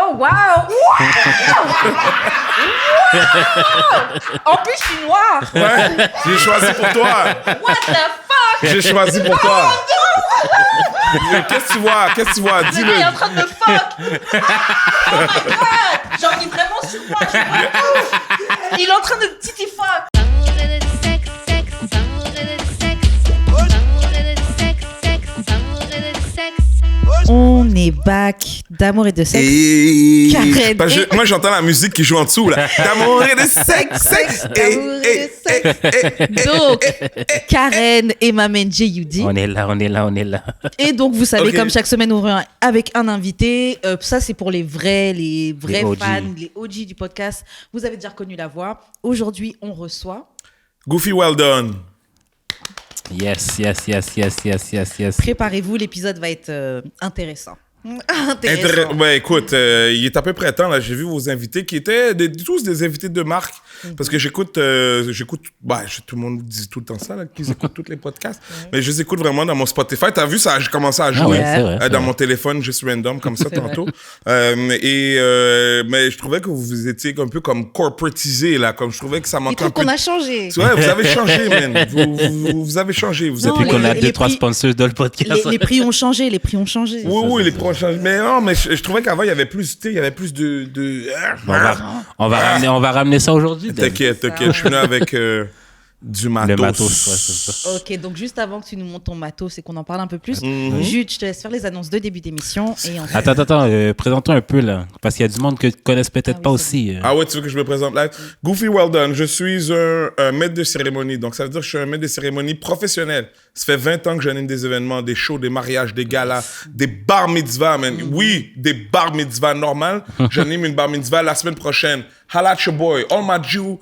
Oh, wow! En plus, je suis noire. Ouais, j'ai choisi pour toi. What the fuck? J'ai choisi pour toi. Qu'est-ce que tu vois? Qu'est-ce que tu vois? Le Dis-le. gars est en train de me fuck. Oh my god! Genre, il est vraiment sur moi. Je vois tout. Il est en train de titi fuck. On est back d'amour et de sexe. Et... Karen. Parce que moi, j'entends la musique qui joue en dessous, là. D'amour et de sexe, sexe. D'amour et de sexe. Donc, Karen et Mamen J.U.D. On est là. Et donc, vous savez, Ok. comme chaque semaine, on revient avec un invité. Ça, c'est pour les vrais OG. fans, les OG du podcast. Vous avez déjà reconnu la voix. Aujourd'hui, on reçoit... Goofy, well done. Yes. Préparez-vous, l'épisode va être intéressant. Intéressant. Ouais, écoute, il est à peu près temps, là. J'ai vu vos invités qui étaient tous des invités de marque. Parce que j'écoute, tout le monde dit tout le temps ça, là, qu'ils écoutent tous les podcasts. Mais je les écoute vraiment dans mon Spotify. T'as vu ça? J'ai commencé à jouer ouais, c'est vrai, dans mon téléphone, juste random, comme ça, tantôt. Mais je trouvais que vous étiez un peu comme corporatisé, là. Comme je trouvais que ça Il manquait trouve un peu. qu'on a changé. Ouais, vous avez changé, man. Vous avez changé. Vous êtes Non, Depuis qu'on a les 2-3 prix- sponsors dans le podcast. Les prix ont changé, Oui, les prochains. Mais non, mais je trouvais qu'avant, il y avait plus, il y avait plus de... On va ramener ça aujourd'hui. Dan. T'inquiète, je suis venu avec du matos. Le matos, ouais, c'est ça. Ok, donc juste avant que tu nous montres ton matos et qu'on en parle un peu plus, Jude, je te laisse faire les annonces de début d'émission. Et ensuite... Attends, présente-toi un peu, là. Parce qu'il y a du monde que tu connaisses peut-être oui, pas c'est aussi. Ah ouais, tu veux que je me présente là? Goofy Well Done, je suis un maître de cérémonie. Donc, ça veut dire que je suis un maître de cérémonie professionnel. Ça fait 20 ans que j'anime des événements, des shows, des mariages, des galas, des bar mitzvahs, man. Oui, des bar mitzvahs normales. J'anime une bar mitzvah la semaine prochaine. Holla at your boy, all my Jew.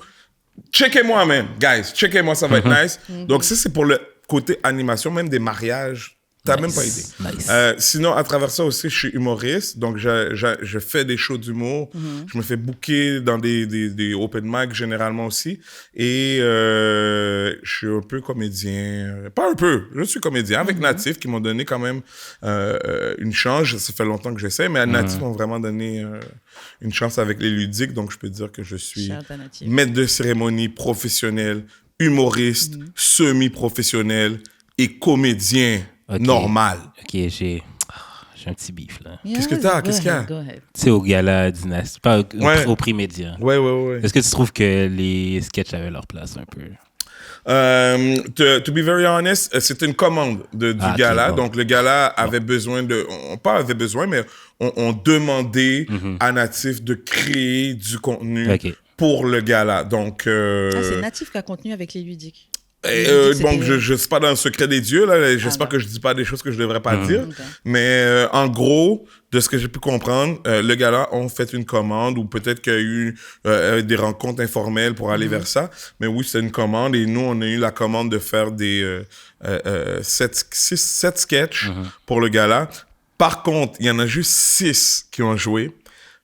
Checkez-moi, man, guys. Checkez-moi, ça va être nice. Donc, ça, c'est pour le côté animation, même des mariages. T'as même pas idée. Nice. Sinon, à travers ça aussi, je suis humoriste. Donc, je fais des shows d'humour. Je me fais booker dans des open mic généralement aussi. Et je suis un peu comédien. Pas un peu, je suis comédien avec Natif qui m'ont donné quand même une chance. Ça fait longtemps que j'essaie, mais Natif m'ont vraiment donné une chance avec les ludiques. Donc, je peux dire que je suis Shout out à Natif. maître de cérémonie professionnel, humoriste, semi-professionnel et comédien. Ok. Normal. Ok, j'ai un petit bif, là. Qu'est-ce que t'as? Go Qu'est-ce qu'il y a? ahead, go ahead. Tu sais, au gala Dynastie, pas Ouais. au prix média. Ouais. Est-ce que tu trouves que les sketchs avaient leur place un peu? To be very honest, c'était une commande du Ah, ok, gala. bon. Donc, le gala avait besoin de... Pas avait besoin, mais on demandait à Natif de créer du contenu Ok. pour le gala. Donc... C'est Natif qui a contenu avec les ludiques. bon, je ne suis pas dans le secret des dieux, là. J'espère que je dis pas des choses que je devrais pas dire. Ok. Mais en gros, de ce que j'ai pu comprendre, le gala ont fait une commande ou peut-être qu'il y a eu des rencontres informelles pour aller vers ça. Mais oui, c'est une commande et nous, on a eu la commande de faire des 7 sketchs pour le gala. Par contre, il y en a juste 6 qui ont joué.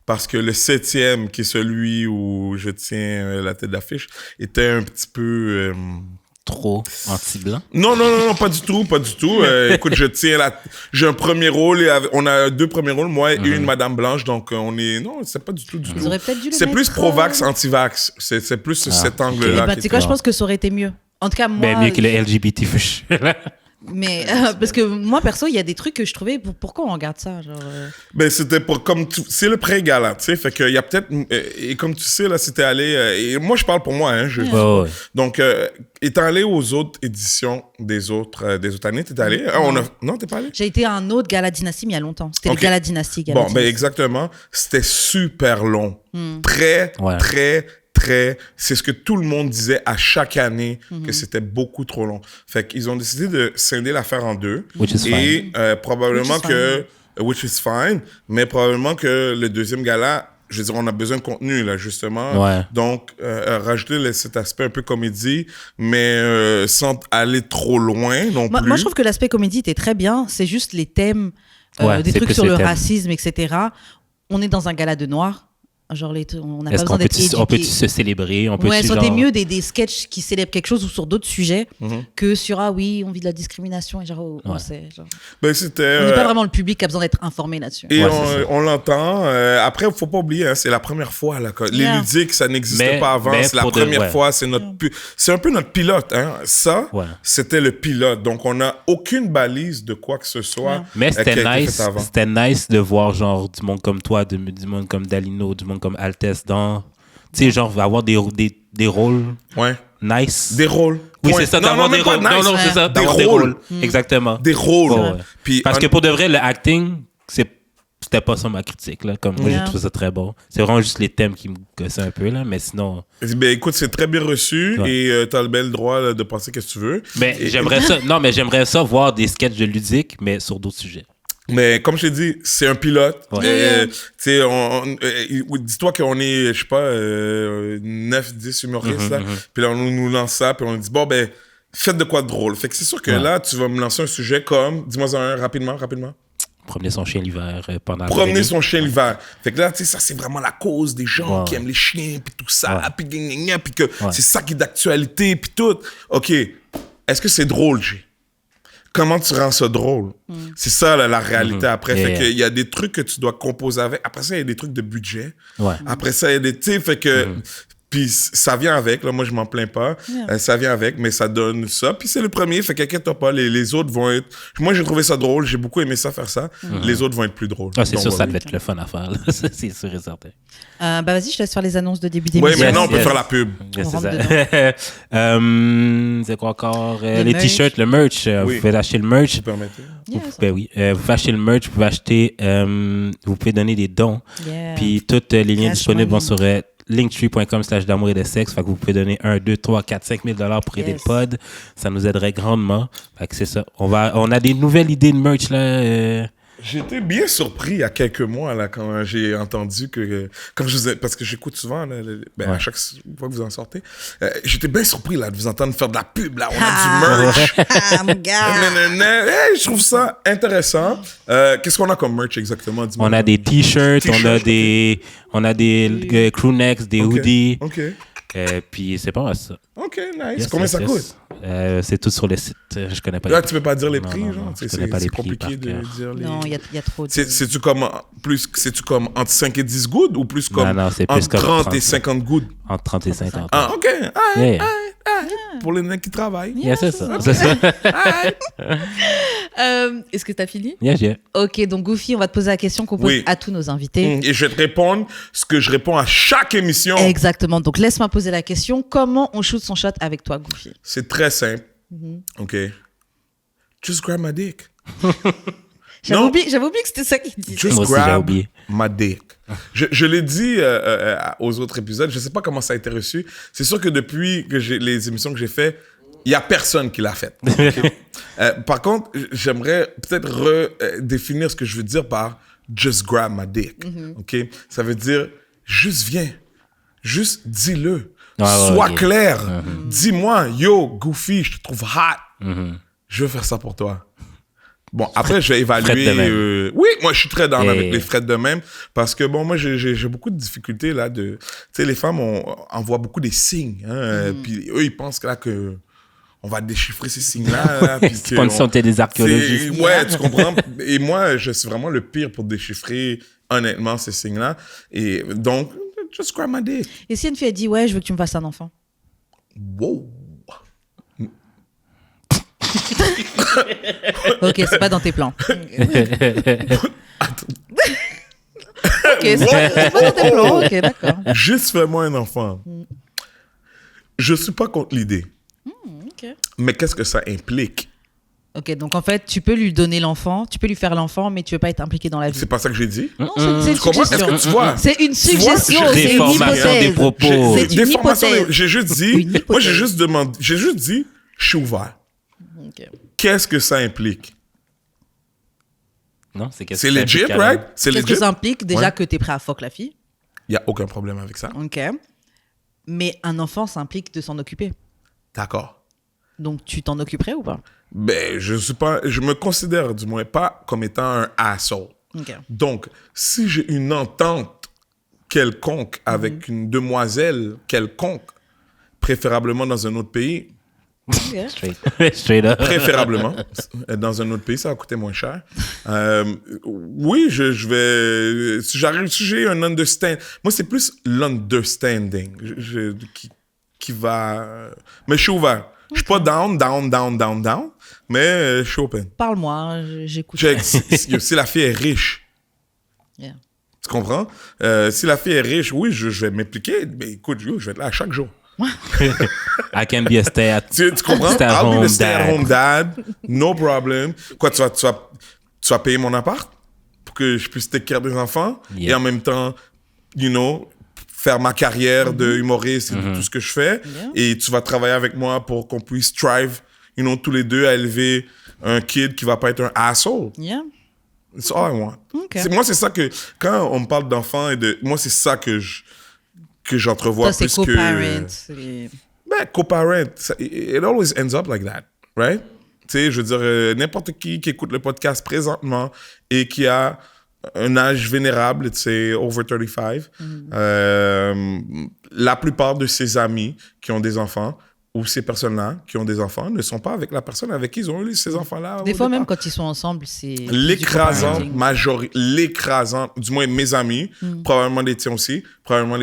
Parce que le 7e, qui est celui où je tiens la tête d'affiche, était un petit peu... Trop anti-blanc? Non, pas du tout. Écoute, j'ai un premier rôle, et on a 2 premiers rôles, moi et une Madame Blanche, donc on est... Non, c'est pas du tout. Ils auraient peut-être dû le C'est plus mettre, pro-vax, anti-vax. C'est plus cet angle-là. Bah, tu sais quoi, je pense que ça aurait été mieux. En tout cas, moi... Ben, mieux que le LGBT. Mais parce que moi, perso, il y a des trucs que je trouvais... Pourquoi on regarde ça genre, Ben, c'était pour... C'est le pré-gala, tu sais. Fait qu'il y a peut-être... et comme tu sais, là, c'était allé... et moi, je parle pour moi, hein. Ouais. Donc, étant allé aux autres éditions des autres années, t'es allé? Non, t'es pas allé? J'ai été à un autre gala dynastie, mais il y a longtemps. C'était Ok. le gala dynastie. Bon, ben exactement. C'était super long. Très, Ouais. très, c'est ce que tout le monde disait à chaque année, que c'était beaucoup trop long. Fait qu'ils ont décidé de scinder l'affaire en 2. Which is et probablement Which is que... Which is fine. Mais probablement que le deuxième gala, je veux dire, on a besoin de contenu, là, justement. Ouais. Donc, rajouter cet aspect un peu comédie, mais sans aller trop loin non plus. Moi, je trouve que l'aspect comédie était très bien. C'est juste les thèmes, Ouais, des c'est trucs plus sur les le thèmes. racisme, etc. On est dans un gala de noirs. Genre, on n'a pas Est-ce qu'on besoin d'être peut-tu éduqué. se célébrer? On peut Ouais, soit genre... t'es mieux des sketchs qui célèbrent quelque chose ou sur d'autres sujets Mhm. que sur ah oui, on vit de la discrimination et genre, on Ouais. sait. Genre. Ben, c'était... On n'est pas vraiment le public qui a besoin d'être informé là-dessus. Et Ouais, c'est ça. on l'entend. Après, il faut pas oublier, hein, c'est la première fois. Là, les Yeah. ludiques, ça n'existait Mais- pas avant. mais C'est la pour de- première ouais. fois. C'est un peu notre pilote. Hein. Ça, Ouais. c'était le pilote. Donc, on n'a aucune balise de quoi que ce soit. Yeah. Mais qui a été fait avant. c'était nice de voir genre du monde comme toi, du monde comme Dalino, du monde comme Altesse dans... Tu sais, genre avoir des rôles Ouais. nice. Des rôles. Oui, Point. c'est ça, Non, d'avoir non, des même pas rôles. nice. Non, c'est ça, Des d'avoir des rôles. rôles. Exactement. Des rôles. Ouais. Puis, Parce que pour de vrai, le acting, c'était pas ça ma critique. Là. Comme moi, j'ai Yeah. trouvé ça très bon. C'est vraiment juste les thèmes qui me gossaient un peu, là, mais sinon... ben, écoute, c'est très bien reçu Ouais. et t'as le bel droit là, de penser ce que tu veux. Mais Et- j'aimerais ça voir des sketchs de ludique, mais sur d'autres sujets. Mais comme je t'ai dit, c'est un pilote. Ouais. Tu sais, dis-toi qu'on est, je sais pas, 9, 10 humoristes, là. Puis là, on nous lance ça, puis on dit, bon, ben, faites de quoi de drôle. Fait que c'est sûr que Ouais. là, tu vas me lancer un sujet comme, dis-moi un rapidement. Promener son chien l'hiver pendant la Promener pandémie. son chien l'hiver. Fait que là, tu sais, ça, c'est vraiment la cause des gens Ouais. qui aiment les chiens, puis tout ça, Ouais. puis gna, gna, gna, puis que Ouais. c'est ça qui est d'actualité, puis tout. OK, est-ce que c'est drôle, G? Comment tu rends ça drôle? C'est ça, là, la réalité après. Yeah, Fait yeah. qu'il y a des trucs que tu dois composer avec. Après ça, il y a des trucs de budget. Ouais. Après ça, il y a des... Tu sais, fait que... Puis ça vient avec, là, moi je m'en plains pas. Yeah. Ça vient avec, mais ça donne ça. Puis c'est le premier, fait qu'inquiète-toi pas, les autres vont être... Moi j'ai trouvé ça drôle, j'ai beaucoup aimé ça faire ça. Les autres vont être plus drôles. Ah, c'est Donc, sûr, ça ouais. devait être le fun à faire. Là. C'est sûr et certain. Bah vas-y, je te laisse faire les annonces de début Oui, d'émission. maintenant on peut yes. faire la pub. Yeah, On c'est rentre ça. C'est quoi encore? Les Les merch. t-shirts, le merch. Oui. Vous pouvez acheter le merch. Vous permettez? Yes. Ben oui. Vous pouvez acheter le merch, vous pouvez acheter... vous pouvez donner des dons. Yeah. Puis toutes les liens Cash disponibles vont money. sur linktree.com/d'amour et de sexe. Fait que vous pouvez donner 1, 2, 3, 4, 5 000 $ pour aider Yes. le pod. Ça nous aiderait grandement. Fait que c'est ça. On a des nouvelles idées de merch, là. J'étais bien surpris il y a quelques mois là, quand j'ai entendu que... Comme je vous ai, parce que j'écoute souvent, là, ben, Ouais. à chaque fois que vous en sortez, j'étais bien surpris là, de vous entendre faire de la pub. Là. On Ah. a du merch. Ah, mon gars. Nanana. Hey, je trouve ça intéressant. Qu'est-ce qu'on a comme merch exactement? Dis-moi. On a des t-shirts, T-shirts, on a des crew necks, des Ok. hoodies. OK. Puis c'est pas mal ça. OK, nice. Yes, Combien yes, ça yes. coûte? C'est tout sur le site. Je connais pas Là, les tu peux pas dire les Non, prix, non, genre. non, C'est je connais pas les prix compliqué par de cœur. dire les... Non, il y a trop de... C'est-tu comme, c'est-tu comme entre 5 et 10 gouttes ou plus comme Non, c'est plus entre comme 30 et 30. 50 gouttes? Entre 30 et 50. Ah, OK. Ah, Yeah. pour les mecs qui travaillent. Yeah, c'est ça. C'est ça. Est-ce que t'as fini? Yeah. Ok, donc Goofy, on va te poser la question qu'on pose Oui. à tous nos invités. Et je vais te répondre ce que je réponds à chaque émission. Exactement. Donc laisse-moi poser la question. Comment on shoot son shot avec toi, Goofy? C'est très simple. OK. Just grab my dick. J'avais Non. oublié que c'était ça qu'il disait. Just Moi aussi, j'ai grab oublié. my dick. Je l'ai dit aux autres épisodes. Je sais pas comment ça a été reçu. C'est sûr que depuis que j'ai les émissions que j'ai fait, il y a personne qui l'a fait. OK? Par contre, j'aimerais peut-être redéfinir ce que je veux dire par just grab my dick. OK? Ça veut dire juste viens. Juste dis-le. Ah, ouais, Sois ok. clair. Dis-moi, yo, Goofy, je te trouve hot. Je veux faire ça pour toi. Bon, après, je vais évaluer. Fred de même. Oui, moi, je suis très down Yeah. avec les Fred de même. Parce que, bon, moi, j'ai beaucoup de difficultés, là. Tu sais, les femmes, envoient beaucoup des signes. Hein, Puis eux, ils pensent que là, que on va déchiffrer ces signes-là. Là, puis C'est pas une santé des archéologistes. Ouais, tu comprends. Et moi, je suis vraiment le pire pour déchiffrer, honnêtement, ces signes-là. Et donc, just grab my dick. Et si une fille a dit, ouais, je veux que tu me fasses un enfant? Wow. Ok, c'est pas dans tes plans. Ok, c'est pas dans tes plans. Ok, d'accord. Juste fais-moi un enfant. Je suis pas contre l'idée. Ok. Mais qu'est-ce que ça implique? Ok, donc en fait, tu peux lui donner l'enfant, tu peux lui faire l'enfant, mais tu veux pas être impliqué dans la vie. C'est pas ça que j'ai dit? Non, c'est une Tu comprends? Est-ce suggestion. que tu vois? C'est une vois, suggestion, j'ai- c'est une Déformation hypothèse. des propos. C'est une Déformation hypothèse. J'ai juste dit, Une hypothèse. moi j'ai juste demandé, j'ai juste dit, je suis ouvert. Ok. Qu'est-ce que ça implique? Non, c'est C'est legit, right? C'est Qu'est-ce que legit? ça implique? Déjà Ouais. que t'es prêt à fuck la fille. Il y a aucun problème avec ça. Ok. Mais un enfant, ça implique de s'en occuper. D'accord. Donc tu t'en occuperais ou pas? Ben, je me considère du moins pas comme étant un asshole. Ok. Donc, si j'ai une entente quelconque avec une demoiselle quelconque, préférablement dans un autre pays, Straight up. préférablement dans un autre pays, ça va coûter moins cher. Oui, je vais... Si j'ai un understand... Moi, c'est plus l'understanding qui va... Mais je suis ouvert. Je suis pas down, mais je suis open. Parle-moi, j'écoute. Check, si la fille est riche, Yeah. tu comprends? Si la fille est riche, oui, je vais m'impliquer. Mais écoute, je vais être là à chaque jour. I can be a Tu comprends? Stay at I'll be home the stay-at-home dad. No problem. Quoi, tu vas payer mon appart pour que je puisse take care des enfants Yeah. et en même temps, faire ma carrière de humoriste et de tout ce que je fais. Yeah. Et tu vas travailler avec moi pour qu'on puisse strive, tous les deux à élever un kid qui va pas être un asshole. Yeah. It's all I want. Okay. Moi, c'est ça que, quand on me parle d'enfants moi, c'est ça que j'entrevois Ça, c'est plus que... co-parent. c'est- Ben, co-parent, it always ends up like that, right? Tu sais, je veux dire, n'importe qui écoute le podcast présentement et qui a un âge vénérable, tu sais, over 35, la plupart de ses amis qui ont des enfants ou ces personnes-là qui ont des enfants ne sont pas avec la personne avec qui ils ont eu ces enfants-là. Des au fois, départ. même quand ils sont ensemble, c'est. L'écrasante du co-parenting. majorité, du moins mes amis, probablement les tiens aussi, Pas les miens.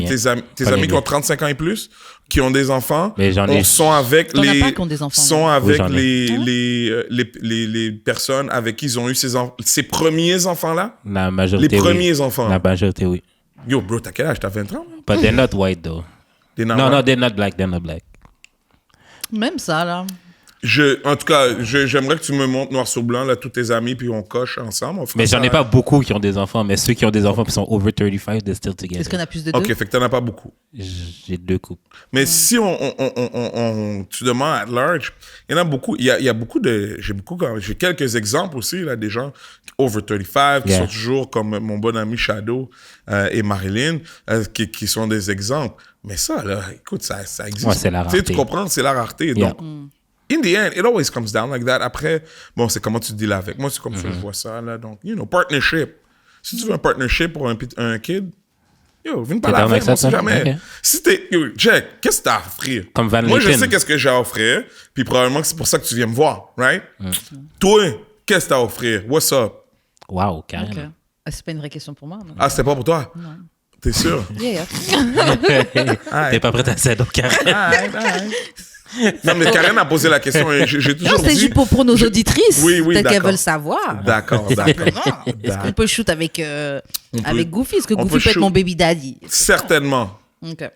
tes amis Pas les qui ont miens. 35 ans et plus, qui ont des enfants, Mais j'en ai- sont avec T'en as les pas qui ont des enfants, sont non? avec Oui, j'en ai. les personnes avec qui ils ont eu ces premiers enfants-là. La majorité, Les oui. premiers enfants. La majorité, oui. Yo, bro, t'as quel âge? T'as 20 ans? But they're not white, though. T'es No, they're not black. They're not black. Même ça, là. En tout cas, j'aimerais que tu me montres noir sur blanc, là, tous tes amis, puis on coche ensemble. On fera Mais j'en ça. ai pas beaucoup qui ont des enfants, mais ceux qui ont des enfants qui sont over 35, they're still together. Est-ce qu'on a plus de deux? OK, fait que t'en as pas beaucoup. J'ai 2 couples. Mais si tu demandes at large, il y en a beaucoup. Il y a beaucoup de. J'ai quelques exemples aussi, là, des gens over 35 qui Yeah. sont toujours comme mon bon ami Shadow et Marilyn, qui sont des exemples. Mais ça, là, écoute, ça existe. Ouais, c'est la Tu sais, rareté. tu comprends, c'est la rareté. Yeah. Donc, in the end, it always comes down like that. Après, bon, c'est comment tu te deals avec. Moi, c'est comme ça que je vois ça, là. Donc, partnership. Si tu veux un partnership pour un kid, yo, viens pas T'es la down faire, avec ça, on sait toi? jamais. Ok. Si yo, Jack, qu'est-ce que t'as à offrir? Comme Van Moi, je Layton. sais qu'est-ce que j'ai à offrir, puis probablement que c'est pour ça que tu viens me voir, right? Toi, qu'est-ce que t'as à offrir? What's up? Wow, Ok. carrément. Ah, c'est pas une vraie question pour moi. Non. Ah, c'était pas pour toi? Non. T'es sûr? Yeah, yeah. T'es pas prêt à ça, donc carrément. Non, mais Karen a posé la question et j'ai Non, toujours c'est dit... juste pour nos auditrices. Oui, Peut-être qu'elles d'accord. veulent savoir. D'accord. Est-ce qu'on peut shoot avec Goofy? Est-ce que on Goofy peut peut être shoot. mon baby daddy? Certainement. Ok.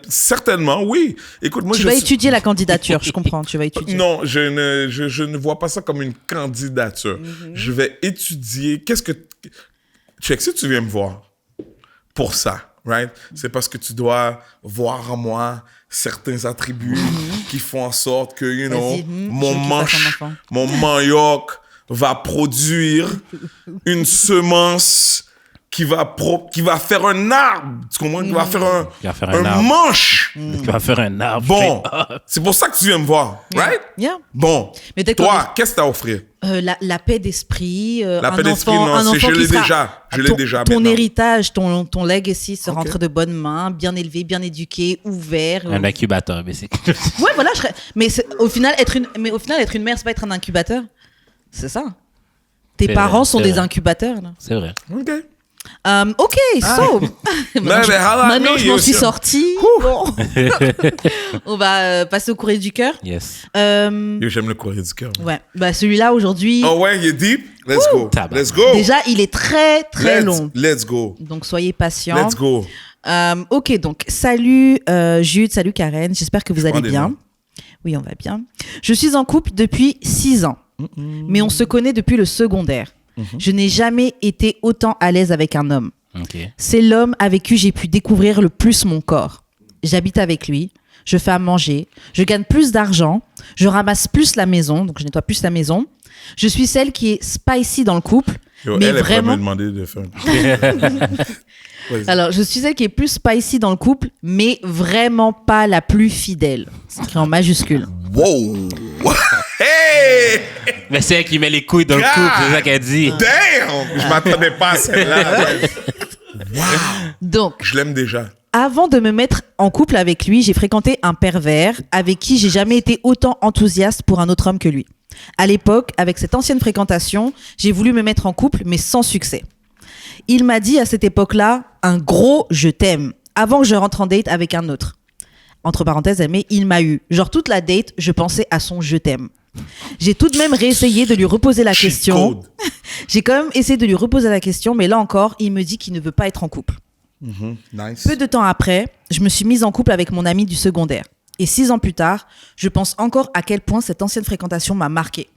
Certainement, oui. Écoute, moi, Tu vas étudier la candidature, je comprends. Tu vas étudier. Non, je ne vois pas ça comme une candidature. Je vais étudier. Check, si tu viens me voir pour ça, right? C'est parce que tu dois voir en moi certains attributs qui font en sorte que, Vas-y, mon je veux qu'il fasse un manche, enfant. mon manioc va produire une semence qui va faire un arbre. Tu comprends? Qui va faire Qui va faire un un arbre. manche. Tu vas faire un arbre. Bon, straight up. c'est pour ça que tu viens me voir, right? Yeah. Bon, Mais peut-être qu'on toi, qu'est-ce que t'as à offrir? La paix d'esprit. La un paix d'esprit, enfant, non, un enfant je l'ai qui sera- déjà. Je l'ai ton- déjà Ton maintenant. héritage, ton legacy sera Ok. entre de bonnes mains, bien élevé, bien éduqué, ouvert. Un incubateur, mais c'est. Ouais, voilà. Mais au final, être une mère, c'est pas être un incubateur. C'est ça. Tes C'est parents vrai, sont c'est des vrai. incubateurs. Là. OK. C'est vrai. Ok, so. Mais holla at Maintenant me, je m'en suis aussi. sortie. Bon. On va passer au courrier du cœur. Yes. Yo, j'aime le courrier du cœur. Ouais. Bah, celui-là, aujourd'hui, Oh ouais, il est deep? Let's go. Tabac. Let's go. déjà, il est très, très long. Let's go. Donc, soyez patients. Let's go. Ok, donc, salut Jude, salut Karen. J'espère que vous allez prends des bien. noms. Oui, on va bien. Je suis en couple depuis 6 ans. Mais on se connaît depuis le secondaire. Je n'ai jamais été autant à l'aise avec un homme. OK. C'est l'homme avec qui j'ai pu découvrir le plus mon corps. J'habite avec lui, je fais à manger, je gagne plus d'argent, je ramasse plus la maison, donc je nettoie plus la maison. Je suis celle qui est spicy dans le couple, Yo, mais elle pourrait vraiment... me demander de faire. Vas-y. Alors, je suis celle qui est plus spicy dans le couple, mais vraiment pas la plus fidèle. C'est écrit en majuscule. Wow! Hey! Mais c'est elle qui met les couilles dans le God! couple, c'est ça qu'elle dit. Damn! Je m'attendais pas à celle-là. Donc, Je l'aime déjà. avant de me mettre en couple avec lui, j'ai fréquenté un pervers avec qui j'ai jamais été autant enthousiaste pour un autre homme que lui. À l'époque, avec cette ancienne fréquentation, j'ai voulu me mettre en couple, mais sans succès. Il m'a dit à cette époque-là un gros « je t'aime » avant que je rentre en date avec un autre. Entre parenthèses, mais il m'a eu. Genre toute la date, je pensais à son « je t'aime ». J'ai tout de même réessayé de lui reposer la question. Cheat code. J'ai quand même essayé de lui reposer la question, mais là encore, il me dit qu'il ne veut pas être en couple. Nice. Peu de temps après, je me suis mise en couple avec mon ami du secondaire. Et 6 ans plus tard, je pense encore à quel point cette ancienne fréquentation m'a marquée.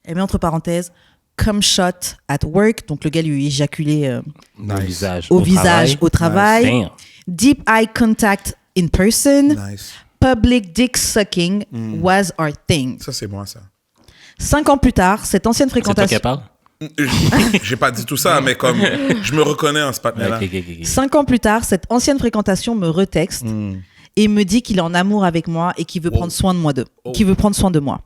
Elle met entre parenthèses « cum shot at work », donc le gars lui éjaculé Au visage. au visage, au travail. Damn. Deep eye contact in person. Nice. Public dick sucking was our thing. Ça, c'est moi, ça. 5 ans plus tard, cette ancienne C'est toi qui fréquentation... parle? J'ai pas dit tout ça, mais comme je me reconnais en ce partenaire-là. Ok. 5 ans plus tard, cette ancienne fréquentation me retexte et me dit qu'il est en amour avec moi et qu'il veut prendre soin de moi qu'il veut prendre soin de moi.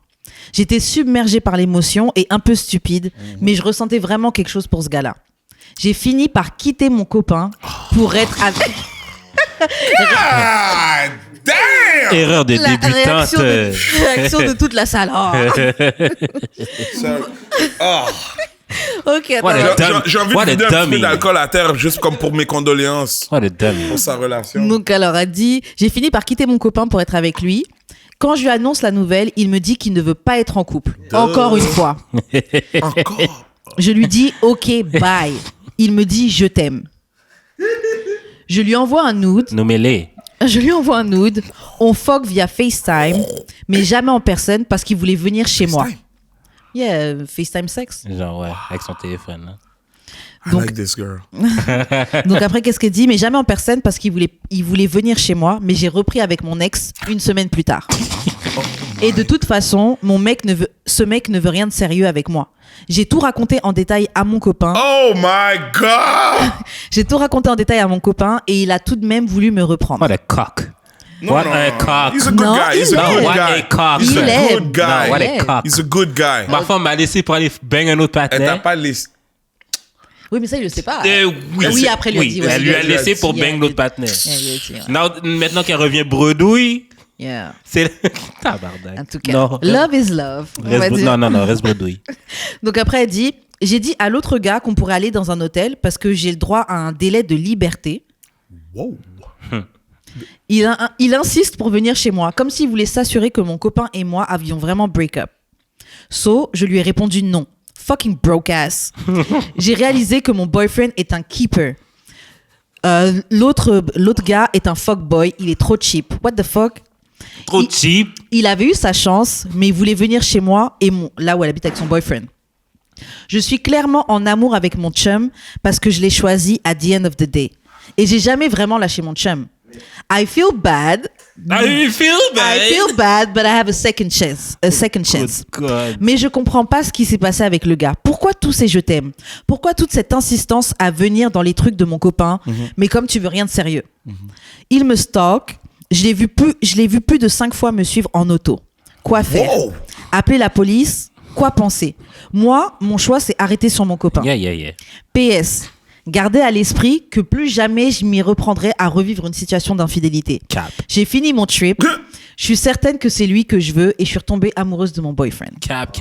J'étais submergée par l'émotion et un peu stupide, mais je ressentais vraiment quelque chose pour ce gars-là. J'ai fini par quitter mon copain pour être avec... Ah, damn! Erreur de La débutante. réaction de toute la salle. Oh. Ça- Ah. Ok, attends. What a dumb- J'ai envie what de a vider un petit peu dummy. d'alcool à terre juste comme pour mes condoléances What a dummy. pour sa relation. Donc alors a dit, j'ai fini par quitter mon copain pour être avec lui. Quand je lui annonce la nouvelle, il me dit qu'il ne veut pas être en couple. Encore une fois. Encore? Je lui dis OK, bye. Il me dit je t'aime. Je lui envoie un nude. Nommez-les. Je lui envoie un nude. On fuck via FaceTime, mais jamais en personne parce qu'il voulait venir chez moi. FaceTime? Yeah, FaceTime sex. Genre, ouais, avec son téléphone. Là. I Donc- like this girl. Donc après, qu'est-ce qu'elle dit? Mais jamais en personne parce qu'il voulait venir chez moi, mais j'ai repris avec mon ex une semaine plus tard. Et de toute façon, ce mec ne veut rien de sérieux avec moi. J'ai tout raconté en détail à mon copain. Oh my God! J'ai tout raconté en détail à mon copain et il a tout de même voulu me reprendre. What a cock. Non, What non, a non. cock. He's a good Non, guy. He's il a est. good What guy. a cock. He's Il a est. good guy. Non, what Ouais. a cock. He's a good guy. Ma femme m'a laissé pour aller bang un autre Elle t'a partenaire. pas laissé. Oui, mais ça, il le sait pas. Oui, après, il lui a dit. ouais, elle il lui a a dit. laissé pour Yeah, bang il l'autre a dit. partenaire. Yeah, il a dit, ouais. Maintenant qu'elle revient bredouille, Yeah. c'est... Tabarnak. En tout cas, Non, love is love. On va reste, dire. non, reste bredouille. Donc après, elle dit, j'ai dit à l'autre gars qu'on pourrait aller dans un hôtel parce que j'ai le droit à un délai de liberté. Wow. Il insiste pour venir chez moi, comme s'il voulait s'assurer que mon copain et moi avions vraiment break-up. So, je lui ai répondu non. Fucking broke ass. J'ai réalisé que mon boyfriend est un keeper. L'autre gars est un fuckboy. Il est trop cheap. What the fuck? Trop Il- cheap. Il avait eu sa chance, mais il voulait venir chez moi et là où elle habite avec son boyfriend. Je suis clairement en amour avec mon chum parce que je l'ai choisi at the end of the day. Et j'ai jamais vraiment lâché mon chum. I feel bad. I feel bad. I feel bad, but I have a second chance. A second chance. Good God. Mais je comprends pas ce qui s'est passé avec le gars. Pourquoi tous ces je t'aime? Pourquoi toute cette insistance à venir dans les trucs de mon copain, mais comme tu veux rien de sérieux? Il me stalk. Je l'ai vu plus de 5 fois me suivre en auto. Quoi faire? Wow. Appeler la police? Quoi penser? Moi, mon choix, c'est arrêter sur mon copain. Yeah. PS. Gardez à l'esprit que plus jamais je m'y reprendrai à revivre une situation d'infidélité. Cap. J'ai fini mon trip. Je suis certaine que c'est lui que je veux et je suis retombée amoureuse de mon boyfriend. Cap.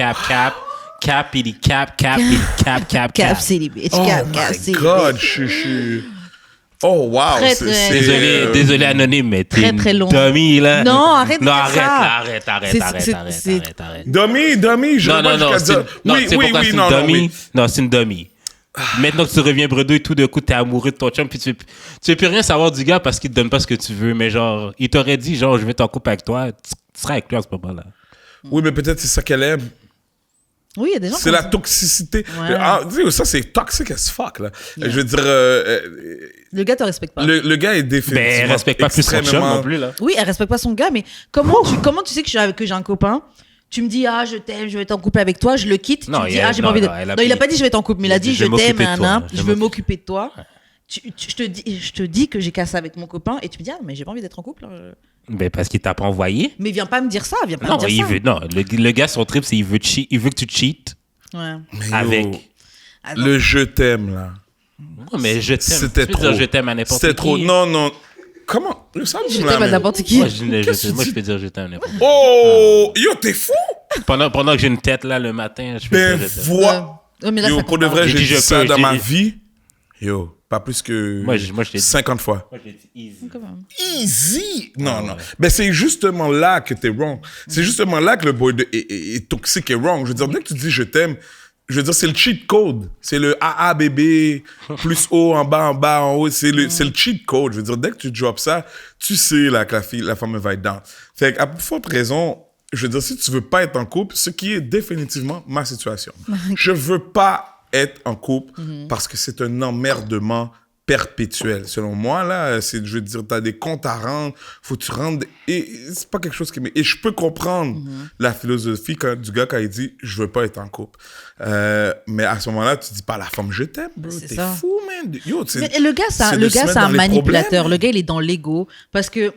Cap, il dit cap. Cap City, bitch. Oh Cap my City. God, chuchu. Oh wow. Très, c'est- très- c'est, Désolé anonyme, mais t'es Très, une très long. dummy, là. Non, arrête de Non, dire arrête, ça. là, C'est- arrête. Dummy, je Non, vais non, jusqu'à c'est dire- non, Oui, tu sais oui, pourquoi oui, c'est non, une non, dummy? oui. Non, c'est une dummy. Maintenant que tu reviens bredouille, tout d'un coup, t'es amoureux de ton chum, puis tu veux plus rien savoir du gars parce qu'il te donne pas ce que tu veux, mais genre, il t'aurait dit, genre, je vais t'en couple avec toi, tu seras avec lui à ce moment-là. Oui, mais peut-être c'est ça qu'elle aime. Oui, il y a des gens C'est comme la ça. toxicité. Ouais. Ah, tu sais, ça, c'est toxic as fuck, là. Yeah. Je veux dire, Le gars te respecte pas. le gars est définitivement Ben, elle respecte pas plus son chum extrêmement- non plus, là. Oui, elle respecte pas son gars, mais comment tu sais que j'ai un copain? Tu me dis, ah, je t'aime, je vais être en couple avec toi, je le quitte. Non, tu me dis, elle- ah, j'ai non, pas envie de. non, elle a Non, il a pris- pas dit je vais être en couple, mais il a dit Je je vais t'aime, m'occuper de toi, nan, je je vais veux m'occuper de toi. Je te dis que j'ai cassé avec mon copain et tu me dis, ah, mais j'ai pas envie d'être en couple. Ben, parce qu'il t'a pas envoyé. Mais viens pas me dire ça, viens pas Non, me dire il ça. veut, non, le gars, son trip, c'est il veut que tu cheats Ouais. Mais yo, avec. Attends. le je t'aime, là. Ouais, mais je t'aime. C'était Tu peux dire trop. je t'aime à n'importe qui. C'était trop. Non. Comment? Ça me Je dit t'aime à la n'importe qui. Moi, je peux dire je t'aime à n'importe qui. Oh! Yo, t'es fou? Pendant que j'ai une tête là le matin, je peux Ben, dire je t'aime. vois. Ouais, mais là, Yo, ça pour de compte vrai, pas. j'ai J'ai dit dit, ça je dans peux- ma j'ai- vie. Yo, pas plus que Moi, je t'ai dit. 50 fois. Moi, je l'ai dit easy. Quand même. Easy! Non, non. ouais. Ben, c'est justement là que t'es wrong. C'est justement là que le boy est toxique et wrong. Je veux dire, dès que tu dis je t'aime, je veux dire, c'est le cheat code. C'est le AA bébé, plus haut, en bas, en haut. C'est le cheat code. Je veux dire, dès que tu drops ça, tu sais là, que la femme elle va être down. Fait qu'à plus forte raison, je veux dire, si tu veux pas être en couple, ce qui est définitivement ma situation. Je veux pas être en couple parce que c'est un emmerdement perpétuel. Selon moi, là, c'est, je veux dire, t'as des comptes à rendre, faut que tu rendes, et c'est pas quelque chose qui et je peux comprendre la philosophie du gars quand il dit, je veux pas être en couple. Mais à ce moment-là, tu dis pas à la femme, je t'aime, bro. C'est T'es ça. fou, man. Yo, Mais le gars, c'est de se mettre c'est un dans les manipulateur. problèmes. Le gars, il est dans l'ego. Parce que,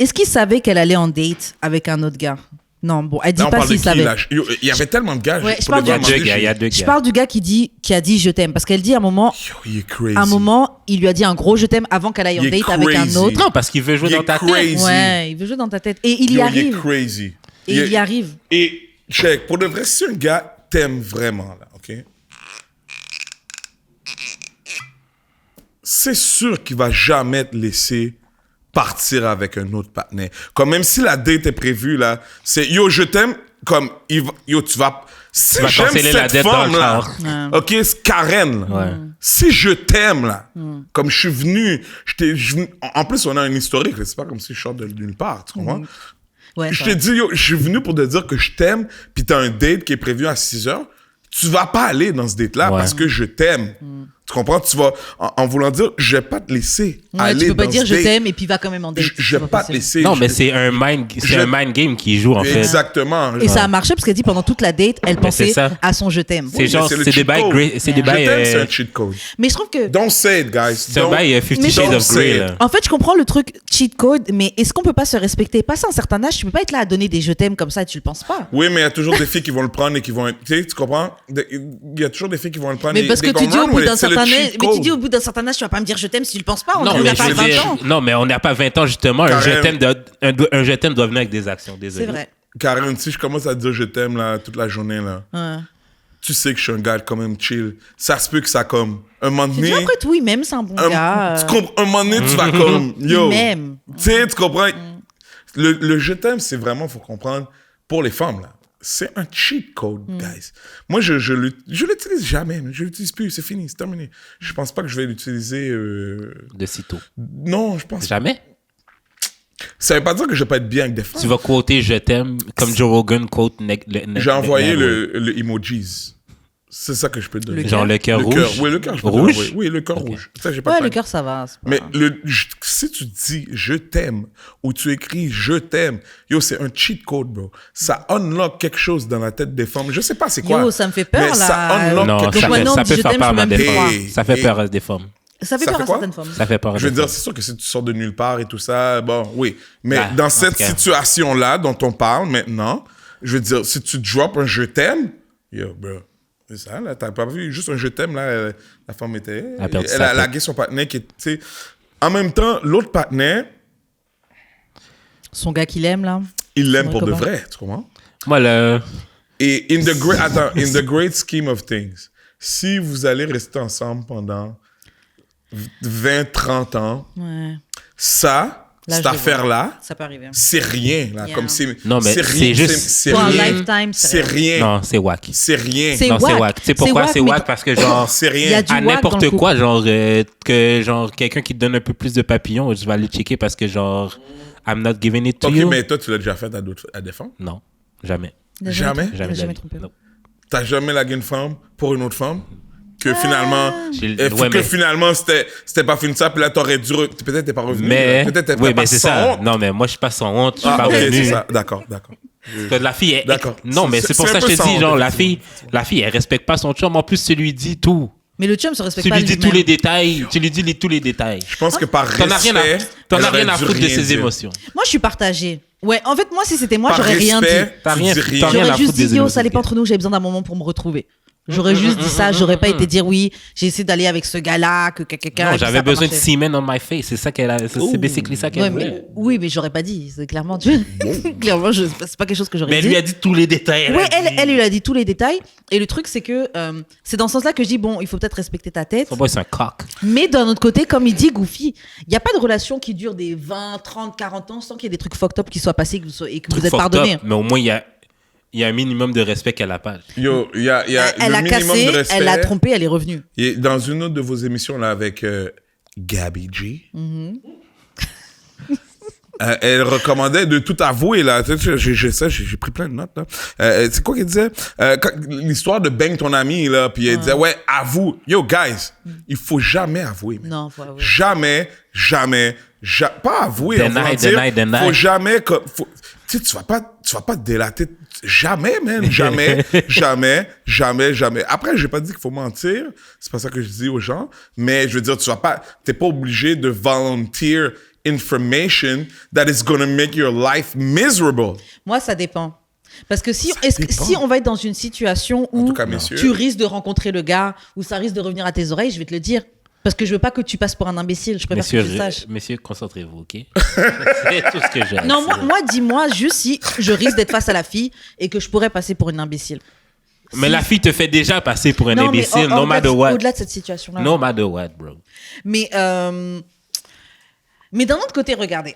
est-ce qu'il savait qu'elle allait en date avec un autre gars? Non, bon, elle dit Là, on pas parle de s'il qui, savait. là? Yo, il y avait tellement de gars. Ouais, je pour parle le du- gars, Il y a deux Je gars. parle du gars qui a dit je t'aime. Parce qu'elle dit à un moment, Yo, il est crazy. à un moment, il lui a dit un gros je t'aime avant qu'elle aille en Il est date avec un crazy. autre. Non, parce qu'il veut jouer Il est dans ta tête. crazy. Ouais, il veut jouer dans ta tête. Et il y Yo, il est arrive. crazy. Et il y arrive. Et, check, pour de vrai, si un gars t'aime vraiment, là, OK? C'est sûr qu'il va jamais te laisser partir avec un autre partenaire. Comme même si la date est prévue, là, c'est « Yo, je t'aime », comme « Yo, tu vas... » Si Tu vas j'aime canceller la cette dette dans femme, le là, char. OK, c'est Karen, là. Ouais. Si je t'aime, là, comme je suis venu, en plus, on a un historique, là, c'est pas comme si je sors de nulle part, tu comprends? Ouais, Je ça. te dis, yo, je suis venu pour te dire que je t'aime, puis t'as un date qui est prévu à 6 heures. Tu vas pas aller dans ce date-là Ouais. parce que je t'aime. Tu comprends? Tu vas, en voulant dire, je vais pas te laisser Ouais, aller tu peux pas dans dire ce je date. t'aime et puis va quand même en date. Je vais pas te possible. laisser. Non, mais Je- c'est un mind game qui joue, en fait. Exactement. Et ça a marché parce qu'elle dit pendant toute la date, elle pensait c'est ça. à son je t'aime. C'est genre, le c'est des cheat bails code. Grey- c'est des Je bails, t'aime, c'est un cheat code. Mais je trouve que. Don't say it, guys. C'est un Don't- bail 50 Mais Shades don't of say Grey, it. là. En fait, je comprends le truc cheat code, mais est-ce qu'on peut pas se respecter? Passé un certain âge, tu peux pas être là à donner des je t'aime comme ça et tu le penses pas. Oui, mais il y a toujours des filles qui vont le prendre et qui vont être... Tu sais, tu comprends? Il y a toujours des filles qui vont le prendre Mais et parce que they tu gonna dis au run bout with d'un it. C'est le certain cheat âge, mais tu code. dis au bout d'un certain âge, tu vas pas me dire je t'aime si tu le penses pas. On Non, n'a mais pas je 20 veux dire, ans. non, mais on n'a pas 20 ans, justement. Un je Karen. t'aime un je t'aime doit venir avec des actions, désolé. C'est vrai. Karen, si je commence à te dire je t'aime là, toute la journée, là, Ouais. tu sais que je suis un gars quand même chill. Ça se peut que ça comme... Un moment Tu donné... dis après tout, il m'aime, c'est un bon gars. tu comprends, un moment donné, tu vas comme... Yo, Il m'aime. tu sais, tu comprends? Le je t'aime, c'est vraiment, faut comprendre, pour les femmes, là. C'est un cheat code, guys. Moi, je l'utilise jamais. Je l'utilise plus, c'est fini, c'est terminé. Je pense pas que je vais l'utiliser... De sitôt. Non, je pense pas. Jamais. Ça veut pas dire que je vais pas être bien avec des femmes. Tu vas quoter je t'aime comme Joe Rogan quote. J'ai envoyé le emojis. C'est ça que je peux te donner. Genre le cœur Le rouge. cœur, oui, le cœur, je peux te Rouge? l'envoyer. Oui, le cœur rouge. Ça, j'ai pas Ouais, de le problème. cœur, ça va. c'est pas Mais grave. si tu dis je t'aime ou tu écris je t'aime, yo, c'est un cheat code, bro. Ça unlock quelque chose dans la tête des femmes. Je sais pas c'est quoi. Yo, ça me fait peur, mais là. ça unlock Non, quelque Donc ça, chose. maintenant, ça on dit peut je faire t'aime, peur je à peux des même plus femmes. croire. Ça fait peur à des femmes. Ça fait Ça peur fait à quoi? certaines femmes. Ça fait peur à Je veux des dire, femmes. c'est sûr que si tu sors de nulle part et tout ça, bon, oui. Mais Bah, dans en cette tout cas. situation-là dont on parle maintenant, je veux dire, si tu drops un je t'aime, yo, bro, c'est ça, là, t'as pas vu juste un je t'aime, là, la femme était... Elle a perdu Elle sa a tête. lagué son partenaire qui est, tu sais... En même temps, l'autre partenaire, Son gars qu'il aime, là. il l'aime Ouais, pour de comment? vrai, tu comprends? Moi, le... Et in the great scheme of things, si vous allez rester ensemble pendant 20, 30 ans, Ouais. ça, Là, cette je le vois. affaire-là, Ça peut arriver. c'est rien, là. Yeah. Comme c'est, Non, mais c'est c'est rien, juste- c'est Pour un rien. lifetime, C'est rien. Non, c'est wack. C'est rien. C'est Non, c'est wack. wack. Tu sais pourquoi C'est c'est wack, wack? mais- Parce que genre... C'est Il y a rien. du à wack dans n'importe le quoi, genre, que genre quelqu'un qui te donne un peu plus de papillons, je vais aller checker parce que genre, I'm not giving it to Ok, you. mais toi, tu l'as déjà fait à des femmes? Non, jamais. Jamais? Jamais de la vie. trompé. Non. T'as jamais lagué une femme pour une autre femme? Que finalement, Ouais, mais- finalement, c'était pas fini de ça, puis là, t'aurais dû... Peut-être t'es pas revenu. Mais, Peut-être t'es oui, pas mais c'est sans ça. honte. Non, mais moi, je suis pas sans honte, je suis Ah, pas ok, revenu. c'est ça. D'accord. Que la fille est... D'accord. Non, mais c'est pour C'est ça un que je peu te dis, sans genre, honte, la fille, elle respecte pas son chum. En plus, tu lui dis tout. Mais le chum se respecte Tu pas lui dis lui-même. tous les détails. Tu lui dis tous les détails. Je pense que par T'en as respect... rien à, elle aurait dû foutre de rien ses dire. émotions. Moi, je suis partagée. Ouais, en fait, moi, si c'était moi, Par j'aurais rien dit. respect, T'as tu rien- dis t'as rien. rien à J'aurais juste foutre des dit, yo, ça émotions. allait pas entre nous, j'avais besoin d'un moment pour me retrouver. J'aurais juste dit ça, j'aurais pas été dire oui, j'ai essayé d'aller avec ce gars-là, que quelqu'un. Non, j'avais besoin de semen on my face. C'est ça qu'elle a. C'est basically ça qu'elle voulait. Oui, mais j'aurais pas dit. C'est clairement, clairement, c'est pas quelque chose que j'aurais dit. Mais elle lui a dit tous les détails. Oui, elle lui a dit tous les détails. Et le truc, c'est que c'est dans ce sens-là que je dis bon, il faut peut-être respecter ta tête. Son boy, c'est un coq. Mais d'un autre côté, comme il dit, Goofy, il n'y a pas de relation qui dure des 20, 30, 40 ans sans qu'il y ait des trucs fucked up qui soient passés et que vous êtes pardonnés. Mais au moins, il y a un minimum de respect qu'elle n'a pas. Yo, il y a Elle le a minimum cassé, de respect. elle a trompé, elle est revenue. Et dans une autre de vos émissions, là, avec Gabby G, elle recommandait de tout avouer, là. J'ai pris plein de notes, là. C'est quoi qu'elle disait? L'histoire de bang ton ami, là, puis elle disait, ouais, avoue. Yo, guys, il faut jamais avouer. Man. Non, faut avouer. Jamais, pas avouer. Deny. Faut jamais... Tu sais, tu vas pas te délater. Jamais, man. Jamais. Après, j'ai pas dit qu'il faut mentir. C'est pas ça que je dis aux gens. Mais je veux dire, t'es pas obligé de volunteer information that is gonna make your life miserable. Moi, ça dépend. Parce que si on va être dans une situation où tu risques de rencontrer le gars, où ça risque de revenir à tes oreilles, je vais te le dire. Parce que je veux pas que tu passes pour un imbécile. Je préfère que tu le saches. Messieurs, concentrez-vous, OK? C'est tout ce que j'ai. Non, moi, dis-moi juste si je risque d'être face à la fille et que je pourrais passer pour une imbécile. Mais la fille te fait déjà passer pour un imbécile, no matter what. Au-delà de cette situation-là. No matter what, bro. Mais d'un autre côté, regardez.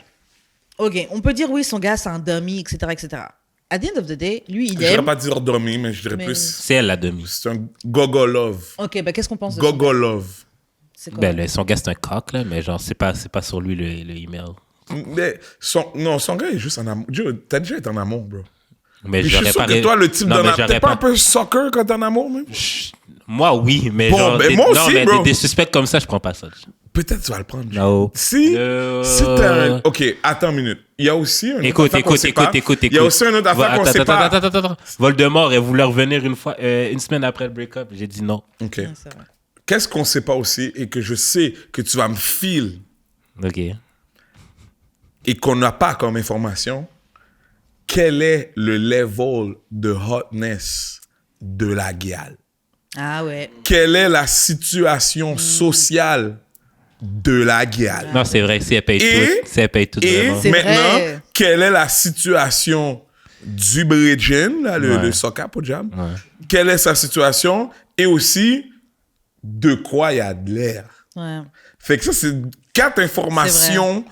OK, on peut dire, oui, son gars, c'est un dummy, etc., etc. At the end of the day, lui, il Je aime... dirais pas dire dummy, mais je dirais plus... C'est elle, la demi. C'est un gogo-love. OK, qu'est-ce qu'on pense de Gogo-love. C'est quoi? Son gars, c'est un coq, là, mais genre, c'est pas sur lui le email. Mais son gars est juste en amour. T'as déjà été en amour, bro. Mais je suis sûr que toi, le type d'un amour... T'es pas un peu soccer quand t'es en amour, même? Moi, oui, mais bon, genre... moi aussi, mais bro. Des suspects comme ça, je prends pas ça. Peut-être tu vas le prendre. No. Si t'as OK, attends une minute. Il y a aussi un autre affaire qu'on sait pas. Il y a aussi un autre affaire qu'on sait pas. Attends. Voldemort, elle voulait revenir une semaine après le break-up. J'ai dit non. OK. Qu'est-ce qu'on sait pas aussi et que je sais que tu vas me filer OK. et qu'on n'a pas comme information, quel est le level de hotness de la guiale? Ah ouais. Quelle est la situation sociale de la guiale? Non, c'est vrai, si elle paye tout. Et vraiment. maintenant, quelle est la situation du Bridgen, là, le soccer pour Jam? Ouais. Quelle est sa situation? Et aussi, de quoi il y a de l'air. Ouais. Fait que ça, c'est 4 informations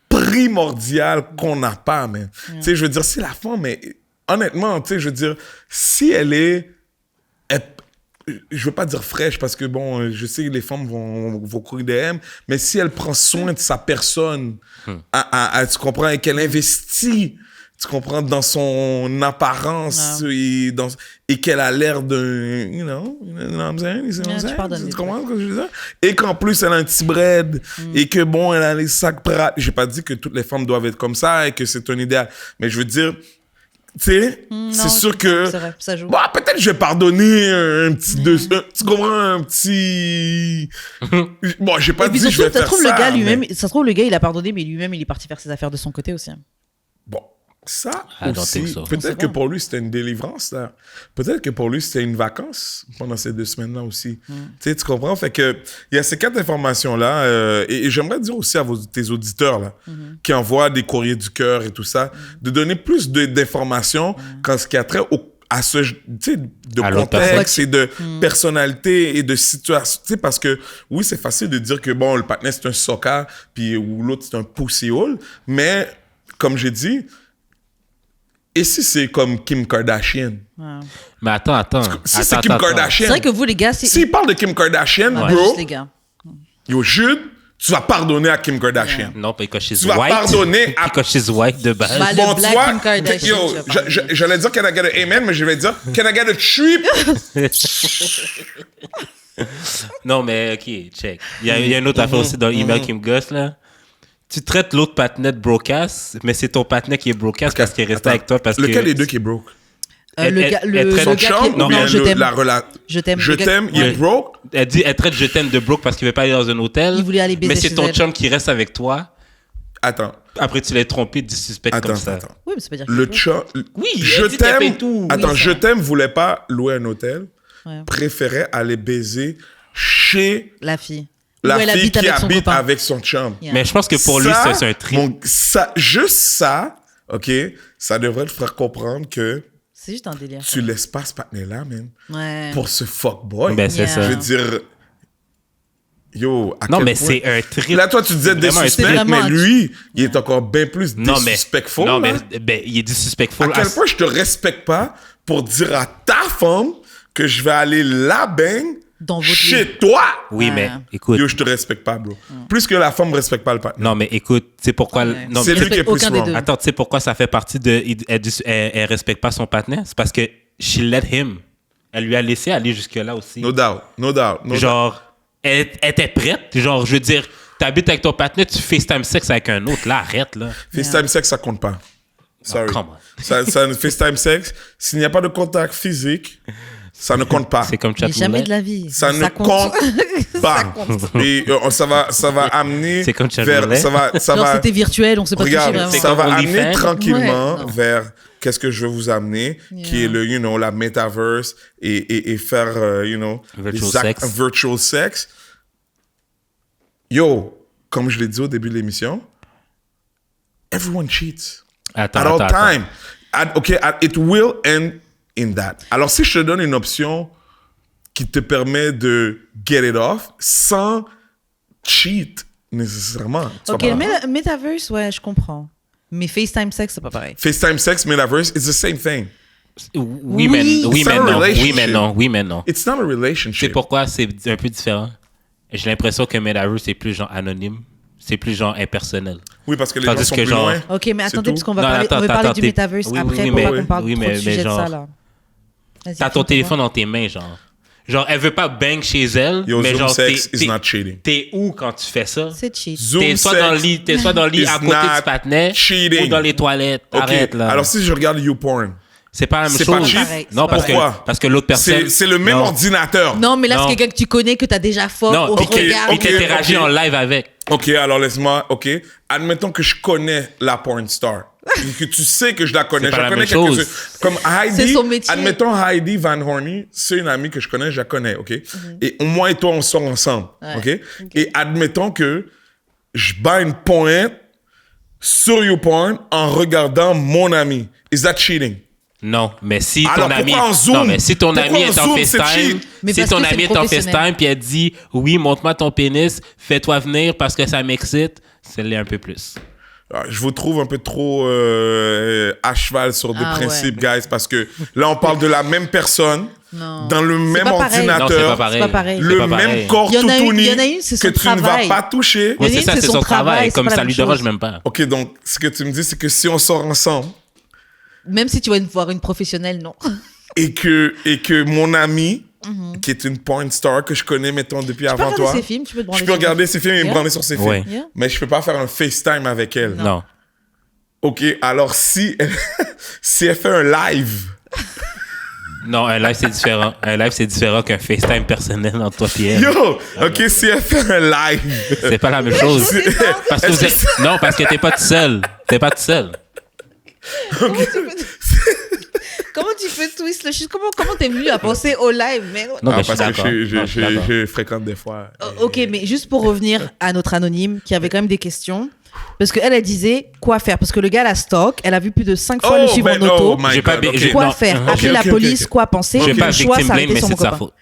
primordiales qu'on n'a pas, man. Tu sais, je veux dire, c'est la femme, mais honnêtement, tu sais, je veux dire, si elle est... je veux pas dire fraîche parce que, bon, je sais que les femmes vont courir derrière, mais si elle prend soin de sa personne, tu comprends, et qu'elle investit, tu comprends, dans son apparence et qu'elle a l'air d'un, you know what I'm saying? Tu comprends ce que je veux dire? Et qu'en plus, elle a un petit bread et que, bon, elle a les sacs prêts. J'ai pas dit que toutes les femmes doivent être comme ça et que c'est un idéal, mais je veux dire... Tu sais, c'est sûr que... C'est vrai, ça joue. Bon, peut-être je vais pardonner un petit... tu comprends, un petit... Bon, j'ai pas dit que je vais faire ça. Le gars lui-même, ça se trouve, le gars, il a pardonné, mais lui-même, il est parti faire ses affaires de son côté aussi. Bon, ça don't think so. peut-être que pour lui, c'était une délivrance, là. Peut-être que pour lui, c'était une vacance pendant ces 2 semaines-là aussi. Tu sais, tu comprends? Fait que il y a ces 4 informations-là. Et j'aimerais dire aussi à tes auditeurs, là, qui envoient des courriers du cœur et tout ça, de donner plus d'informations quand ce qui a trait à ce, tu sais, de contexte et de personnalité et de situation. Tu sais, parce que, oui, c'est facile de dire que, bon, le partenaire, c'est un soccer, puis ou l'autre, c'est un pussy hole, mais, comme j'ai dit, et si c'est comme Kim Kardashian? Mais attends. Si c'est Kim Kardashian... C'est vrai que vous, les gars, s'il parle de Kim Kardashian, bro... Juste les gars. Yo, Jude, tu vas pardonner à Kim Kardashian. Non, because she's tu vas white. Pardonner à... Because she's white de base. Bah, bon, le black Kim Kardashian. Yo, j'allais dire can I get an amen, mais je vais dire can I get a trip? Non, mais OK, check. Il y a une autre affaire aussi dans l'email qui me gosse, là. Tu traites l'autre patinet de brocasse, mais c'est ton patinet qui est brocasse parce qu'il est resté avec toi. Lequel des deux qui est broke? Le gars qui... Non, je t'aime. Je t'aime, il est broke. Elle traite je t'aime de broke parce qu'il veut pas aller dans un hôtel. Il voulait aller baiser mais c'est chez ton elle. chum qui reste avec toi. Attends. Après, tu l'as trompé du suspect comme ça. Attends. Oui, mais c'est pas dire Le chum... Oui, je elle dit qu'elle t'aime... fait tout. Attends, Oui, je t'aime voulait pas louer un hôtel. Ouais. préférait aller baiser chez La fille. la Ou elle fille habite qui avec son habite copain. avec son chum. Yeah. Mais je pense que pour lui, Ça, c'est un trip. juste ça, OK, ça devrait te faire comprendre que C'est juste un délire. tu laisses pas ce partenaire-là, man, Ouais. pour ce fuckboy. Ben, c'est Yeah. ça. Je veux dire, yo, à Non, quel mais point- c'est un trip. Là, toi, tu disais C'est vraiment un disrespect, trip. mais C'est lui, il est encore bien plus Non, mais. disrespectful. Non, là. mais ben, il est disrespectful. À quel point je te respecte pas pour dire à ta femme que je vais aller la bang Dans votre chez lit. toi. Oui, Ouais. mais écoute. Yo, je te respecte pas, bro. Plus que la femme respecte pas le partenaire. Non, mais écoute, tu sais pourquoi. Ouais. Non, C'est mais- lui qui est plus Aucun des wrong. deux. Attends, tu sais pourquoi ça fait partie de. Elle respecte pas son partenaire? C'est parce que she let him. Elle lui a laissé aller jusque-là aussi. No doubt, no doubt. No doubt. Genre, elle était prête. Genre, je veux dire, t'habites avec ton partenaire, tu FaceTime sexe avec un autre. Là, arrête, là. FaceTime sex, ça compte pas. Sorry. come on. Ça, FaceTime sex, s'il n'y a pas de contact physique, ça ne compte pas. C'est comme Mais chat jamais roulette. de la vie. Ça ne compte pas. Et ça va amener C'est comme chat vers, roulette. ça Non, va, c'était virtuel, on s'est pas touché regarde, vraiment. c'est ça va comme amener OnlyFans. tranquillement Ouais, non. vers qu'est-ce que je veux vous amener, qui est le, la metaverse et faire, Virtual des actes- sex. virtual sex. Yo, comme je l'ai dit au début de l'émission, everyone cheats. Attends, At all attends. time. It will end in that. Alors, si je te donne une option qui te permet de get it off sans cheat nécessairement. Tu Ok, comprends? mais le Metaverse, ouais, je comprends. Mais FaceTime sex, c'est pas pareil. FaceTime sex, Metaverse, it's the same thing. Oui, mais c'est un non. Oui, relationship. mais non. Oui, mais non. It's not a C'est relationship. pourquoi c'est un peu différent. J'ai l'impression que Metaverse, c'est plus genre anonyme. C'est plus genre impersonnel. Oui, parce que les Tandis gens sont que plus genre- loin. Ok, mais C'est attendez, tout. parce qu'on va Non, parler, attends, on va parler attends, du t'es- Metaverse oui, après, oui, pour mais- pas qu'on parle oui, trop mais de sujet de genre- ça, là. Vas-y, T'as ton raconte-moi. téléphone dans tes mains, genre. Genre, elle veut pas bang chez elle, Yo, mais Zoom genre, sex is not cheating. t'es où quand tu fais ça? C'est cheat. Zoom T'es soit sex dans le lit, is à côté not du patinet cheating. ou dans les toilettes. Ok, Arrête, là. alors si je regarde YouPorn, c'est pas la même c'est chose. pas cheat? Pareil, Non, c'est parce pas pareil. parce que l'autre personne... c'est le même Non. ordinateur. Non, mais là, Non. c'est quelqu'un que tu connais, que t'as déjà fuck Non, au puis regard. qui t'interagit ok. en live avec. Ok, alors laisse-moi, ok. Admettons que je connais la porn star. Et que tu sais que je la connais. C'est pas Je la connais même chose. quelques-uns. Comme Heidi. C'est son métier. Admettons Heidi Van Horny, c'est une amie que je connais, je la connais, ok? Et moi et toi, on sort ensemble, Ouais. ok? Et admettons que je bats une pointe sur YouPorn en regardant mon ami. Is that cheating? Non, mais si Alors, ton ami... pourquoi en Zoom? Non, mais si ton Pourquoi ami en est en Zoom, c'est FaceTime... cheat? Mais Si parce ton que c'est ami est en professionnel. FaceTime puis elle dit « Oui, montre-moi ton pénis, fais-toi venir parce que ça m'excite », c'est l'est un peu plus. Ah, je vous trouve un peu trop à cheval sur des Ah, principes, guys, parce que là, on parle de la même personne, Non. dans le même pas pareil. Non, c'est pas ordinateur, pareil. C'est pas pareil. C'est le pas pareil. même corps Il y en a tout une- uni il y en a une, c'est que son tu ne vas travail. pas toucher. Oui, Il y en a c'est une, ça, c'est son travail. c'est Comme pas la ça même lui dérange chose. même pas. Ok, donc ce que tu me dis, c'est que si on sort ensemble Même si tu vas voir une professionnelle, non. et que mon ami, qui est une porn star que je connais, mettons, depuis Tu peux avant regarder toi, ses films, tu peux te branler je peux sur- regarder ses films et me Yeah. branler sur ses films. Ouais. Yeah. Mais je peux pas faire un FaceTime avec elle. Non. Ok, alors si elle, si elle fait un live, Non, un live, c'est différent. Un live, c'est différent qu'un FaceTime personnel entre toi et elle. yo, ok, si elle fait un live, C'est pas la même chose. Parce que vous êtes... Non, parce que t'es pas tout seul. T'es pas tout seul. Comment tu fais twist le shit? Comment t'es venu à penser au live, mais... Non, Ah, mais je suis parce que d'accord. Non, je suis d'accord. je fréquente des fois. Ok, mais juste pour revenir à notre anonyme qui avait quand même des questions. Parce qu'elle, elle disait quoi faire. Parce que le gars la stock, elle a vu plus de 5 fois le suivre en auto. my J'ai pas God, bi- ok. j'ai- Quoi non. faire? Ok, Appeler la ok, police, ok. quoi penser? Je vais Le pas choix victim blame, s'arrêter mais sur c'est mon de sa copain. faute.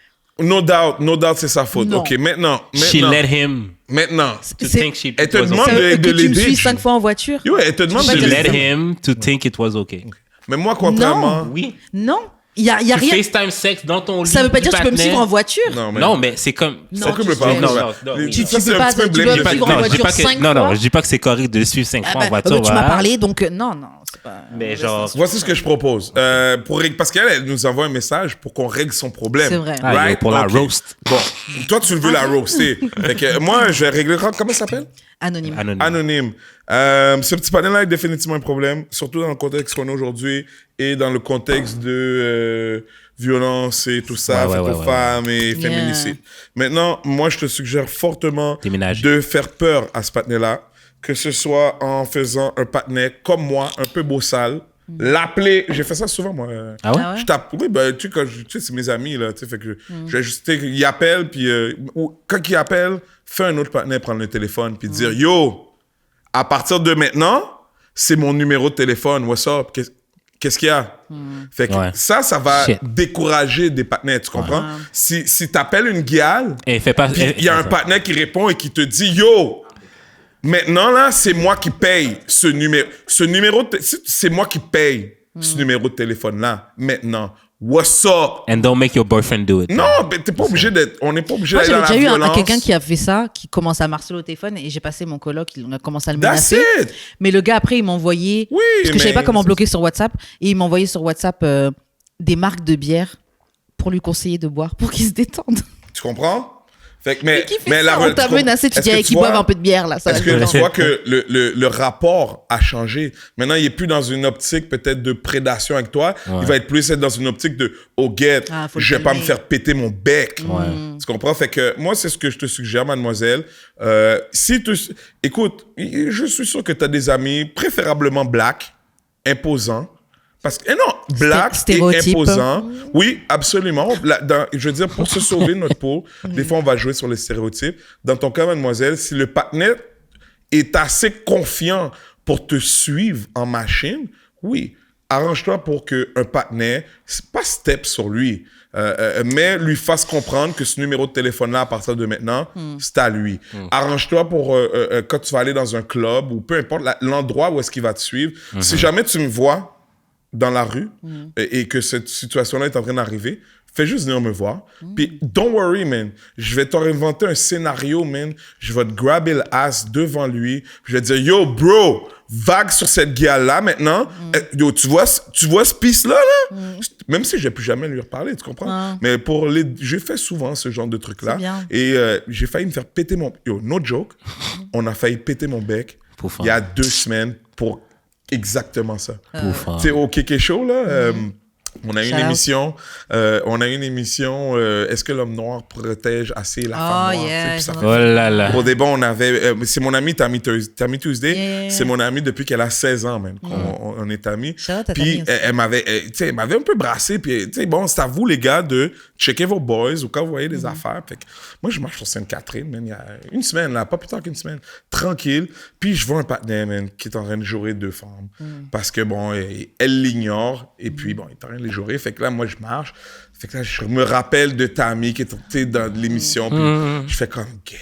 No doubt, c'est sa faute. Non. Ok, maintenant, She let him to C'est- think she Elle te it was demande okay. Ça veut de dire que tu me l'aider, suis tu- 5 fois en voiture? Yo, elle te demande She de She let let l'aider. him to think it was okay. Mais moi, contrairement. Oui. Non, il y a Tu rien. FaceTime sexe dans ton lit. Ça veut pas dire que tu peux me partenaire. suivre en voiture. Non, mais c'est comme... Non, Ça coupe tu le pas. sais. Non, Les- tu- ça, tu c'est peux un pas- petit peu tu blame dois game. suivre en Non, je dis voiture pas que, 5 non, fois. je dis pas que c'est correct de le suivre 5 Ah fois bah, en voiture. tu m'as voilà. parlé, donc non, c'est pas... Mais genre... Voici ce que je propose. Parce qu'elle elle nous envoie un message pour qu'on règle son problème. C'est vrai. Ah, yo, Right? pour la Ok. roast. Bon, toi, tu veux la roaster. Fait que moi, je vais régler. Comment ça s'appelle? Anonyme. Anonyme. Anonyme. Ce petit panel-là est définitivement un problème, surtout dans le contexte qu'on a aujourd'hui et dans le contexte de violence et tout ça, Ouais, faite ouais, aux ouais, femmes et Yeah. féminicide. Maintenant, moi, je te suggère fortement Déménage. de faire peur à ce panel-là, que ce soit en faisant un patinet comme moi, un peu beau sale, L'appeler. J'ai fait ça souvent, moi. Ah ouais? Ah ouais? Je tape. Oui, ben, tu sais, c'est mes amis, là. Tu sais, fait que je vais juste, ils appellent, puis ou quand ils appellent, fais un autre partenaire prendre le téléphone, puis dire, yo, à partir de maintenant, c'est mon numéro de téléphone. What's up? Qu'est-ce qu'il y a? Fait que ça va décourager des partenaires, tu comprends? Si t'appelles une guiale, il y a un partenaire qui répond et qui te dit, yo, maintenant, là, c'est moi qui paye ce numéro, c'est moi qui paye ce numéro de téléphone-là, maintenant. What's up? And don't make your boyfriend do it. Non, mais t'es pas obligé on n'est pas obligé Moi, d'aller dans la j'avais déjà violence. eu quelqu'un qui a fait ça, qui commence à marceler au téléphone, et j'ai passé mon coloc, il a commencé à le That's menacer. it! Mais le gars, après, il m'a envoyé, Oui, parce que je savais mais pas comment bloquer sur WhatsApp, et il m'a envoyé sur WhatsApp des marques de bière pour lui conseiller de boire, pour qu'il se détende. Tu comprends? Fait que, mais Qui fait ça? On t'a menacé, tu dis qu'ils boivent un peu de bière, là. Ça Est-ce que tu vois que le rapport a changé? Maintenant, il est plus dans une optique peut-être de prédation avec toi. Il va être plus dans une optique de « Oh, get, je vais pas me faire péter mon bec. » Tu comprends? Fait que moi, c'est ce que je te suggère, mademoiselle. Écoute, je suis sûr que tu as des amis préférablement black, imposants. Parce que, non, black et imposant. Oui, absolument. Je veux dire, pour se sauver notre peau, des fois, on va jouer sur les stéréotypes. Dans ton cas, mademoiselle, si le partenaire est assez confiant pour te suivre en machine, oui, arrange-toi pour qu'un partenaire, pas step sur lui, mais lui fasse comprendre que ce numéro de téléphone-là, à partir de maintenant, c'est à lui. Arrange-toi pour, quand tu vas aller dans un club ou peu importe l'endroit où est-ce qu'il va te suivre, si jamais tu me vois dans la rue et que cette situation-là est en train d'arriver, fais juste venir me voir. Puis, don't worry, man. Je vais t'inventer un scénario, man. Je vais te grabber l'ass devant lui. Je vais te dire, yo, bro, vague sur cette gueule-là maintenant. Yo, tu vois ce piste-là, là? Même si je vais plus jamais lui reparler, tu comprends? Mais j'ai fait souvent ce genre de truc-là. Et j'ai failli me faire péter mon... Yo, no joke. On a failli péter mon bec il y a 2 semaines pour exactement ça. Tu sais, au Kéké Show, là, on a une émission, est-ce que l'homme noir protège assez la femme noire? Yeah, ça oh là là. Au début, on avait... c'est mon amie Tammy Tuesday. Yeah. C'est mon amie depuis qu'elle a 16 ans, même. On est amis. Puis elle m'avait un peu brassé. Puis, bon, c'est à vous, les gars, de checker vos boys ou quand vous voyez des affaires. Fait que, moi, je marche sur Sainte-Catherine, man, il y a une semaine, là, pas plus tard qu'une semaine. Tranquille. Puis, je vois un partenaire, man, qui est en train de jouer 2 femmes. Parce que, bon, elle l'ignore. Et puis, bon, il est en train de les jouer. Fait que là, moi, je marche. Fait que là, je me rappelle de Tammy qui était dans l'émission. Puis je fais comme, get.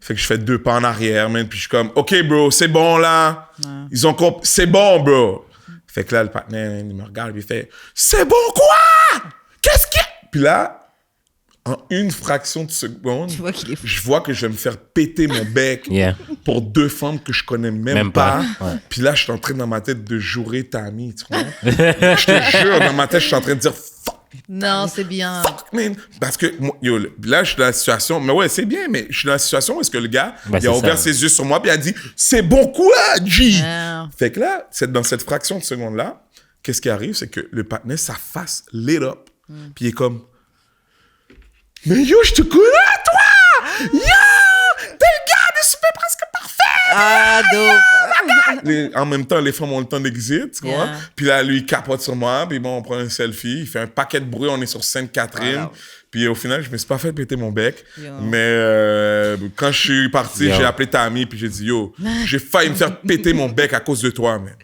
Fait que je fais 2 pas en arrière, man. Puis je suis comme, OK, bro, c'est bon, là. Ils ont compris. C'est bon, bro. Fait que là, le partenaire, il me regarde. Puis il fait, c'est bon, quoi? Qu'est-ce qu'il y a? Puis là, en une fraction de seconde, je vois que je vais me faire péter mon bec pour 2 femmes que je connais même pas. Puis là, je suis en train, dans ma tête, de jouer Tammy, tu vois. Je te jure, dans ma tête, je suis en train de dire fuck. Non, c'est bien. Fuck, man. Parce que, yo, là, je suis dans la situation. Mais ouais, c'est bien, mais je suis dans la situation où est-ce que le gars, il a ouvert ses yeux sur moi, puis il a dit, c'est bon quoi, G? Fait que là, dans cette fraction de seconde-là, qu'est-ce qui arrive? C'est que le partenaire, sa face lit up. Puis il est comme, mais yo, je te connais, toi! Yo! T'es le gars de Super Presque Parfait! Ah, dope! En même temps, les femmes ont le temps d'exit, tu vois. Puis là, lui, il capote sur moi. Puis bon, on prend un selfie. Il fait un paquet de bruit. On est sur Sainte-Catherine. Puis au final, je me suis pas fait péter mon bec. Mais quand je suis parti, j'ai appelé Tammy. Puis j'ai dit, yo, j'ai failli me faire péter mon bec à cause de toi, man.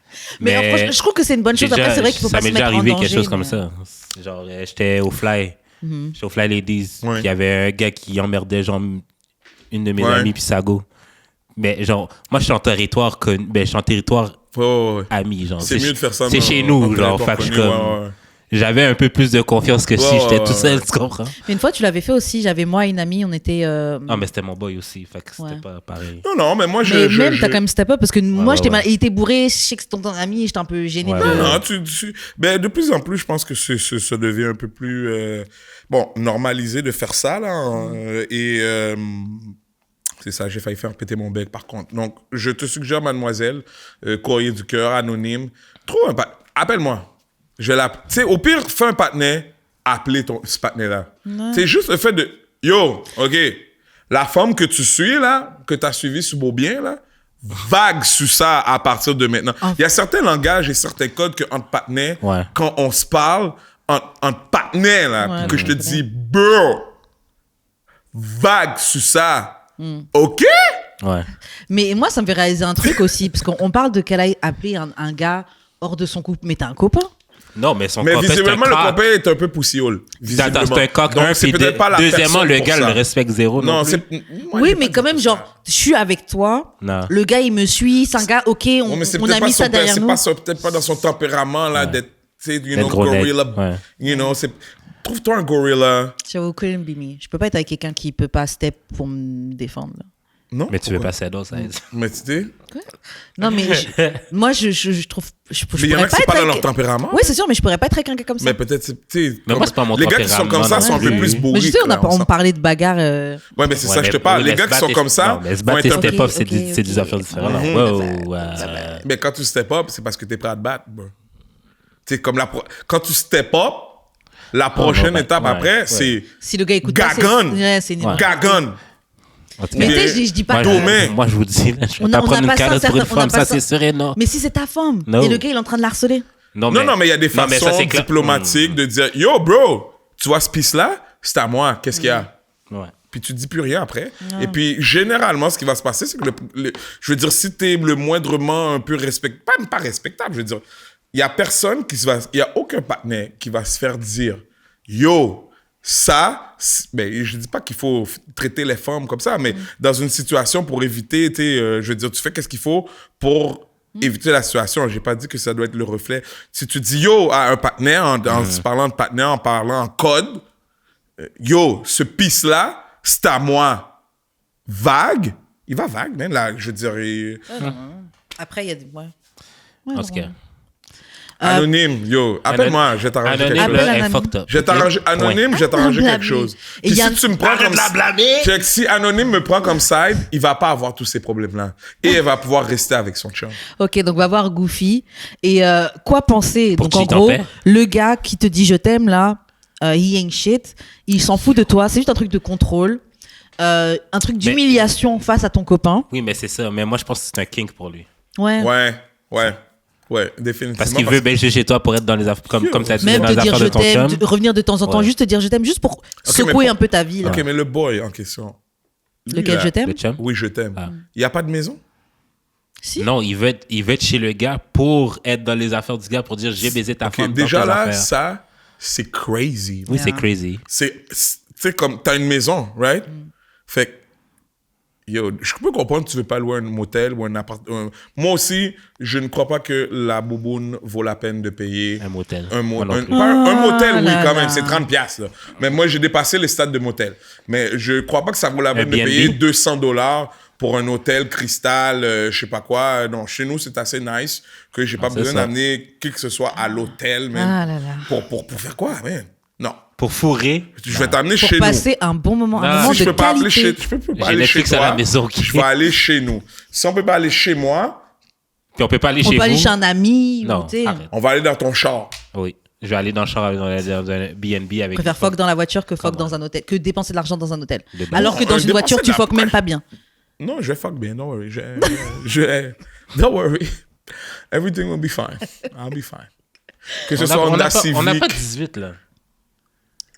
Mais franchement, je trouve que c'est une bonne chose. Après, c'est vrai qu'il faut pas se mettre en danger. Ça m'est déjà arrivé quelque chose comme ça. Genre, j'étais au Fly. J'étais au Fly Ladies. Il y avait un gars qui emmerdait, genre, une de mes amies, puis Sago. Mais genre, moi, je suis en territoire ami. Genre, c'est mieux de faire ça. C'est chez nous, genre. Fait que comme... J'avais un peu plus de confiance que si j'étais tout seul, tu comprends? Mais une fois, tu l'avais fait aussi. J'avais moi et une amie, on était... Ah, mais c'était mon boy aussi, fait que c'était pas pareil. Non, mais moi, même, t'as quand même step up, parce que moi, il était bourré, je sais que c'est ton ami, j'étais un peu gêné. Non, ben, de plus en plus, je pense que ça devient un peu plus... normalisé de faire ça, là. C'est ça, j'ai failli faire péter mon bec, par contre. Donc, je te suggère, mademoiselle, courrier du cœur, anonyme, trouve un partenaire. Appelle-moi. Tu sais, au pire, fais un partenaire, appelez ce partenaire-là. C'est juste le fait de, yo, OK, la femme que tu suis, là, que tu as suivie sous Beaubien, là, vague sur ça à partir de maintenant. Il y a certains langages et certains codes que entre partenaires, Ouais. quand on se parle, entre partenaires, là, Ouais, que je te ouais. dis, bro, vague sur ça. OK? Ouais. Mais moi, ça me fait réaliser un truc aussi, parce qu'on parle de qu'elle a appelé un gars hors de son couple, mais t'as un copain. Non, mais son Mais copain, c'est un visiblement, le coq. copain est un peu poussiole. C'est un visiblement. coq, Donc, un, c'est puis peut-être pas la deuxièmement, personne le pour gars ça. le respecte zéro. Non, plus. c'est... moi, Oui, j'ai mais pas quand dit même, ça. genre, je suis avec toi, Non. le gars, il me suit, c'est un gars, ok, Ouais, mais c'est on peut-être a pas mis ça son- derrière c'est nous. pas peut-être pas dans son tempérament, là, d'être, tu sais, you know, gros nec, gorilla. ouais. You know, c'est... Trouve-toi un gorilla. J'avoue, couldn't be me. Je peux pas être avec quelqu'un qui peut pas step pour me défendre. Là. Non? Mais tu veux Pourquoi? pas ça, ça. Mais tu sais... Non, mais moi, je trouve. Je Mais il y en a pourrais qui c'est être pas dans avec- leur tempérament. Oui, c'est sûr, mais je pourrais pas être avec un gars comme ça. Mais peut-être, tu sais... Mais moi, c'est pas mon les gars qui sont comme ça tempérament sont un non peu plus. plus Mais bourriques. je sais, là, on parlait de bagarre. Ouais, mais c'est Ouais, ça, je mais- te parle. oui, Les mais gars se qui sont battre comme et- ça non, mais se vont battre et être un peu... step up, Ok, c'est des- c'est des ok. affaires différentes. là. Mhm. Wow, Mais quand tu step up, c'est parce que t'es prêt à te battre, bro. Tu sais, comme quand tu step up, la prochaine ouais, étape ouais, après, ouais. c'est Si le gars écoute pas, Gagon. c'est nul. Ouais. Gagon. En tout Mais cas, tu sais, je dis pas. moi, Domaine. moi, je vous dis, là, je On vais a- pas on a prendre une pas ça, caresse pour une certain- on a femme, pas ça, ça. c'est sûr et non. Mais si c'est ta femme No. et le gars il est en train de la harceler. Non, mais il y a des Non, mais ça, façons c'est clair. diplomatiques de dire « Yo, bro, tu vois ce piste-là? C'est à moi. Qu'est-ce qu'il y a? » Ouais. Puis tu dis plus rien après. Et puis, généralement, ce qui va se passer, c'est que, je veux dire, si t'es le moindrement un peu respectable, pas respectable, je veux dire, il y a personne qui va... Il y a aucun partenaire qui va se faire dire « Yo, ça... » Ben, je dis pas qu'il faut traiter les femmes comme ça, mais dans une situation pour éviter, tu sais, je veux dire, tu fais qu'est-ce qu'il faut pour éviter la situation. J'ai pas dit que ça doit être le reflet. Si tu dis « Yo » à un partenaire, en se parlant de partenaire, en parlant en code, yo, ce pisse-là, c'est à moi. Vague. Il va vague, même, là, je veux dire. Après, il y a des. Ouais. En tout cas. Anonyme, yo, appelle-moi, je vais t'arranger quelque Anonyme, chose. Appelle là, un est ami. fucked up. Je vais t'arranger, anonyme, je vais t'arranger quelque chose. Et Puis y a si un- tu me prends comme check, si Anonyme me prend comme side, il va pas avoir tous ces problèmes-là. Et elle va pouvoir rester avec son chum. Ok, donc va voir Goofy. Et quoi penser? Pour Donc en cheat en gros, paix. le gars qui te dit je t'aime là, he ain't shit, il s'en fout de toi, c'est juste un truc de contrôle, un truc d'humiliation face à ton copain. Oui, mais c'est ça. Mais moi, je pense que c'est un kink pour lui. Ouais. Ouais, définitivement. Parce qu'il veut belger chez toi pour être dans les affaires, comme ça dit, Même dans te les dire affaires je de ton t'aime, chum. revenir de temps en temps, Ouais. juste te dire je t'aime, juste pour mais secouer pour- un peu ta vie. Là. Ok, mais le boy en question. lui, Lequel là, je t'aime? Le chum? Oui, je t'aime. Ah. Il n'y a pas de maison? Si. Non, il veut être chez le gars pour être dans les affaires du gars pour dire j'ai baisé ta Ok, femme dans déjà tes là, affaires. ça, c'est crazy. Oui, c'est Yeah. crazy. Tu sais, comme, t'as une maison, right? Fait que, yo, je peux comprendre que tu veux pas louer un motel ou un appartement. Moi aussi, je ne crois pas que la bouboune vaut la peine de payer Un motel. un Moi non plus. pas un motel, oui, là quand là. même, c'est 30 piastres. Là. Mais moi, j'ai dépassé les stades de motel. Mais je crois pas que ça vaut la peine de Airbnb? payer 200$ pour un hôtel cristal, je sais pas quoi. Non, chez nous, c'est assez nice que j'ai pas c'est besoin ça. d'amener qui que ce soit à l'hôtel, man. Ah là là. Pour faire quoi, man? Non. Pour fourrer. Je vais t'amener Pour chez nous. passer un bon moment, Non, un moment Si je de peux pas appeler qualité. je peux pas J'ai aller chez Netflix à toi, la maison, ok. je vais aller chez nous. Si on peut pas aller chez moi, Puis on peut pas aller On chez peut aller vous. chez un ami. Non, ou, tu sais, arrête. on va aller dans ton char. Oui. Je vais aller dans le char dans un B&B Je avec. préfère une fuck dans la voiture que fuck Comment? dans un hôtel, que dépenser de l'argent dans un hôtel. De base. Alors que dans une Dépenser voiture, de tu la- fuck même pas bien. Non, je vais fuck bien, don't worry. Don't worry. Everything will be fine. I'll be fine. Que ce soit On Honda n'a pas Civic. 18 là.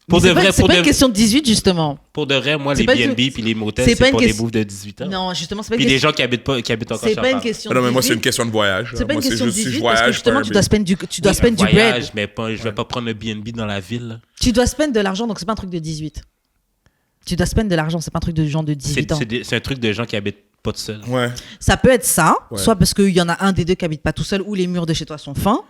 Mais Pour de vrai, c'est pour pas une de question de 18 justement. pour de vrai, moi c'est les pas une- B&B puis les motels c'est pas c'est une pour des question- bouffes de 18 ans. Non, justement, c'est pas une Puis des question. gens qui habitent encore C'est sur pas une Paris. question Ah de non, mais moi, 18. c'est une question de voyage. C'est pas une Moi, question de juste si je 18 parce que voyage, justement, pas tu un dois bébé. spend du bread. Voyage, mais pas, je vais pas prendre le B&B dans la ville. Tu dois spend de l'argent, donc c'est pas un truc de 18. Tu dois spend de l'argent, c'est pas un truc de gens de 18 ans. C'est un truc de gens qui habitent pas tout seuls. Ouais. Ça peut être ça, Ouais. soit parce qu'il y en a un des deux qui habite pas tout seul ou les murs de chez toi sont fins,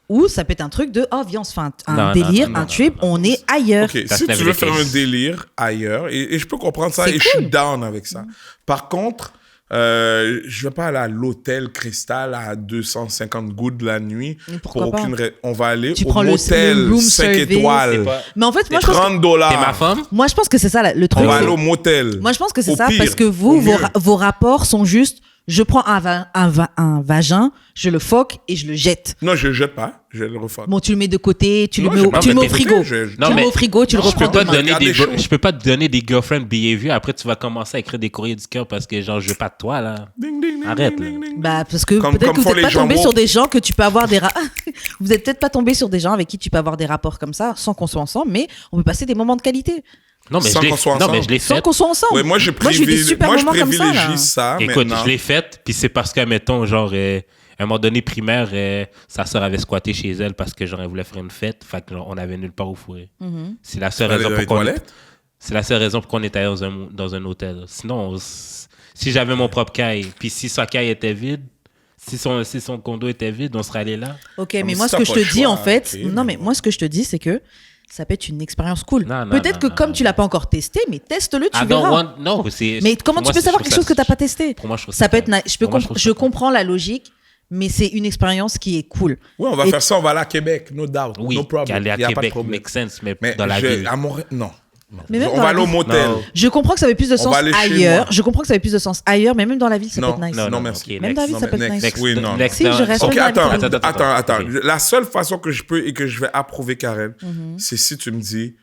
ou ça peut être un truc de oh viens on se fait un Non, délire, non, un non, trip, non, on est ailleurs. Ok, That's si never tu veux the faire un case. délire ailleurs, et je peux comprendre ça, C'est et je suis cool. down avec ça. Par contre, je vais pas aller à l'hôtel Cristal à 250 gouttes la nuit. Mais pourquoi pour aucune on va aller Tu au prends le motel room 5 service. étoiles. C'est pas- Mais en fait, moi je, pense que, 30 T'es ma femme? moi je pense que c'est ça le truc. On va c'est- aller au motel. Moi je pense que c'est Au ça pire, parce que au vous, mieux. vos rapports sont juste je prends un vagin, je le foque et je le jette. Non, je jette pas. Je le refuck. Bon, tu le mets de côté, tu Non, le mets je- au, non, tu le mais mets au t'es- frigo. je- Tu Non, le mets mais- au frigo, tu le Je reprends. peux pas te demain. donner Regardez chaud. je peux pas te donner des girlfriend behavior. Après, tu vas commencer à écrire des courriers du cœur parce que genre je veux pas de toi là. Ding, ding, Arrête, là. Bah, parce que Comme peut-être que font vous n'êtes les pas gens tombé woke. sur des gens que tu peux avoir des vous êtes peut-être pas tombé sur des gens avec qui tu peux avoir des rapports comme ça sans qu'on soit ensemble, mais on peut passer des moments de qualité Non, mais Sans qu'on soit je l'ai sans fait. qu'on soit ensemble. Ouais, moi, j'ai eu des super moments comme ça. là. privilégie ça. Écoute, maintenant. je l'ai faite, puis c'est parce qu'à mettons, genre, à un moment donné, primaire, sa sœur avait squatté chez elle parce que genre, elle voulait faire une fête. Fait que genre, on avait nulle part où fourrer. C'est la seule Aller raison dans les pour qu'on toilettes? C'est la seule raison pour qu'on était dans un hôtel. Sinon, si j'avais mon propre caille, puis si sa caille était vide, si son condo était vide, on serait allé là. Ok, mais mais si moi, ce t'as que pas je le te dis, choix, en fait, ok, non, mais mais moi, ce que je te dis, c'est que ça peut être une expérience cool. Non, non, Peut-être non, que non, comme non. tu l'as pas encore testé, mais teste-le, tu verras. Non, c'est. Mais comment tu peux savoir quelque chose que tu n'as pas testé? Pour moi, je trouve Ça peut être. pour moi, Je comprends la logique, mais c'est une expérience qui est cool. Oui, on va Et- faire ça, on va aller à Québec, no doubt. Oui, no problem. qu'aller à Il y a pas de Québec problème. make sense, mais Mais dans la ville. à Montréal, non. Mais même On dans va la aller au ville- motel. Non. Je comprends que ça avait plus de On sens va aller chez ailleurs. moi. Je comprends que ça avait plus de sens ailleurs, mais même dans la ville, ça peut être nice. Non, merci. ok, Même dans la ville, Non, ça peut mais être nice. next. Oui, non. next Si, down. je reste Ok, dans la attends, ville. attends. Ok. La seule façon que je peux et que je vais approuver Karen, c'est si tu me dis,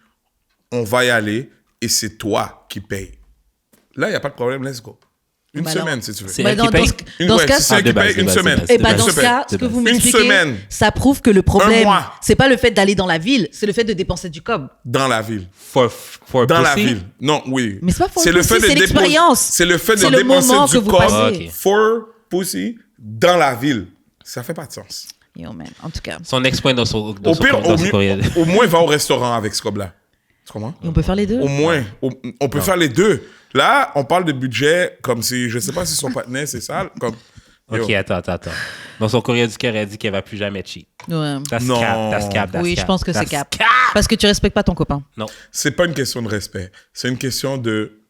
on va y aller et c'est toi qui paye. Là, il n'y a pas de problème, let's go. Une Bah semaine, non. si tu veux. C'est Bah elle dans qui paye? dans ce Ouais, cas, c'est elle de qui base, paye de une base, semaine. de base. et bah Une dans ce semaine. cas, ce que vous Une m'expliquez, semaine. ça prouve que le problème, mois. c'est pas le fait d'aller dans la ville, c'est le fait de dépenser du cob. Dans la ville. For Dans la pussy? ville. Non, oui. Mais c'est pas for le pussy, fait de c'est déposer- l'expérience. C'est le fait de C'est le dépenser moment du que vous corps passez. Ok. for pussy dans la ville. Ça fait pas de sens. Yo, man, en tout cas. Son ex-point dans son Au pire, dans son courriel. au moins, va au restaurant avec ce cob-là. Tu comprends? Et on peut faire les deux. Au moins, on peut faire les deux. Là, on parle de budget comme si, je sais pas si son partenaire, c'est ça. Comme, Ok, yo. attends. Dans son courriel du cœur, elle dit qu'elle va plus jamais cheat. Ouais. That's Non. cap. Oui, je pense que c'est That's cap. Parce que tu respectes pas ton copain. Non. C'est pas une question de respect. C'est une question de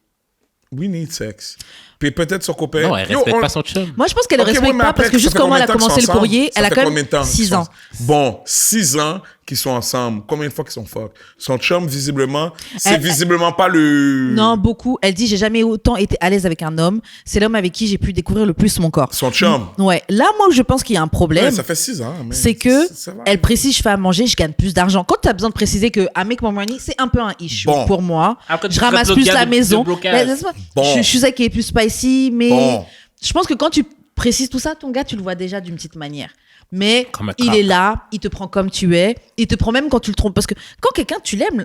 we need sex. Puis peut-être son copain. Non, elle Yo, respecte on- pas son chum. Moi, je pense qu'elle ne Ok, respecte oui, mais pas après, parce que ça juste fait comment elle combien a de temps commencé qu'ils le sont courrier, ensemble? elle a Ça fait quand combien même de temps 6 qu'ils ans. sont- Bon, 6 ans qu'ils sont ensemble. Combien de fois qu'ils sont fuck? Son chum, visiblement, c'est Elle- visiblement pas le... Non, beaucoup. Elle dit, j'ai jamais autant été à l'aise avec un homme. C'est l'homme avec qui j'ai pu découvrir le plus mon corps. Son chum. Ouais. Là, moi, je pense qu'il y a un problème. Ouais, ça fait 6 ans. mais C'est que ça va. elle précise, je fais à manger, je gagne plus d'argent. Quand tu as besoin de préciser que I make more money, c'est un peu un issue Bon. pour moi. Après, tu je ramasse traites plus l'autre la gars de maison. blocage. Mais laisse-moi- Bon. Je suis celle qui est plus spicy, mais Bon. je pense que quand tu précises tout ça, ton gars, tu le vois déjà d'une petite manière. Mais Comme un il crack. est là, il te prend comme tu es, il te prend même quand tu le trompes. Parce que quand quelqu'un, tu l'aimes,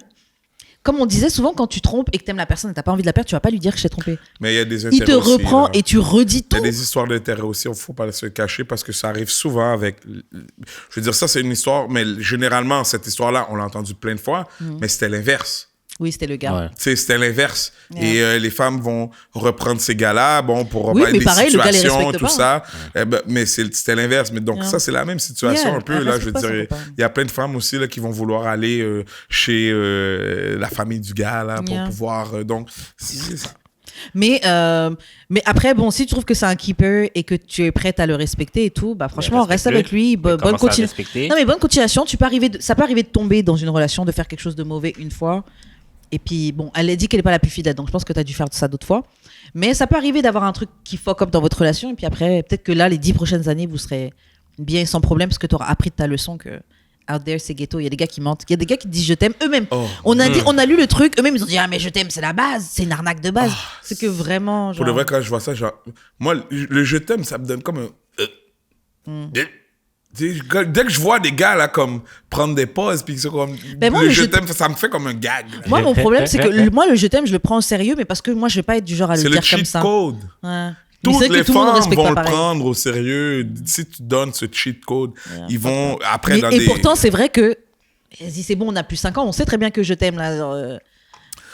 comme on disait souvent, quand tu trompes et que tu aimes la personne et tu pas envie de la perdre, tu vas pas lui dire que je t'ai trompé. Mais il y a des Il intérêts te aussi, reprend là. et tu redis Il y tout. a des histoires d'intérêt aussi, il ne faut pas se cacher parce que ça arrive souvent avec... Je veux dire, ça, c'est une histoire, mais généralement, cette histoire-là, on l'a entendue plein de fois, mais c'était l'inverse. Oui, c'était le gars. Ouais. Tu sais, c'était l'inverse. Ouais. Et les femmes vont reprendre ces gars-là, bon, pour Oui, remettre mais des pareil, le gars les situations, respecte tout pas. ça. Mais c'était l'inverse. Mais donc, Yeah. ça, c'est la même situation Yeah, un peu. elle Là, je veux respecte pas son dire, copain. il y a plein de femmes aussi là, qui vont vouloir aller chez la famille du gars là, pour Yeah. pouvoir... donc, c'est ça. Mais après, bon, si tu trouves que c'est un keeper et que tu es prête à le respecter et tout, bah franchement, reste respecte-le. avec lui. Bonne commence à continuation. respecter. Non, mais bonne continuation. Ça peut arriver de tomber dans une relation, de faire quelque chose de mauvais une fois. Et puis, bon, elle a dit qu'elle n'est pas la plus fidèle, donc je pense que tu as dû faire ça d'autres fois. Mais ça peut arriver d'avoir un truc qui fuck up dans votre relation. Et puis après, peut-être que là, les 10 prochaines années, vous serez bien sans problème parce que tu auras appris de ta leçon que out there, c'est ghetto. Il y a des gars qui mentent. Il y a des gars qui disent je t'aime eux-mêmes. Oh. On a lu le truc, eux-mêmes, ils ont dit ah, mais je t'aime, c'est la base. C'est une arnaque de base. C'est que vraiment. Pour de genre- vrai, quand je vois ça, genre, moi, le je t'aime, ça me donne comme un. Tu sais, dès que je vois des gars là comme prendre des pauses puis que c'est comme Ben moi, le le je je t'aime, ça me fait comme un gag. là. Moi, mon problème, c'est que moi, le je t'aime, je le prends au sérieux, mais parce que moi, je vais pas être du genre à le C'est le dire comme cheat ça. code. Ouais. Mais Toutes c'est vrai les que tout le monde femmes respecte vont pas le pareil. prendre au sérieux. Si tu donnes ce cheat code, ils vont après Mais- dans et des... pourtant, c'est vrai que. Vas-y, c'est bon, on a plus 5 ans, on sait très bien que je t'aime là. genre,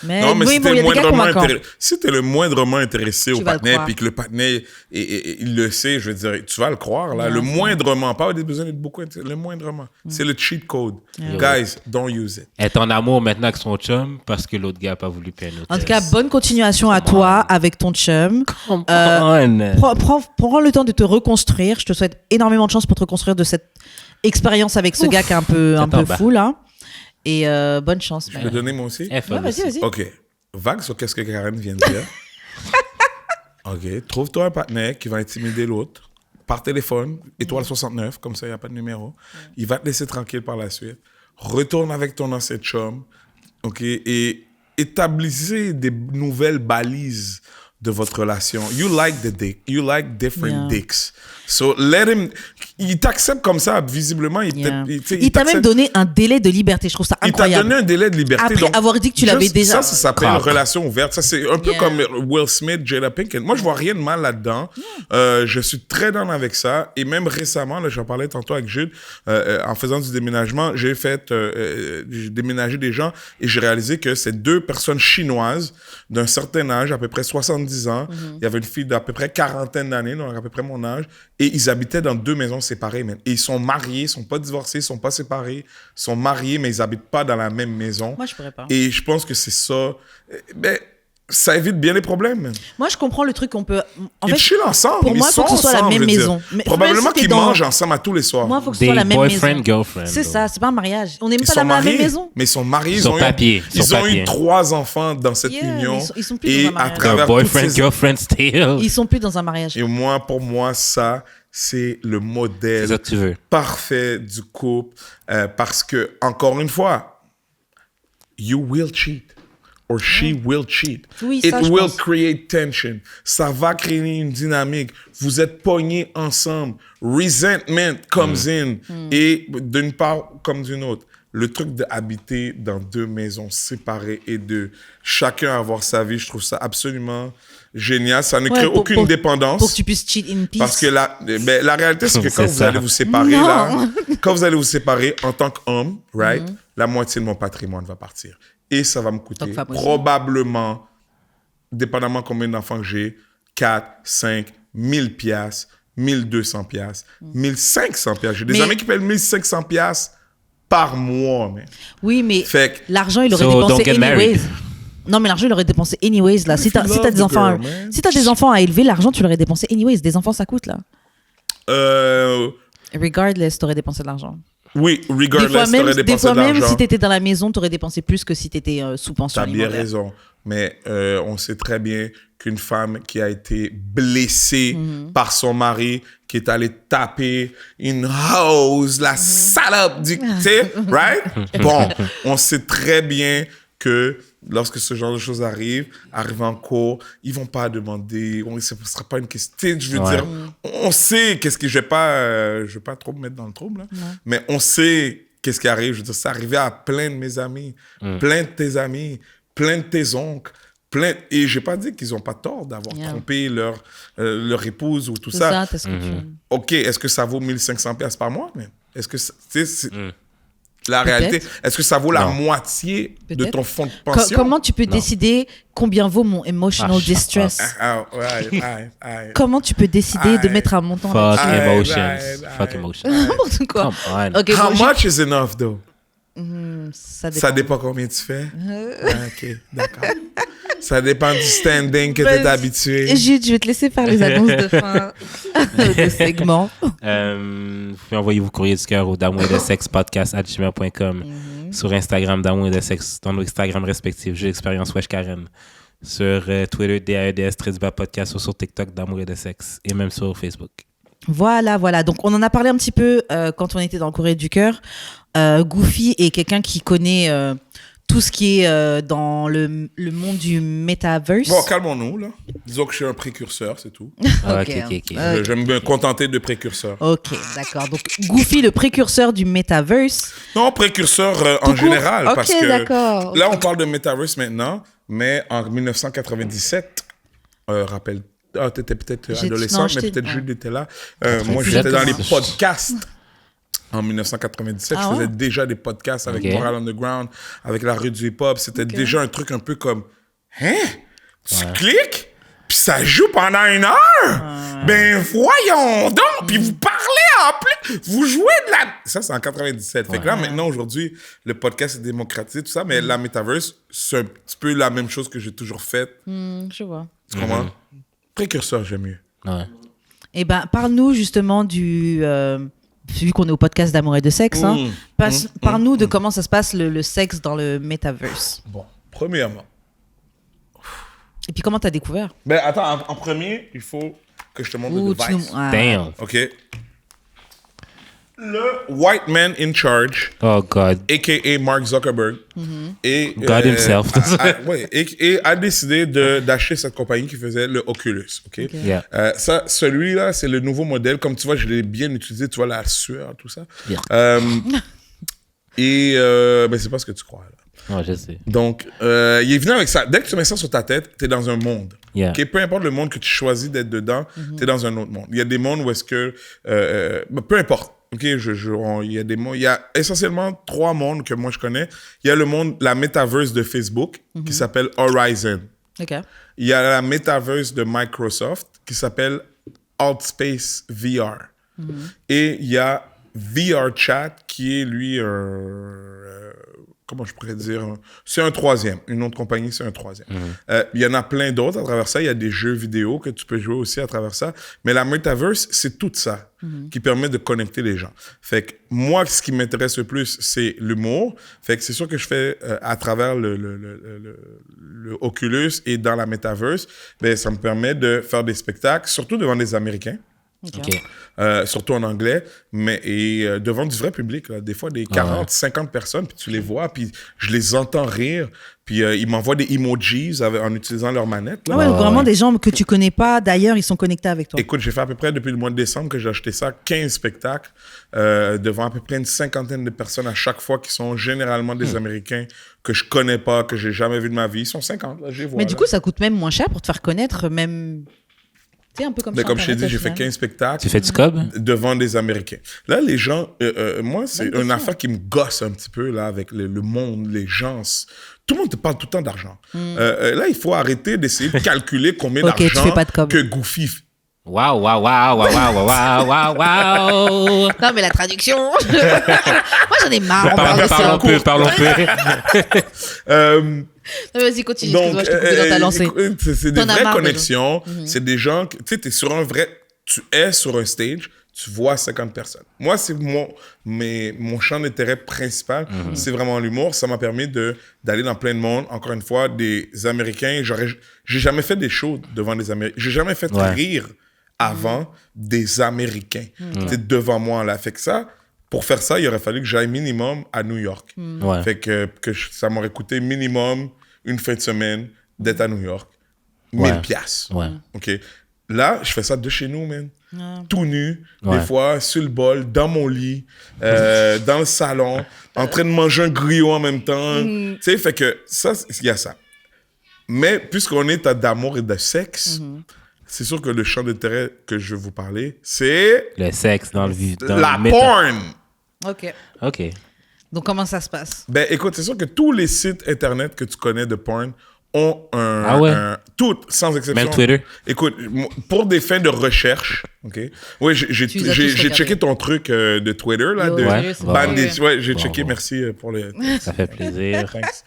Mais, Non, mais oui, si bon, t'es il y a des gars convaincants. si t'es le moindrement intéressé au Tu vas le partenaire croire. puis que le partenaire il le sait, je veux dire, tu vas le croire là. Ouais, Le c'est moindrement, pas besoin d'être beaucoup, le moindrement. C'est le cheat code. Guys, don't use it. Elle est en amour maintenant avec son chum parce que l'autre gars n'a pas voulu payer un hôtel. En tout cas, bonne continuation à toi avec ton chum. Come on. Prends le temps de te reconstruire. Je te souhaite énormément de chance pour te reconstruire de cette expérience avec ce gars qui est un peu Attends, bah. fou là. Et bonne chance. Je peux donner moi aussi? F, Ouais, vas-y, vas-y. OK. Vague sur qu'est-ce que Karen vient de dire. OK. Trouve-toi un partenaire qui va intimider l'autre par téléphone, étoile 69, comme ça, il n'y a pas de numéro. Il va te laisser tranquille par la suite. Retourne avec ton ancien chum, OK? Et établissez des nouvelles balises de votre relation. You like the dick. You like different Yeah. dicks. So let him... Il t'accepte comme ça, visiblement. Yeah. Tu sais, Il t'a même t'accepte. donné un délai de liberté. Je trouve ça Il t'a incroyable. donné un délai de liberté. Après donc, avoir dit que tu l'avais juste déjà. Ça s'appelle Grave. relation ouverte. Ça, c'est un peu Yeah. comme Will Smith, Jada Pinkett. Moi, je vois rien de mal là-dedans. Je suis très down avec ça. Et même récemment, là, j'en parlais tantôt avec Jude, en faisant du déménagement, j'ai déménagé des gens et j'ai réalisé que c'est 2 personnes chinoises d'un certain âge, à peu près 70 ans. Il y avait une fille d'à peu près quarantaine d'années, donc à peu près mon âge. Et ils habitaient dans 2 maisons séparées, man. Et ils sont mariés, ils sont pas divorcés, ils sont pas séparés, ils sont mariés, mais ils habitent pas dans la même maison. Moi, je pourrais pas. Et je pense que c'est ça. Ben, ça évite bien les problèmes, man. Moi, je comprends le truc qu'on peut. En Ils fait, chillent ensemble. pour moi, ils faut que sont ce soit la ensemble, même je veux dire. maison. Mais Probablement même si t'es qu'ils dans- mangent ensemble à tous les soirs. moi, faut que ce Des soit la même boyfriend, maison. girlfriend. C'est ça, c'est pas un mariage. On n'est même Ils pas sont dans la même mariés, maison. mais ils sont mariés. Ils sont ont eu- papiers, ils Ils sont ont eu papiers. 3 enfants dans cette Yeah, mais union. ils sont plus et dans un à mariage. The travers toutes boyfriend, ces... girlfriend still. Ils sont plus dans un mariage. Et moi, pour moi, ça, c'est le C'est modèle ça que tu veux. parfait du couple. Parce que, encore une fois, you will cheat. Or she will cheat. Oui, It ça, je will pense. create tension. Ça va créer une dynamique. Vous êtes pognés ensemble. Resentment comes in. Et d'une part comme d'une autre. Le truc d'habiter dans 2 maisons séparées et de chacun avoir sa vie, je trouve ça absolument génial. Ça ne Ouais, crée aucune dépendance. Pour que tu puisses cheat in peace. Parce que la réalité, c'est que C'est quand vous ça. allez vous séparer, Non. là, quand vous allez vous séparer en tant qu'homme, right, la moitié de mon patrimoine va partir. Et ça va me coûter Donc, femme aussi. probablement, dépendamment combien d'enfants que j'ai, 4, 5, 1000 piastres, 1200 piastres, 1500 piastres. J'ai des Mais- amis qui payent 1500 piastres par mois, mais. Oui, mais Fait que- l'argent, il aurait So, don't dépensé get married. anyways. Non, mais l'argent, il aurait dépensé anyways, là. Si If you t'as love des the enfants, girl, man. si t'as des enfants à élever, l'argent, tu l'aurais dépensé anyways. Des enfants, ça coûte, là. Regardless, t'aurais dépensé de l'argent. Oui, Des regardless, fois, t'aurais même, des dépensé fois de même l'argent. si t'étais dans la maison, t'aurais dépensé plus que si t'étais sous pension T'as bien alimentaire. raison. Mais on sait très bien qu'une femme qui a été blessée par son mari, qui est allée taper une hose, la salope du... Tu sais, right? Bon, on sait très bien que lorsque ce genre de choses arrive en cours, ils vont pas demander, ce ne sera pas une question. Tu sais, je veux Ouais. dire, on sait qu'est-ce que... Je vais pas trop me mettre dans le trouble, là, mais on sait qu'est-ce qui arrive. Je veux dire, c'est arrivé à plein de mes amis, plein de tes amis, plein de tes oncles, et j'ai pas dit qu'ils ont pas tort d'avoir Yeah. trompé leur épouse ou tout C'est ça. ça, t'as ce que tu... OK, est-ce que ça vaut 1500 pièces par mois? Mais est-ce que c'est la réalité? Est-ce que ça vaut la Non. moitié de Peut-être. ton fonds de pension? Comment tu peux décider combien vaut mon emotional distress? Ouais. Comment tu peux décider de mettre un montant Fuck là-dessus? emotions. Fuck emotions. N'importe quoi. Come on. Ok, How bon, much is enough, though? ça dépend. Ça dépend combien tu fais? OK, d'accord. Ça dépend du standing que tu es Vas-y. habitué. Jude, je vais te laisser faire les annonces de fin de segment. Vous pouvez envoyer vos courriers du cœur au d'amour et de sexe podcast@gmail.com. Sur Instagram, d'amour et de sexe, dans nos Instagram respectifs, J'ai l'expérience Wesh Karen. Sur Twitter, DAEDS, podcast, ou sur TikTok, d'amour et de sexe. Et même sur Facebook. Voilà. Donc, on en a parlé un petit peu quand on était dans le courrier du cœur. Goofy est quelqu'un qui connaît tout ce qui est dans le monde du metaverse. Bon, calmons-nous, là. Disons que je suis un précurseur, c'est tout. Ok. J'aime me contenter de précurseur. Ok, d'accord. Donc, Goofy, le précurseur du metaverse. Non, précurseur en Tout court? général. Ok, parce que d'accord. là, on parle de Metaverse maintenant, mais en 1997, rappelle, t'étais peut-être J'étais- adolescent, non, mais j'étais- peut-être ouais. Jude était là. 97, Moi, j'étais dans les ouais. podcasts. En 1997, Ah je faisais ouais? déjà des podcasts avec Ok. Montréal Underground, avec la rue du hip-hop. C'était déjà un truc un peu comme, hein? Tu cliques, puis ça joue pendant 1 heure? Ben voyons donc! Puis vous parlez en plus! Vous jouez de la... Ça, c'est en 97. Fait que là, maintenant, aujourd'hui, le podcast est démocratisé, tout ça, mais la Metaverse, c'est un petit peu la même chose que j'ai toujours faite. Je vois. Tu comprends? Précurseur, j'aime mieux. Ouais. Eh ben, parle-nous justement du... vu qu'on est au podcast d'amour et de sexe, hein, parle-nous de comment ça se passe le sexe dans le metaverse. Bon, premièrement. Et puis comment t'as découvert? Ben attends, en premier, il faut que je te montre Ou le tu nous... device. Ah, Damn. OK? le white man in charge, Oh, God. a.k.a. Mark Zuckerberg, et, God himself. a décidé d'acheter cette compagnie qui faisait le Oculus. Okay? Yeah. Celui-là, c'est le nouveau modèle. Comme tu vois, je l'ai bien utilisé. Tu vois la sueur, tout ça. Yeah. Ben, c'est pas ce que tu crois, là. Non, je sais. Donc, il est venu avec ça. Dès que tu mets ça sur ta tête, tu es dans un monde. Yeah. Okay? Peu importe le monde que tu choisis d'être dedans, tu es dans un autre monde. Il y a des mondes où est-ce que... peu importe. Okay? Il y a des mondes... Il y a essentiellement 3 mondes que moi, je connais. Il y a le monde, la metaverse de Facebook, qui s'appelle Horizon. OK. Il y a la metaverse de Microsoft, qui s'appelle Altspace VR. Et il y a VR Chat, qui est, lui, comment je pourrais dire? C'est un troisième. Une autre compagnie, c'est un troisième. Il y en a plein d'autres à travers ça. Il y a des jeux vidéo que tu peux jouer aussi à travers ça. Mais la metaverse, c'est tout ça qui permet de connecter les gens. Fait que moi, ce qui m'intéresse le plus, c'est l'humour. Fait que c'est sûr que je fais à travers le Oculus et dans la metaverse, ben, ça me permet de faire des spectacles, surtout devant des Américains. OK. Surtout en anglais, mais devant du vrai public, là, des fois des 40, 50 personnes, puis tu les vois, puis je les entends rire, puis ils m'envoient des emojis en utilisant leur manette. Là. Ah ouais, donc vraiment des gens que tu connais pas, d'ailleurs, ils sont connectés avec toi. Écoute, j'ai fait à peu près depuis le mois de décembre que j'ai acheté ça, 15 spectacles, devant à peu près une 50aine de personnes à chaque fois, qui sont généralement des Américains que je connais pas, que j'ai jamais vu de ma vie. Ils sont 50, là, je les vois. Mais du là. coup, ça coûte même moins cher pour te faire connaître, même... Tu sais, un peu comme Mais sur comme je t'ai Internet, dit, j'ai fait au final. 15 spectacles. Tu fais du cob? Devant des Américains. Là, les gens, moi, c'est Bonne une question. affaire qui me gosse un petit peu, là, avec le monde, les gens. Tout le monde te parle tout le temps d'argent. Là, il faut arrêter d'essayer de calculer combien Ok, tu d'argent fais pas de com. que Goofy fait. Waouh, waouh, waouh, waouh, waouh, waouh, waouh, waouh. Non, mais la traduction... Moi, j'en ai marre. on parle de ça. Parlons peu. Non, vas-y, continue. Donc, Excuse-moi, je t'ai coupé dans ta lancée. écoute, c'est des T'en as vraies marre, connexions. C'est des gens, tu sais, tu es sur un stage, tu vois 50 personnes. Moi, c'est mon champ d'intérêt principal, c'est vraiment l'humour. Ça m'a permis d'aller dans plein de monde. Encore une fois, des Américains. J'ai jamais fait des shows devant des Américains. J'ai jamais fait rire avant des Américains. C'était devant moi, là. Fait que ça, pour faire ça, il aurait fallu que j'aille minimum à New York. Ouais. Fait que ça m'aurait coûté minimum une fin de semaine d'être à New York. 1000 piastres. Ouais. OK? Là, je fais ça de chez nous, man. Tout nu, Ouais. des fois, sur le bol, dans mon lit, dans le salon, en train de manger un griot en même temps. Tu sais, fait que ça, il y a ça. Mais puisqu'on est d'amour et de sexe, c'est sûr que le champ d'intérêt que je vais vous parler, c'est Le sexe dans le vide. la porn. OK. OK. Donc, comment ça se passe? Ben, écoute, c'est sûr que tous les sites Internet que tu connais de porn ont toutes, sans exception. Même Twitter? Écoute, pour des fins de recherche, OK? Oui, j'ai Tu les as tous regardés. checké ton truc de Twitter, là, de Ouais. c'est Bon. bon. Ouais, j'ai checké, Bon. merci pour le... Ça fait plaisir. Thanks.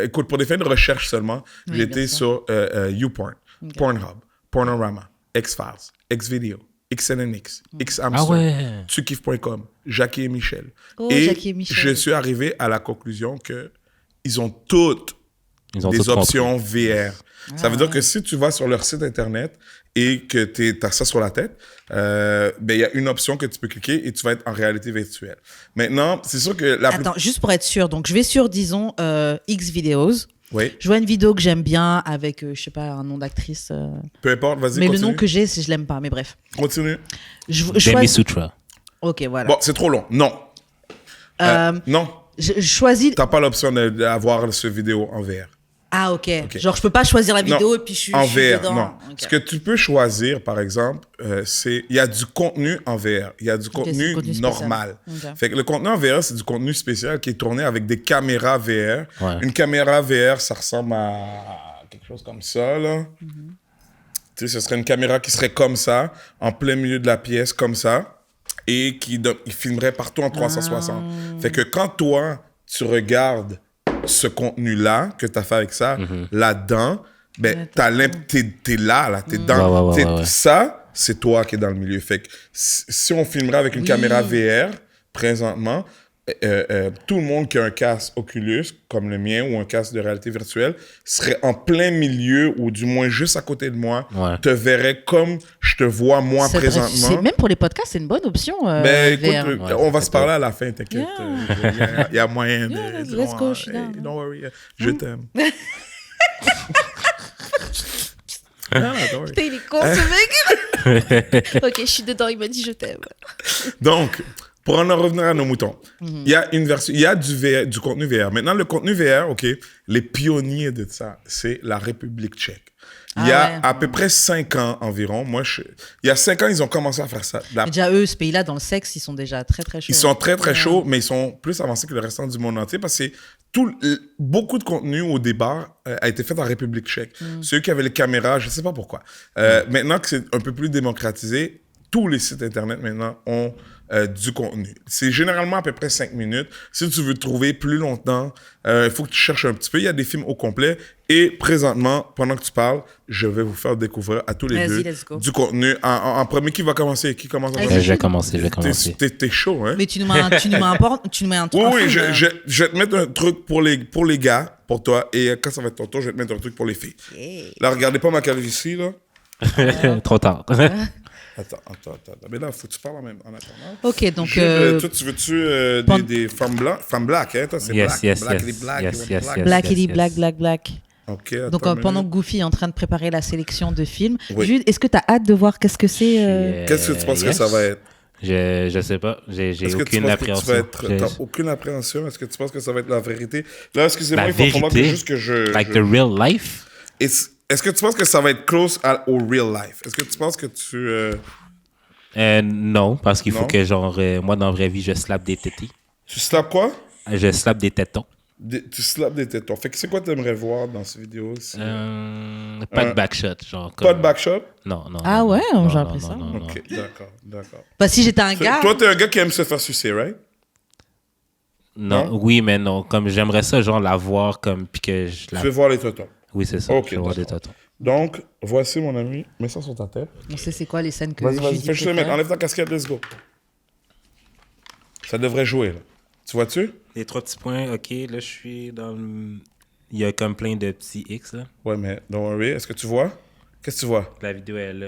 Écoute, pour des fins de recherche seulement, Oui, j'ai bien été sûr. sur YouPorn, Pornhub, Pornorama, Xfiles, Xvideo, XNNX, Xhamster, Ah ouais. tukiff.com, Jackie et Michel. Oh, et Jackie et Michel. je suis arrivé à la conclusion que ils ont toutes Ils ont des tout options VR. Ça veut dire que si tu vas sur leur site Internet et que tu as ça sur la tête, ben, il y a une option que tu peux cliquer et tu vas être en réalité virtuelle. Maintenant, c'est sûr que Attends, juste pour être sûr. Donc, je vais sur, disons, Xvideos. Oui, Je vois une vidéo que j'aime bien avec, je sais pas, un nom d'actrice. peu importe, vas-y, Mais continue. le nom que j'ai, je l'aime pas. Mais bref. Continue. Je Demi choisis... Sutra. Ok, voilà. Bon, c'est trop long. Non. Non, Je choisis... t'as pas l'option d'avoir ce vidéo en VR. Ah, ok. Genre, je peux pas choisir la vidéo et puis je suis en je suis VR, dedans. non. Ok. Ce que tu peux choisir, par exemple, c'est... Il y a du contenu en VR. Il y a du c'est contenu du contenu spécial. normal. Ok. Fait que le contenu en VR, c'est du contenu spécial qui est tourné avec des caméras VR. Ouais. Une caméra VR, ça ressemble à quelque chose comme ça, là. Mm-hmm. Tu sais, ce serait une caméra qui serait comme ça, en plein milieu de la pièce, comme ça, et il filmerait partout en 360. Ah. Fait que quand toi, tu regardes ce contenu-là que tu as fait avec ça, là-dedans, ben, t'es là, t'es dans... Ouais. Ça, c'est toi qui es dans le milieu. Fait que si on filmerait avec une caméra VR, présentement, tout le monde qui a un casque Oculus, comme le mien, ou un casque de réalité virtuelle, serait en plein milieu, ou du moins juste à côté de moi, te verrait comme je te vois moi C'est vrai, présentement. même pour les podcasts, c'est une bonne option. Ben écoute, VR. on va se parler à la fin, t'inquiète. Il y a moyen de... Yeah, de- let's go, je suis down. Don't worry, je t'aime. Non, don't worry. Putain, il est con, ce mec. Ok, je suis dedans, il m'a dit je t'aime. Donc, pour en revenir à nos moutons, il y a une version, il y a du contenu VR. Maintenant, le contenu VR, OK, les pionniers de ça, c'est la République tchèque. Il y a à peu près 5 ans environ, il y a 5 ans, ils ont commencé à faire ça. Et déjà, eux, ce pays-là, dans le sexe, ils sont déjà très, très chauds. Ils sont très, très chauds, mais ils sont plus avancés que le restant du monde entier parce que beaucoup de contenu au départ a été fait en République tchèque. Ceux qui avaient les caméras, je ne sais pas pourquoi. Maintenant que c'est un peu plus démocratisé, tous les sites Internet maintenant ont du contenu. C'est généralement à peu près 5 minutes. Si tu veux trouver plus longtemps, il faut que tu cherches un petit peu. Il y a des films au complet. Et présentement, pendant que tu parles, je vais vous faire découvrir à tous les deux du contenu. En premier, qui va commencer? Qui commence en premier? Je vais commencer. T'es chaud, hein? Mais tu nous mets un truc. Oui, je vais te mettre un truc pour les gars, pour toi. Et quand ça va être ton tour, je vais te mettre un truc pour les filles. Yeah. Là, regardez pas ma calvitie, là. Trop tard. Attends. Mais là, faut que tu parles en attendant. Ok, donc. Toi, tu veux-tu des femmes blanches? Femmes black, hein? Toi, c'est Black. OK, attends, Donc, pendant que Goofy est en train de préparer la sélection de films, Jude, est-ce que tu as hâte de voir qu'est-ce que c'est Qu'est-ce que tu penses que ça va être? Je sais pas. J'ai aucune appréhension. T'as aucune appréhension? Est-ce que tu penses que ça va être la vérité? Là, excusez-moi, il faut falloir juste que Like the real life? Est-ce que tu penses que ça va être close au real life? Est-ce que tu penses que tu... Non, parce qu'il faut Non? que, genre, moi, dans la vraie vie, je slappe des tétis. Tu slappes quoi? Je slappe des tétons. Tu slappes des tétons. Fait que c'est quoi que t'aimerais voir dans cette vidéo? Pas de backshot, genre. Pas de backshot? Non. Ah ouais, non, j'ai non, appris non, ça. non. OK, d'accord. Bah, si j'étais un gars. Toi, t'es un gars qui aime se faire sucer, right? Non, Non? oui, mais non. Comme j'aimerais ça, genre, la voir comme. Puis que je Tu la. veux voir les tétons. Oui, c'est ça. Ok, je veux voir des d'accord. tétons. Donc, voici, mon ami. Mets ça sur ta tête. On sait c'est quoi les scènes que Vas-y, Judy fais juste le préfère. mettre. Enlève ta casquette, let's go. Ça devrait jouer, là. Tu vois-tu? Les 3 petits points, ok, là, je suis dans le... Il y a comme plein de petits X, là. Ouais, mais don't worry. Est-ce que tu vois? Qu'est-ce que tu vois? La vidéo est là.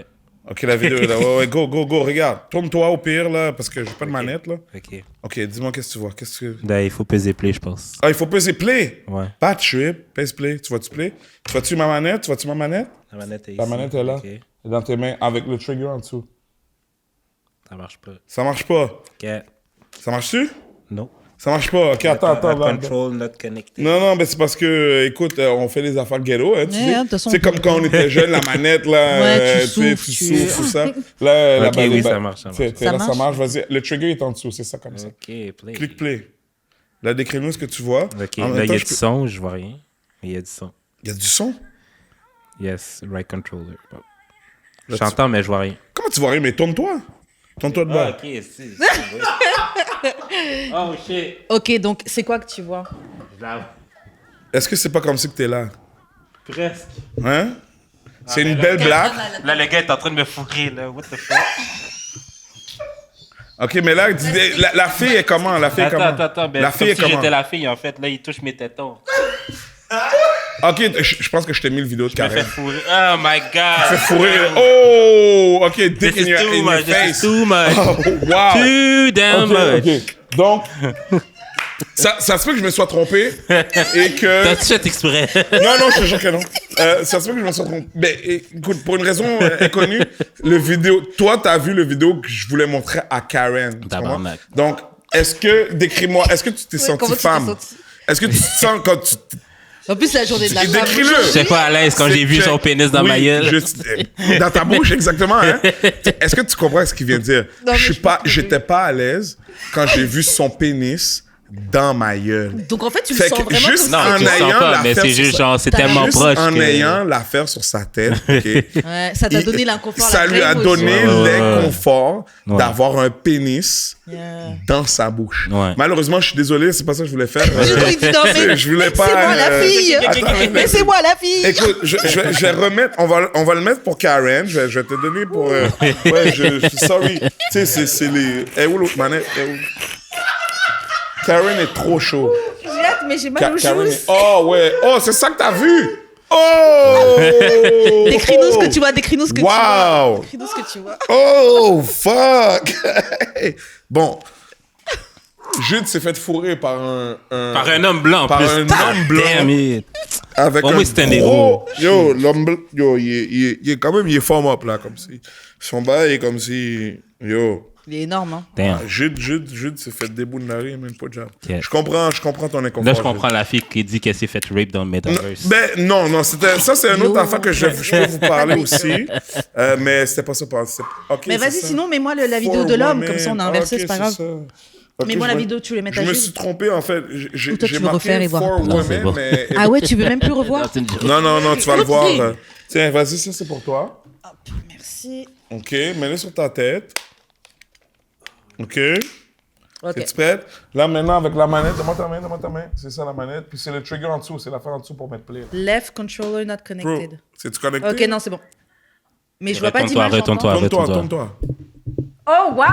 OK, la vidéo est là. Ouais, go, regarde. Tourne-toi au pire, là, parce que j'ai pas de manette, là. Ok. OK, dis-moi qu'est-ce que tu vois. Qu'est-ce que... Là, il faut peser play, je pense. Ah, il faut peser play. Ouais. Pas de trip. Pèse play. Tu vois-tu play? Tu vois-tu ma manette? Tu vois-tu ma manette? La manette est ici. La manette est là. Ok. Elle est dans tes mains avec le trigger en dessous. Ça marche pas. Ça marche pas. Ok. Ça marche-tu? Non. Ça marche pas. OK, attends. Control not connected. Non, mais c'est parce que, écoute, on fait les affaires ghetto, hein, tu Ouais, sais. de toute façon, C'est comme quand on était jeune, la manette, là, Ouais, tu tu sais, souffles, tu tu- souffles, tout ça. Là, Ok, oui, ça marche, ça marche. Là, Ça ça marche? marche, vas-y. Le trigger est en dessous, c'est ça, comme ça. Ok, play. Clique play. Là, décris-nous ce que tu vois. Ok, En même là, il y temps, a je du peux- son, je vois rien. Mais il y a du son. Il y a du son. Yes, right controller. Bon. Là, J'entends, mais je vois rien. Comment tu vois rien? Mais tourne-toi. Tourne-toi de bas. ok, si. Oh, shit. Ok, donc c'est quoi que tu vois? Est-ce que c'est pas comme ça que t'es là? Presque. Hein? C'est une belle blague. Là, le gars est en train de me fourrer, là. What the fuck? OK, mais là, la fille est comment? La fille est comment? Attends. Ben, La fille est comme si comment? j'étais la fille, en fait. Là, il touche mes tétons. OK, je pense que je t'ai mis le vidéo de Je me fais Karen. fourrer. Oh, my God. Fais fourrer. Oh! OK, dick This in is your, too in your much. This face. is too much. Oh, wow! Too damn much. OK. Donc, ça se peut que je me sois trompé et que... T'as-tu fait exprès? Non, je te jure que non. Ça se peut que je me sois trompé. Mais écoute, pour une raison inconnue, toi, t'as vu le vidéo que je voulais montrer à Karen. tu comprends? Tabarnak. Donc, décris-moi, est-ce que tu t'es senti comment tu t'es femme? senti? Est-ce que tu te sens quand tu... En plus, c'est la journée de la femme. Décris-le! J'étais pas à l'aise quand j'ai vu son pénis dans ma gueule. Dans ta bouche, exactement. Hein? Est-ce que tu comprends ce qu'il vient de dire? Non, mais J'étais pas à l'aise quand j'ai vu son pénis dans ma gueule. Donc en fait, tu le Fait sens que vraiment juste comme Non, ça. en tu le sens ayant pas, l'affaire mais c'est sur juste sa- genre, c'est T'as tellement Juste proche en que... ayant l'affaire sur sa tête, ok? Ouais, ça t'a donné l'inconfort. Ça la lui a crème donné aussi. l'inconfort Ouais. d'avoir un pénis Yeah. dans sa bouche. Ouais. Malheureusement, je suis désolé, c'est pas ça que je voulais faire. Il dit, non, mais Je voulais pas, c'est moi la fille. attends, Mais c'est moi la fille. Écoute, je vais remettre, on va le mettre pour Karen, je vais te donner pour... ouais, je suis sorry. Tu sais, c'est les... Eh, où l'autre manette? Eh, où? Karen est trop chaud. J'ai hâte, mais j'ai mal aux Karen joues. est... Oh, ouais. Oh, c'est ça que t'as vu? Oh! Décris-nous ce que tu vois, décris-nous ce que tu vois. Wow! Décris-nous ce que tu vois. Oh, fuck! Bon. Jude s'est fait fourrer par Par un homme blanc, en par plus. un homme blanc. Damn it. Avec Au un moins, c'est un gros... héros. Yo, l'homme blanc... Yo, il est quand même... Il est form up, là, comme si... Son bail est comme si... Yo... Il est énorme, hein. Damn. Jude s'est fait débouler, même pas de job. Yeah. Je comprends ton inconfort. Là, je comprends la fille qui dit qu'elle s'est fait rape dans le metaverse. Non, ça c'est un autre affaire que je peux vous parler aussi. Mais c'était pas ça. Okay, Mais vas-y, c'est ça. sinon, mets-moi la vidéo For de l'homme, women. comme ça on a inversé, Ok, c'est pas grave. ça. Ok, Mets-moi la je me- vidéo, tu les mets Je à me Jude. suis trompé, en fait. J'ai Ou toi, tu veux marqué refaire et voir. For Non, c'est women, bon. mais... Ah ouais, tu veux même plus revoir? Non, tu vas le voir. Là. Tiens, vas-y, ça c'est pour toi. Hop, merci. OK, mets-le sur ta tête. OK. Ok. Es-tu prête? Là, maintenant, avec la manette, demande ta main. C'est ça, la manette. Puis c'est le trigger en dessous, c'est l'affaire en dessous pour mettre play. Left controller not Bro, connected. c'est-tu connecté? Ok, non, c'est bon. Mais je vois pas d'image. Retourne-toi. j'entends. Tourne-toi. Oh, wow!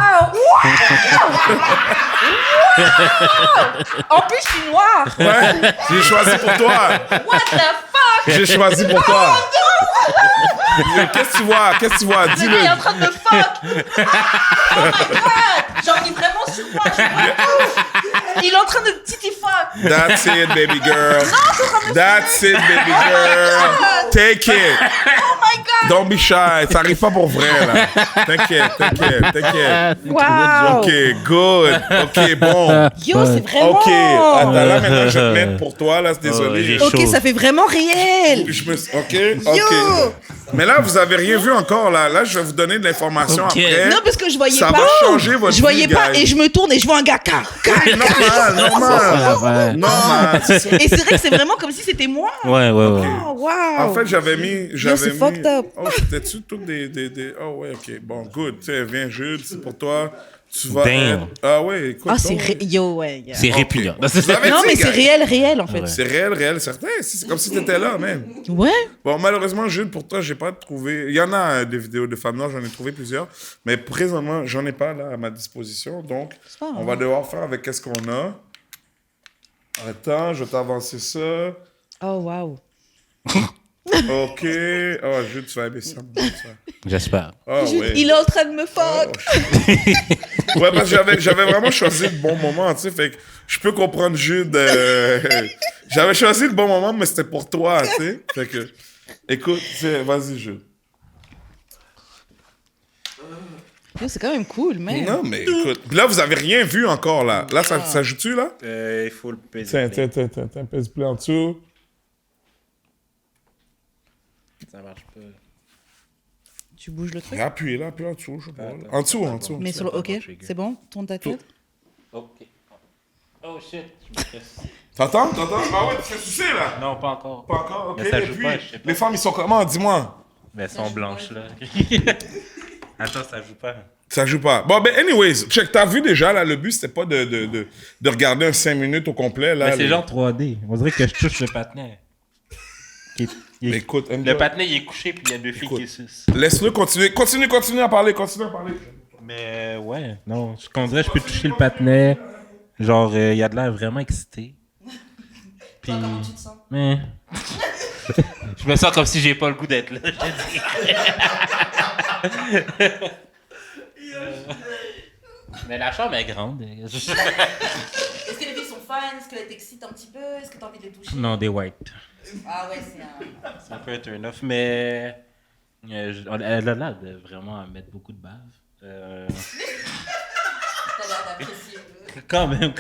En plus, je suis noire. Ouais, j'ai choisi pour toi. What the fuck? J'ai choisi pour toi. Qu'est-ce que tu vois? Le Dis-le. gars est en train de me fuck. Oh my god! Genre, il est vraiment sur moi. Je vois tout. Il est en train de titi fuck. That's it, baby girl. That's it, baby girl. Take it. Oh my god! Don't be shy. Ça arrive pas pour vrai, là. T'inquiète. Wow! OK, good. OK, bon. Yo, c'est vraiment... OK. Attends, là, maintenant, je vais te mettre pour toi, là. Désolé. j'ai Ok, chaud. ça fait vraiment réel. OK. Mais là, vous avez rien vu encore, là. Là, je vais vous donner de l'information OK. après. Non, parce que je voyais Ça pas. va changer votre Je voyais vie, pas guys. et je me tourne et je vois un gars car. Normal. C'est ça. Et c'est vrai que c'est vraiment comme si c'était moi. Ouais. Oh, wow. En fait, j'avais mis... c'est fucked up. Oh, c'était-tu toutes des... Oh, ouais, OK. Bon, good. Tiens, viens, Jude, c'est pour toi. Tu vas Damn. être... Ah, ouais, écoute. Ah, c'est donc, yo, ouais. yeah. C'est répugnant. Vous l'avez Non, dit, mais c'est guys. réel, en fait. C'est réel, certain. C'est comme si t'étais là, même. Ouais. Bon, malheureusement, Jude, pour toi, j'ai pas trouvé... Il y en a des vidéos de femmes noires, j'en ai trouvé plusieurs. Mais présentement, j'en ai pas, là, à ma disposition. Donc, pas on grave. va devoir faire avec qu'est-ce qu'on a. Attends, je vais t'avancer ça. Oh, wow. OK. Oh, Jude, tu vas aimer ça. J'espère. Ah, ouais. Il est en train de me fuck. Ouais, parce que j'avais vraiment choisi le bon moment, tu sais, fait que je peux comprendre Jude. J'avais choisi le bon moment, mais c'était pour toi, tu sais. Fait que, écoute, tiens, vas-y, Jude. Yo, c'est quand même cool, man. Non, mais écoute, là, vous avez rien vu encore, là. Là, ça joue-tu, là? Il faut le peser. Tiens, pèse plus en dessous. Ça marche pas. Tu bouges le truc. Appuie en dessous, je sais pas. là. En dessous. Mais sur le... Ok, c'est bon. Tourne ta tête. Ok. Oh shit, je me casse. T'entends? Ah ouais, tu fais sucer, là? Non, pas encore. Pas encore, OK. Mais ça Et joue puis, pas, je sais pas. les femmes, ils sont comment? Dis-moi. Mais elles sont blanches là. Attends, ça joue pas. Ça joue pas. Bon, ben, anyways, check, t'as vu déjà, là, le but, c'était pas de regarder un 5 minutes au complet, là. Mais c'est les- genre 3D. On dirait que je touche le patinet. Écoute, Le patinet il est couché puis il y a deux filles qui sucent. laisse-le continuer. Continue à parler. Mais ouais, non. On dirait que je peux toucher le patinet. Genre, il y a de l'air vraiment excité. Puis. Comment tu te sens? Mais. Je me sens comme si j'ai pas le goût d'être là. Je te dis. Mais la chambre est grande. Est-ce que les filles sont fans? Est-ce qu'elles t'excitent un petit peu? Est-ce que t'as envie de les toucher? Non, des white. Ah ouais, c'est un... C'est un peu un turn-off, mais. Elle a l'air de vraiment mettre beaucoup de bave. T'as l'air d'apprécier. Quand même.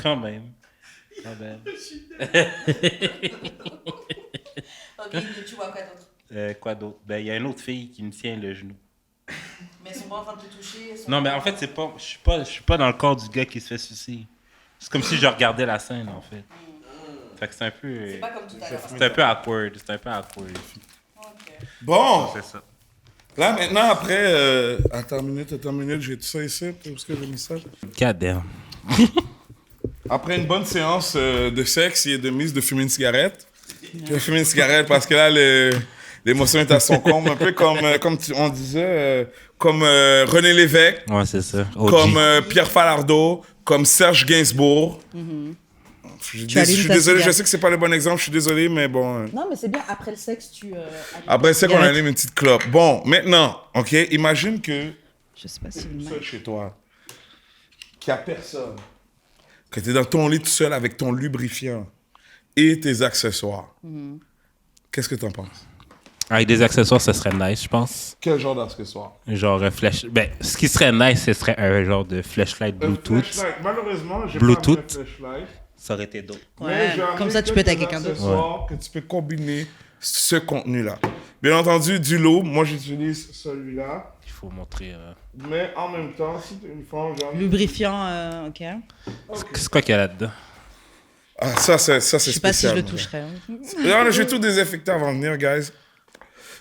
Ok, tu vois quoi d'autre? Quoi d'autre? Ben, il y a une autre fille qui me tient le genou. Mais elles sont pas en train de te toucher? Non, mais en fait, c'est pas. Je suis pas dans le corps du gars qui se fait sucer. C'est comme si je regardais la scène, en fait. Fait que c'est un peu. C'est pas comme tout à l'heure. C'est un peu awkward. Ok. Bon, C'est ça. là, maintenant, après... Attends une minute, j'ai tout ça ici. Où est-ce que j'ai mis ça? God damn. Après une bonne séance de sexe et de mise de fumer une cigarette. Je vais fumer une cigarette parce que là, L'émotion est à son comble, un peu comme, on disait, comme René Lévesque, Ouais, c'est ça. OG. comme Pierre Falardeau, comme Serge Gainsbourg. Je suis désolé, je sais que c'est pas le bon exemple, je suis désolé, mais bon. Non, mais c'est bien, après le sexe, tu... Après, c'est qu'on allume une petite clope. Bon, maintenant, OK, imagine que Je sais pas si... seul chez toi, qu'il n'y a personne, que tu es dans ton lit tout seul avec ton lubrifiant et tes accessoires. Qu'est-ce que tu en penses? Avec des accessoires, ce serait nice, je pense. Quel genre d'accessoires? Genre flash. Ben, ce qui serait nice, ce serait un genre de flashlight Bluetooth. Malheureusement, j'ai Bluetooth. pas un flashlight. Ça aurait été dope. Ouais, comme ça, tu peux être avec quelqu'un d'autre. Que tu peux combiner ce contenu-là. Bien entendu, du lot, moi j'utilise celui-là. Il faut montrer. Mais en même temps, si tu as une forme genre... Lubrifiant, ok. C'est quoi qu'il y a là-dedans? Ah, ça c'est Je sais spécial. pas si je le mon gars. toucherais. Là, je vais tout désinfecter avant de venir, guys.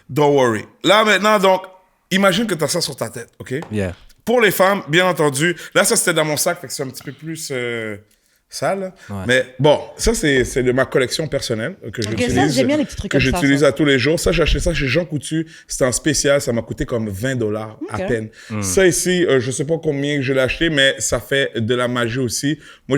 Don't worry. Là, maintenant, donc, imagine que tu as ça sur ta tête, OK? Yeah. Pour les femmes, bien entendu, là, ça, c'était dans mon sac, fait que c'est un petit peu plus sale. Là. Ouais. Mais bon, ça, c'est de ma collection personnelle que j'utilise. ça, j'aime bien les petits trucs que comme ça, j'utilise ça. à tous les jours. Ça, j'ai acheté ça chez Jean Coutu. C'était en spécial. Ça m'a coûté comme 20 $ à peine. Ça ici, je sais pas combien que je l'ai acheté, mais ça fait de la magie aussi. Moi,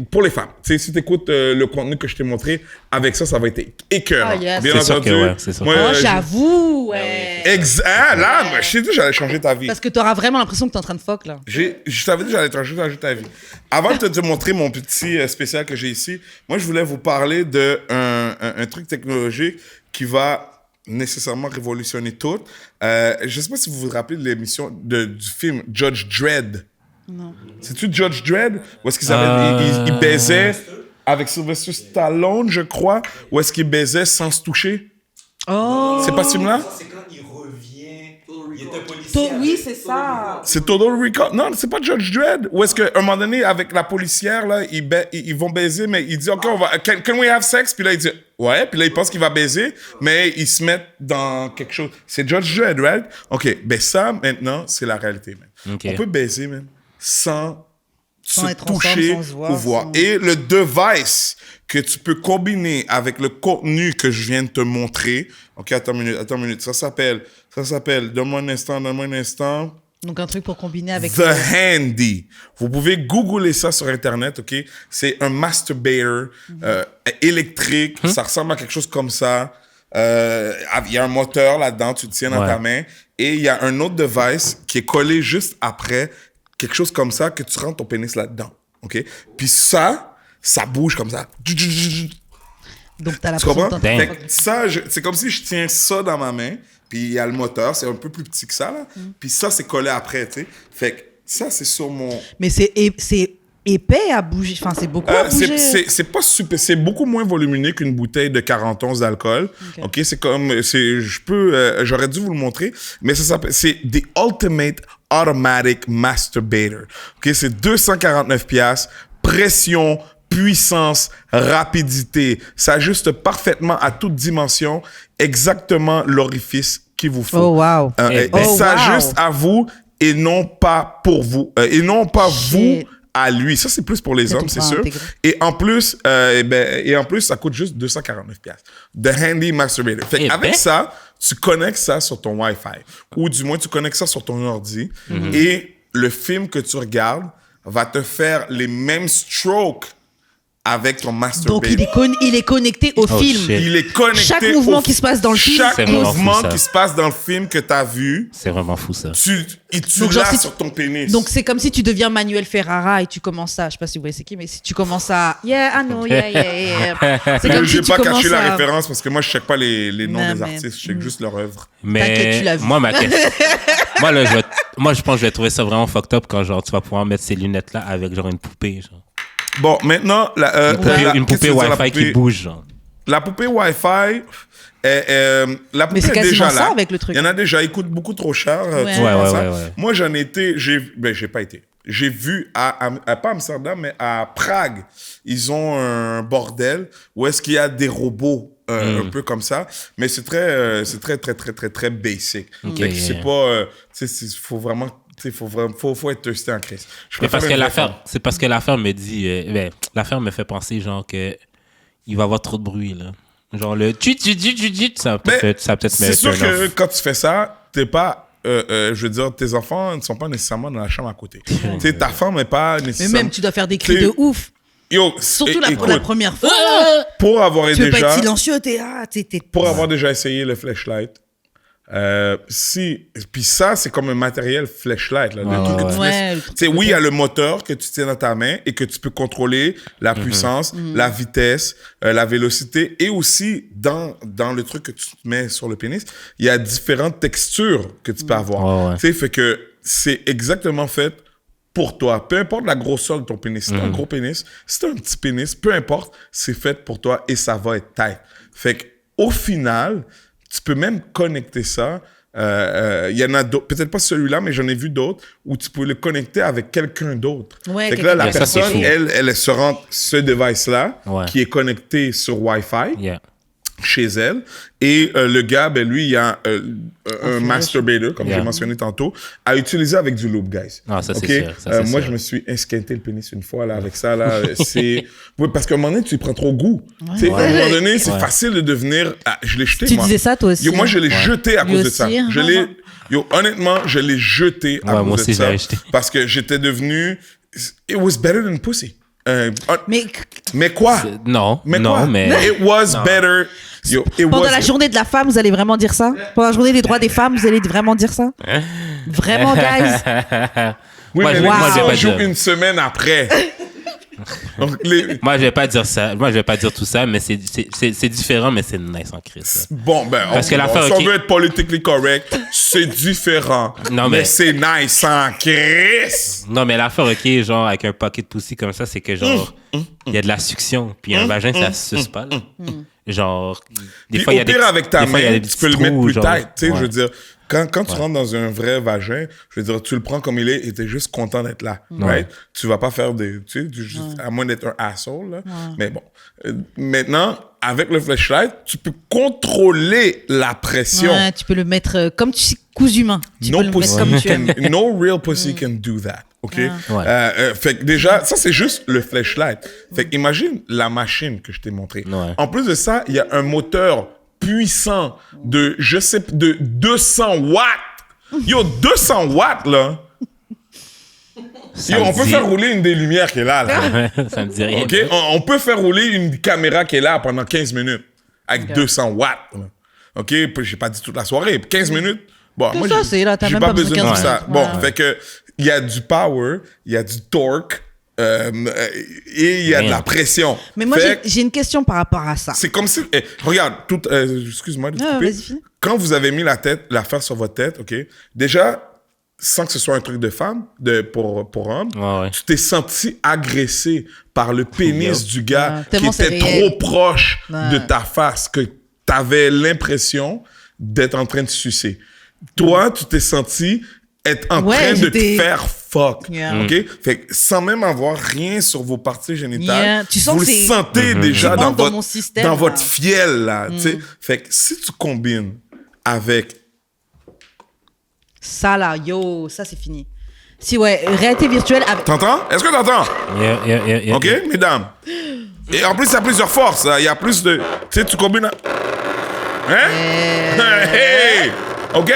pour les femmes, tu sais, si tu écoutes le contenu que je t'ai montré, avec ça, ça va être écœurant. Oh, yes. Bien C'est sûr entendu. que ouais, c'est sûr. Moi, Oh, j'avoue, ouais. Là, moi, je t'ai dit que j'allais changer ta vie. Parce que t'auras vraiment l'impression que t'es en train de fuck, là. Je t'avais dit que j'allais changer ta vie. Avant de te montrer mon petit spécial que j'ai ici, moi, je voulais vous parler de un truc technologique qui va nécessairement révolutionner tout. Je sais pas si vous vous rappelez de l'émission du film Judge Dredd. Non. C'est-tu Judge Dredd? Où est-ce qu'ils avaient... Il baisait avec Sylvester Stallone, je crois, ou est-ce qu'il baisait sans se toucher? Oh. C'est pas ce film-là? C'est quand il revient. Il est un policier. Oui, c'est ça. C'est Total Recall. Non, c'est pas Judge Dredd. Ou est-ce qu'à un moment donné, avec la policière, là, ils vont baiser, mais il dit, OK, on va, can we have sex? Puis là, il dit, ouais. Puis là, il pense qu'il va baiser, mais ils se mettent dans quelque chose. C'est Judge Dredd, right? OK, ben ça, maintenant, c'est la réalité, man. OK. On peut baiser, man, sans se être ensemble, toucher sans se voir, ou voir. sans- Et le device que tu peux combiner avec le contenu que je viens de te montrer. OK, attends une minute. Ça s'appelle, donne-moi un instant. Donc, un truc pour combiner avec... The Handy. Vous pouvez googler ça sur Internet, OK? C'est un masturbator électrique. Ça ressemble à quelque chose comme ça. Il y a un moteur là-dedans, tu le tiens dans Ouais. ta main. Et il y a un autre device qui est collé juste après, quelque chose comme ça, que tu rentres ton pénis là-dedans, OK? Puis ça bouge comme ça. Donc, t'as Tu l'impression comprends? de t'entendre. Fait que ça, c'est comme si je tiens ça dans ma main, puis il y a le moteur, c'est un peu plus petit que ça, là. Puis ça, c'est collé après, tu sais. Fait que ça, c'est sur mon... Mais c'est épais à bouger. Enfin, c'est beaucoup à bouger. c'est pas super, c'est beaucoup moins volumineux qu'une bouteille de 40 onces d'alcool. OK, c'est comme j'aurais dû vous le montrer, mais ça s'appelle c'est The Ultimate Automatic Masturbator. OK, c'est 249 $, pression, puissance, rapidité, ça ajuste parfaitement à toute dimension, exactement l'orifice qu'il vous faut. Oh, wow. Eh Et ben. ça Oh, wow. ajuste à vous et non pas pour vous, et non pas Shit. vous à lui. Ça, c'est plus pour les C'est hommes, tout c'est pas sûr. intégré. Et en plus, ça coûte juste 249 $. The Handy Masturbator. Fait Eh avec ben. ça, tu connectes ça sur ton Wi-Fi. Ou du moins, tu connectes ça sur ton ordi. Et le film que tu regardes va te faire les mêmes strokes avec ton masturbator. Donc, il est connecté au Oh, film. shit. Il est connecté Chaque mouvement qui se passe dans le film, Chaque c'est vraiment fou, mouvement ça. qui se passe dans le film que tu as vu, C'est vraiment fou, ça. tu Donc, genre, l'as si sur ton pénis. Donc, c'est comme si tu deviens Manuel Ferrara et tu commences à... Je sais pas si vous voyez c'est qui, mais si tu commences à... Yeah, I know, yeah. C'est comme Je si vais tu pas commences cacher la à... référence parce que moi, je check pas les noms Non, des mais- artistes. Je check juste leur œuvre. T'inquiète, tu Mais l'as vu. moi, ma question... moi, là, je pense que je vais trouver ça vraiment fucked up quand genre, tu vas pouvoir mettre ces lunettes-là avec genre une poupée. Genre. Bon, maintenant, Une poupée Wi-Fi qui bouge. Genre. La poupée Wi-Fi, la poupée c'est est quasiment déjà ça là. avec le truc. Il y en a déjà, ils coûtent beaucoup trop cher. Ouais. tu vois, Ouais, ça. ouais. Moi, j'en ai été, j'ai pas été. J'ai vu pas à Amsterdam, mais à Prague, ils ont un bordel où est-ce qu'il y a des robots un peu comme ça, mais c'est très basic. Fait que c'est pas, tu sais, faut vraiment, tu sais, faut être thirsté en crise. Mais parce que c'est parce que l'affaire me dit, l'affaire me fait penser genre que il va y avoir trop de bruit là. Genre le ça Mais peut-être c'est sûr que quand tu fais ça, t'es pas... je veux dire, tes enfants ne sont pas nécessairement dans la chambre à côté. Tu sais, ta femme n'est pas Mais nécessairement... même, tu dois faire des cris T'sais, de ouf. Yo, Surtout écoute, la première fois. pour avoir Tu veux pas déjà... être silencieux, t'es là. Pour avoir déjà essayé le flashlight, puis ça, c'est comme un matériel flashlight, là, le truc que tu Ouais, mets- tu sais, oui, il y a le moteur que tu tiens dans ta main et que tu peux contrôler la puissance, la vitesse, la vélocité, et aussi dans le truc que tu mets sur le pénis, il y a différentes textures que tu peux avoir. Ouais. Tu sais, fait que c'est exactement fait pour toi. Peu importe la grosseur de ton pénis. Si t'as un gros pénis, si t'as un petit pénis, peu importe, c'est fait pour toi et ça va être tight. Fait que, au final, tu peux même connecter ça. Il y en a d'autres, peut-être pas celui-là, mais j'en ai vu d'autres où tu peux le connecter avec quelqu'un d'autre. Ouais, fait que là, la quelqu'un- Ça, c'est personne, fou. elle se rend ce device-là Ouais. qui est connecté sur Wi-Fi Yeah. chez elle. Et le gars, ben lui, il a un masturbator, comme Yeah. j'ai mentionné tantôt, à utiliser avec du lube, guys. Ah, ça, c'est Ok? sûr, ça, c'est moi, sûr. je me suis esquinté le pénis une fois là, avec ça. Là, c'est... Oui, parce qu'à un moment donné, tu y prends trop goût. Tu sais, à un moment donné, c'est facile de devenir... Ah, je l'ai jeté, Tu moi. disais ça, toi aussi. Yo, moi, je l'ai jeté à Lui cause de ça. aussi, hein. Je l'ai... Yo, honnêtement, je l'ai jeté à Ouais, cause moi de aussi, je ça. l'ai jeté. Parce que j'étais devenu... It was better than pussy. Mais quoi? Non, Mais non, quoi? mais... It was better. Yo, it Pendant was... la journée de la femme, vous allez vraiment dire ça? Pendant la journée des droits des femmes, vous allez vraiment dire ça? Vraiment, guys? Oui, Moi, mais je- moi, je vais l'émission pas joue dire. une semaine après. Donc, Moi, je vais pas dire ça. Moi, je vais pas dire tout ça, mais c'est différent, mais c'est nice en crise. Bon, ben, Parce que l'affaire, si on ok. veut être politically correct, c'est différent. Non, mais mais- c'est nice en crise. Non, mais l'affaire, ok, genre, avec un pocket pussy comme ça, c'est que, genre, il y a de la succion, puis un vagin, ça se suce pas, là. Genre, des Puis fois, il y au a des pire, avec ta des fois, il y a main, des tu peux le petits mettre trous, plus genre. tight. Tu sais, Ouais. je veux dire, quand tu rentres dans un vrai vagin, je veux dire, tu le prends comme il est et t'es juste content d'être là. Right? Tu vas pas faire des... Tu sais, à moins d'être un asshole, là. Mais bon. Maintenant, avec le flashlight, tu peux contrôler la pression. Ouais, tu peux le mettre comme tu sais, cousu humain. Tu peux le mettre pussy comme tu aimes. no real pussy can do that. OK? Ouais. Fait que déjà, ça, c'est juste le flashlight. Fait que imagine la machine que je t'ai montrée. Ouais. En plus de ça, il y a un moteur puissant de 200 watts. Yo, 200 watts, là. Ça Yo, me on peut dit- faire rouler une des lumières qui est là, là. Ça me dit rien. OK? On peut faire rouler une caméra qui est là pendant 15 minutes avec 200 watts. Là. OK? Puis j'ai pas dit toute la soirée. 15 minutes. Bon, moi, ça, j'ai- c'est là, t'as j'ai même pas pas besoin besoin de 15 ça. minutes. Bon, Ouais. fait que il y a du power, il y a du torque et il y a de la Merde. pression. Mais moi, Fait que j'ai une question par rapport à ça. c'est comme si... regarde, excuse-moi de te Ah, couper. vas-y, finis. Quand vous avez mis l'affaire sur votre tête, OK? Déjà, sans que ce soit un truc de femme, pour homme, Ouais. tu t'es senti agressé par le pénis du gars Ouais, qui tellement c'est était réel. trop proche Ouais. de ta face, que t'avais l'impression d'être en train de sucer. Toi, tu t'es senti être en Ouais, train de te j'étais- faire fuck. Yeah. OK? Fait que sans même avoir rien sur vos parties génitales, Yeah. Tu sens vous que le c'est- sentez déjà Tu dans rentres dans votre, mon système, dans là. votre fiel, là. tu sais. Fait que si tu combines avec... Ça, là, yo, ça, c'est fini. Si, ouais, réalité virtuelle avec... T'entends? Est-ce que t'entends? Yeah. OK, mesdames? Et en plus, il y a plusieurs forces. Il y a plus de... Tu sais, tu combines... Hein? Hey! OK?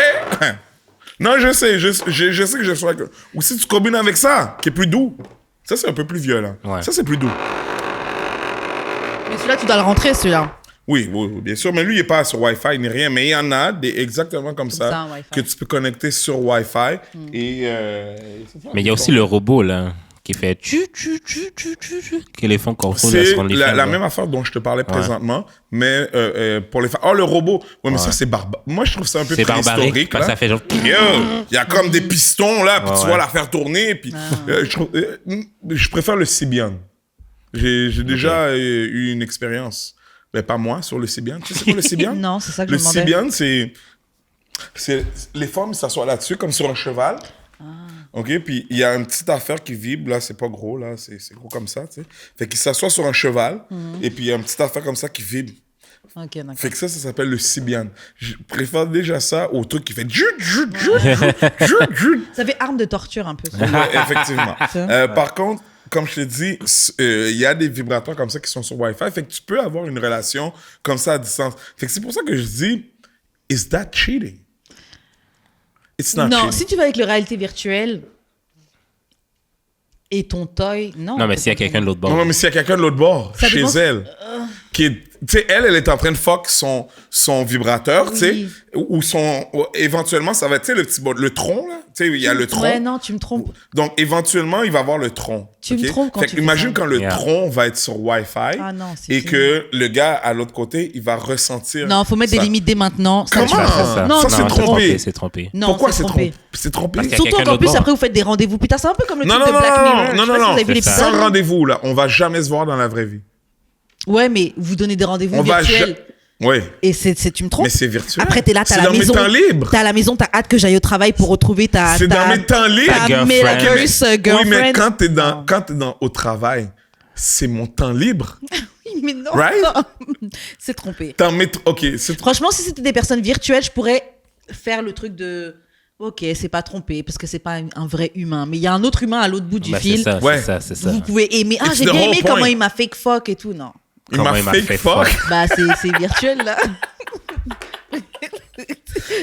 Non, je sais. Je sais que je suis... Ou si tu combines avec ça, qui est plus doux. Ça, c'est un peu plus violent. Ouais. Ça, c'est plus doux. Mais celui-là, tu dois le rentrer, celui-là. Oui, bien sûr. Mais lui, il n'est pas sur Wi-Fi ni rien. Mais il y en a des exactement comme ça, ça, Wi-Fi. que tu peux connecter sur Wi-Fi. Et... Mais il y a aussi le robot, là, qui fait que les fonds contrôlent C'est sur les la même affaire dont je te parlais présentement, mais pour les femmes. Oh, le robot. Ouais, mais ça, c'est barbare. Moi, je trouve ça un peu C'est barbarique, préhistorique. parce que là. ça fait genre... Yo, il y a comme des pistons, là, puis tu Ouais. vas la faire tourner. Puis, je préfère le Sybian. J'ai déjà eu une expérience. Mais pas moi, sur le Sybian. Tu sais c'est quoi le Sybian? Non, c'est ça que Le je me demandais. Sybian, c'est... Les femmes s'assoient là-dessus, comme sur un cheval. OK? Puis il y a une petite affaire qui vibre, là, c'est pas gros, là, c'est gros comme ça, tu sais. Fait qu'il s'assoit sur un cheval, et puis il y a une petite affaire comme ça qui vibre. Ok, d'accord. Fait que ça s'appelle le Sybian. Je préfère déjà ça au truc qui fait... Ça fait arme de torture, un peu. ça. Ouais, effectivement. Par contre, comme je te dis, il y a des vibrateurs comme ça qui sont sur Wi-Fi. Fait que tu peux avoir une relation comme ça à distance. Fait que c'est pour ça que je dis, is that cheating? It's not Non, cheating. si tu vas avec le réalité virtuelle et ton toy, non. Non, mais s'il y a quelqu'un de l'autre bord. Non, mais s'il y a quelqu'un de l'autre bord, Ça chez dépend- elle, qui est... Tu sais, elle est en train de fuck son vibrateur, tu sais, Oui. ou éventuellement, ça va être, tu sais, le tronc, là, tu sais, il y a le tronc. Ouais, non, tu me trompes. Donc, éventuellement, il va avoir le tronc. Tu me trompes quand fait tu que fais imagine ça. quand le Yeah. tronc va être sur Wi-Fi Ah non, c'est et fini. que le gars, à l'autre côté, il va ressentir... Non, faut mettre ça. des limites dès maintenant. Ça, Comment? tu vas faire Ça. Non, Ça, non, c'est Non, trompé. C'est trompé. Non, Pourquoi c'est trompé. trompé? C'est trompé. Parce qu'il y a Surtout quelqu'un qu'en d'autre plus, bord. après, vous faites des rendez-vous. Putain, c'est un peu comme le Non, truc non, de Black non, Mirror. non, Je sais non, pas si non, vous avez vu c'est ça. l'épisode. Sans rendez-vous, là. On va jamais se voir dans la vraie vie. Ouais, mais vous donnez des rendez-vous On va... virtuels. Oui. Et tu me trompes. Mais c'est virtuel. Après, t'es là, t'as C'est la dans mes maison. temps libres. T'as à la maison, t'as hâte que j'aille au travail pour retrouver ta. C'est dans mes temps libres. Ta girlfriend. miraculous girlfriend. Oui, mais quand t'es Non. au travail, c'est mon temps libre. Oui, mais non. Right? C'est trompé. OK, c'est Franchement, si c'était des personnes virtuelles, je pourrais faire le truc de. Ok, c'est pas trompé parce que c'est pas un vrai humain. Mais il y a un autre humain à l'autre bout du Bah, fil. c'est ça, Ouais. c'est ça. Vous pouvez aimer. Ah, It's j'ai the bien whole aimé point. comment il m'a fake fuck et tout. Non. Il Comment m'a il m'a fake fait fuck. fuck. Bah, c'est virtuel là.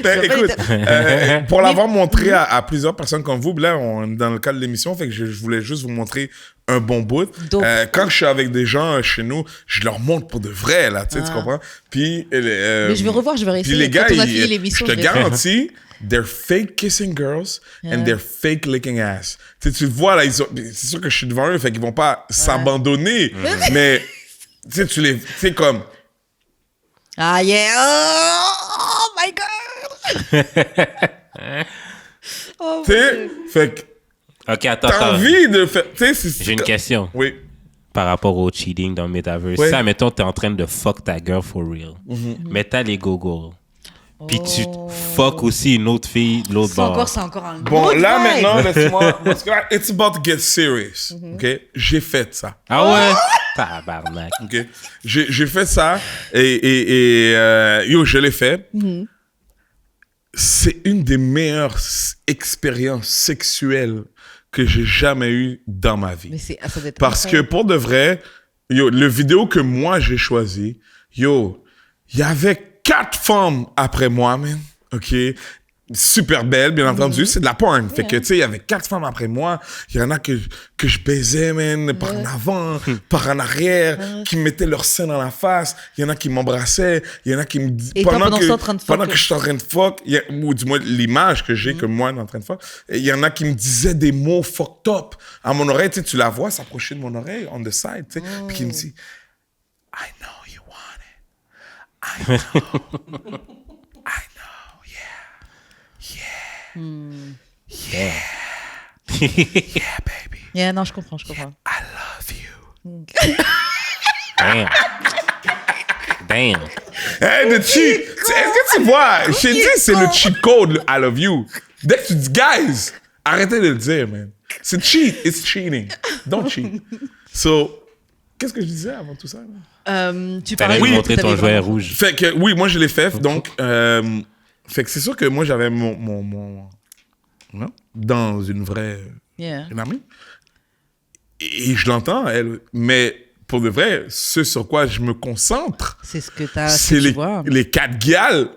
Ben, Je vais écoute, pour l'avoir montré à plusieurs personnes comme vous, là, dans le cadre de l'émission, fait que je voulais juste vous montrer un bon bout. Donc- Quand je suis avec des gens chez nous, je leur montre pour de vrai, là, tu sais, tu comprends? Puis, Mais je vais revoir, je vais puis réessayer. les gars, Quand on a fini l'émission, je te je vais- garantis, they're fake kissing girls and Yeah. they're fake licking ass. Tu le vois, là, c'est sûr que je suis devant eux, fait qu'ils vont pas s'abandonner, mais tu sais, comme... Ah yeah. Oh my god. Oh, Tu sais, fait que Ok, attends, t'as attends. envie de faire... Tu sais, J'ai une question Oui. par rapport au cheating dans le metaverse. Ouais. Ça, mettons, t'es en train de fuck ta girl for real. Mais t'as les googles. Puis tu fuck aussi une autre fille de l'autre bord. c'est encore un. Bon, autre là, vibe. maintenant, laisse-moi... Parce que là, it's about to get serious, OK? J'ai fait ça. Ah ouais? Tabarnak. OK? J'ai fait ça et yo, je l'ai fait. C'est une des meilleures expériences sexuelles que j'ai jamais eues dans ma vie. Mais ça doit être Parce que incroyable. pour de vrai, yo, le vidéo que moi j'ai choisi, yo, il y avait 4 femmes après moi, man. OK? Super belle, bien entendu. C'est de la porn. Fait que, tu sais, il y avait 4 femmes après moi. Il y en a que je baisais, man, par en avant, par en arrière, qui me mettaient leur sein dans la face. Il y en a qui m'embrassaient. Il y en a qui me disaient... Et toi, pendant ça, en train de fuck, Pendant que je suis en train de fuck, ou du moins l'image que j'ai que moi en train de fuck, il y en a qui me disaient des mots fucked up à mon oreille. Tu sais, tu la vois s'approcher de mon oreille, on the side, tu sais. Puis qui me dit, I know you want it. I know. I know, yeah. Yeah, baby. Yeah, non, je comprends. I love you. Damn. Damn. Hey, le cheat. Est-ce que tu vois? Je t'ai dit, c'est le cheat code, le I love you. Dès que tu dis, guys, arrêtez de le dire, man. C'est cheat. It's cheating. Don't cheat. So, qu'est-ce que je disais avant tout ça? Tu T'allais parlais lui montrer ton t'avais jouet vraiment- rouge. Fait que, oui, moi, je l'ai fait. Donc, fait que c'est sûr que moi, j'avais mon non, dans une vraie Yeah. une amie. Et je l'entends, elle. Mais pour de vrai, ce sur quoi je me concentre, C'est ce que t'as. c'est les 4 gals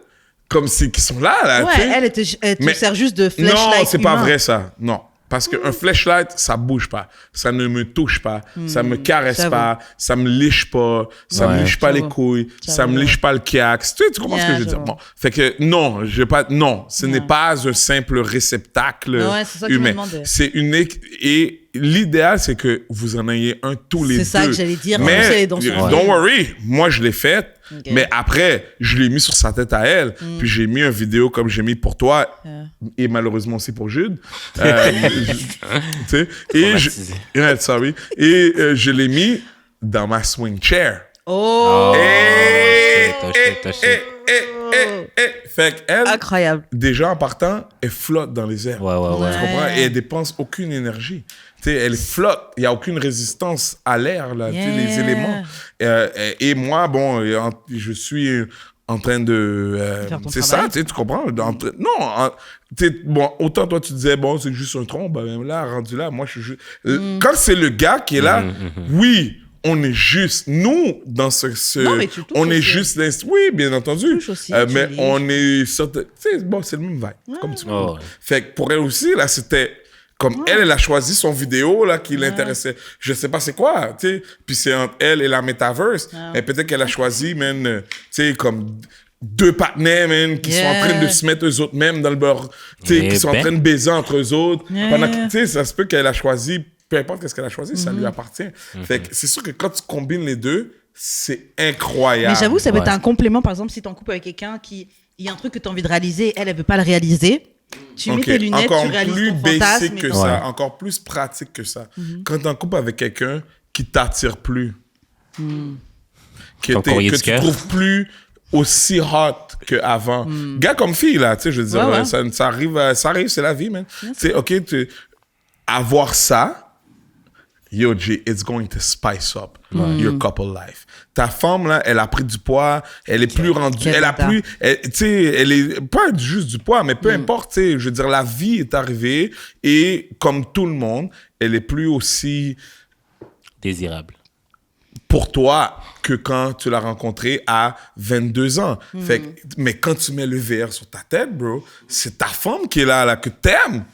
comme qui sont là. Ouais, tu sais. elle te Mais- sert juste de flashlight. Non, c'est pas humain. vrai ça. Non. Parce qu'un flashlight, ça bouge pas. Ça ne me touche pas. Ça me caresse j'avoue. pas. Ça me liche pas. Ça me Ouais. liche pas les J'avoue. couilles. Ça me J'avoue. liche pas le kiax. Tu comprends ce que je veux dire? j'avoue. Bon. Fait que non, ce n'est pas un simple réceptacle Ouais, c'est ça que je me humain. demandais. C'est unique. Et l'idéal, c'est que vous en ayez un tous les deux. C'est ça que j'allais dire. Mais, Vous allez dans son don't film. worry. Moi, je l'ai faite. Ok. Mais après, je l'ai mis sur sa tête à elle. Puis j'ai mis une vidéo comme j'ai mis pour toi. Et malheureusement aussi pour Jude. Tu sais. Et je, Traumatisé. yeah, sorry. Et je l'ai mis dans ma swing chair. Oh! shit. Fait qu'elle, Incroyable. déjà en partant, elle flotte dans les airs. Ouais. Tu comprends? Et elle dépense aucune énergie. Tu sais, elle flotte. Il n'y a aucune résistance à l'air, là. Tu sais, les Yeah. éléments. Et moi, bon, je suis en train de... Faire ton c'est travail. ça, tu comprends? Bon, autant toi, tu disais, bon, c'est juste un tronc. Ben, même là, rendu là, moi, je suis juste... Quand c'est le gars qui est là, oui, on est juste... Nous, dans Non, mais tu touches on est aussi. juste... Oui, bien entendu. touches aussi, tu mais lis. on est... Bon, c'est le même vibe, comme tu Oh, ouais. Fait que pour elle aussi, là, c'était... Comme elle a choisi son vidéo là qui l'intéressait. Je sais pas c'est quoi, tu sais. Puis c'est entre elle et la metaverse. Et peut-être qu'elle a choisi, man, tu sais, comme deux partenaires, man, qui sont en train de se mettre eux autres mêmes dans le beurre, tu sais, Eh qui sont en ben. train de baiser entre eux autres. Yeah. Pendant que, tu sais, ça se peut qu'elle a choisi, peu importe qu'est-ce qu'elle a choisi, ça lui appartient. Fait que c'est sûr que quand tu combines les deux, c'est incroyable. Mais j'avoue, ça peut être Ouais. un complément. Par exemple, si t'es en couple avec quelqu'un qui... Il y a un truc que t'as envie de réaliser, elle veut pas le réaliser. Tu mets Ok, tes lunettes, encore tu réalises plus ton basic fantasme. que et- ça, Ouais. encore plus pratique que ça. Quand t'es en couple avec quelqu'un qui t'attire plus, que, Ton courrier que du tu cœur. trouves plus aussi hot qu'avant. Gars comme fille, là, tu sais, je veux dire, Ouais, ouais. ça arrive, c'est la vie, man. Tu sais, OK, avoir ça, yo, G, it's going to spice up your couple life. Ta femme, là, elle a pris du poids, elle est plus rendue, Quel elle a bâtard. plus, tu sais, elle est pas juste du poids, mais peu importe, tu sais, je veux dire, la vie est arrivée et comme tout le monde, elle est plus aussi Désirable. pour toi que quand tu l'as rencontré à 22 ans. Fait que, mais quand tu mets le VR sur ta tête, bro, c'est ta femme qui est là que t'aimes.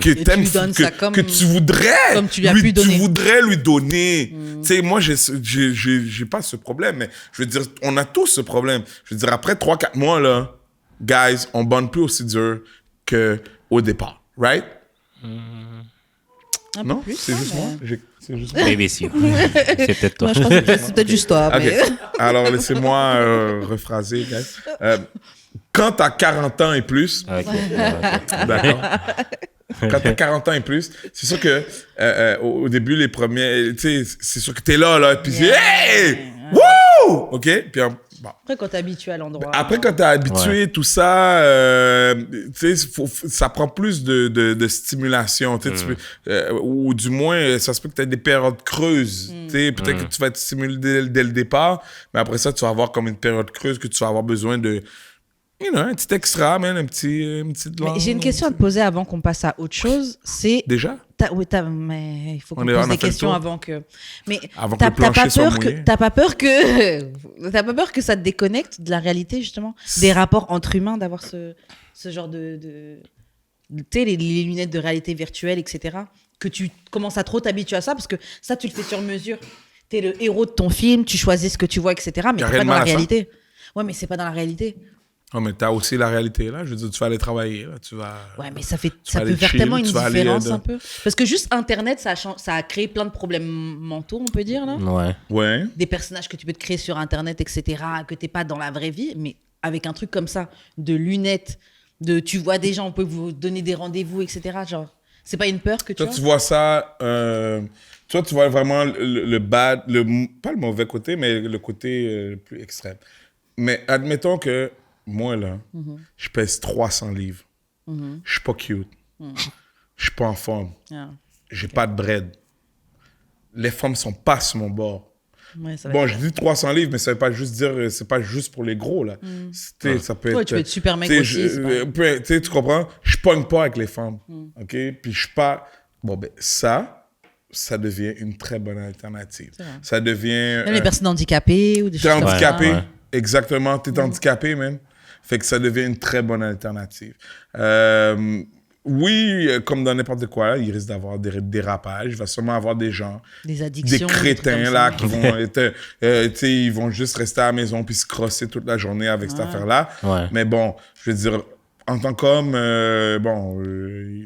Que Et tu t'aimes, lui donnes que, ça comme- que tu voudrais comme tu lui as pu donner. Tu voudrais lui donner. Tu sais, moi, j'ai pas ce problème, mais je veux dire, on a tous ce problème. Je veux dire, après 3-4 mois, là, guys, on bande plus aussi dur qu'au départ. Right? Un peu Non? plus, C'est hein, juste mais- moi? C'est juste moi? Baby, c'est peut-être toi. Moi, je pense que c'est peut-être juste toi. OK. Mais... Alors, laissez-moi rephraser, guys. Quand t'as 40 ans et plus, Ok. Ok. d'accord? Quand t'as 40 ans et plus, c'est sûr que au début, les premiers, tu sais, c'est sûr que t'es là, puis Yeah. hey! Wouh! OK? Puis bon. Après, quand t'es habitué à l'endroit. Après, quand t'es habitué, tout ça, tu sais, ça prend plus de stimulation, tu sais, tu peux- ou du moins, ça se peut que tu aies des périodes creuses, tu sais, peut-être que tu vas être stimulé dès le départ, mais après ça, tu vas avoir comme une période creuse que tu vas avoir besoin de, un petit extra, man, une petite Mais j'ai une question à te poser avant qu'on passe à autre chose. C'est. Déjà? Oui, mais il faut qu'on On pose a des fait le questions tour. avant que. Mais Avant que t'as le plancher pas soit peur que mouillé. t'as pas peur que t'as pas peur que ça te déconnecte de la réalité justement, des rapports entre humains, d'avoir ce genre de tu sais les lunettes de réalité virtuelle, etc. Que tu commences à trop t'habituer à ça parce que ça tu le fais sur mesure. T'es le héros de ton film, tu choisis ce que tu vois, etc. Mais Y a t'es rien pas de dans la mal à ça. réalité. Ouais, mais c'est pas dans la réalité. Oh, mais t'as aussi la réalité, là. Je veux dire, tu vas aller travailler, là. Tu vas... Ouais, mais ça vas peut aller faire chill, tellement une tu vas aller, différence un peu. Parce que juste Internet, ça a créé plein de problèmes mentaux, on peut dire, là. Ouais. Ouais. Des personnages que tu peux te créer sur Internet, etc., que t'es pas dans la vraie vie. Mais avec un truc comme ça, de lunettes, tu vois des gens, on peut vous donner des rendez-vous, etc. Genre, c'est pas une peur que tu Toi, as? tu vois ça... toi, tu vois vraiment le bad... pas le mauvais côté, mais le côté le plus extrême. Mais admettons que moi, là, je pèse 300 livres. Je suis pas cute. Je suis pas en forme. Ah, J'ai pas de bread. Les femmes sont pas sur mon bord. ouais, ça va Bon, être- je dis 300 livres, mais ça veut pas juste dire... C'est pas juste pour les gros, là. Tu sais, ça peut Ouais, être... tu peux être super mec tu sais, aussi, c'est pas- tu sais, tu comprends? Je pogne pas avec les femmes. OK? Puis je suis pas... Bon, ben, ça devient une très bonne alternative. vrai. Ça devient... Même les personnes handicapées ou des T'es choses comme ça. handicapé. Ouais. Exactement, t'es handicapé, même. Fait que ça devient une très bonne alternative. Oui, comme dans n'importe quoi, il risque d'avoir des dérapages. Il va sûrement avoir des gens, Des addictions. des trucs crétins, comme là, ça. qui vont être... tu sais, ils vont juste rester à la maison puis se crosser toute la journée avec cette affaire-là. Ouais. Mais bon, je veux dire, en tant qu'homme, bon,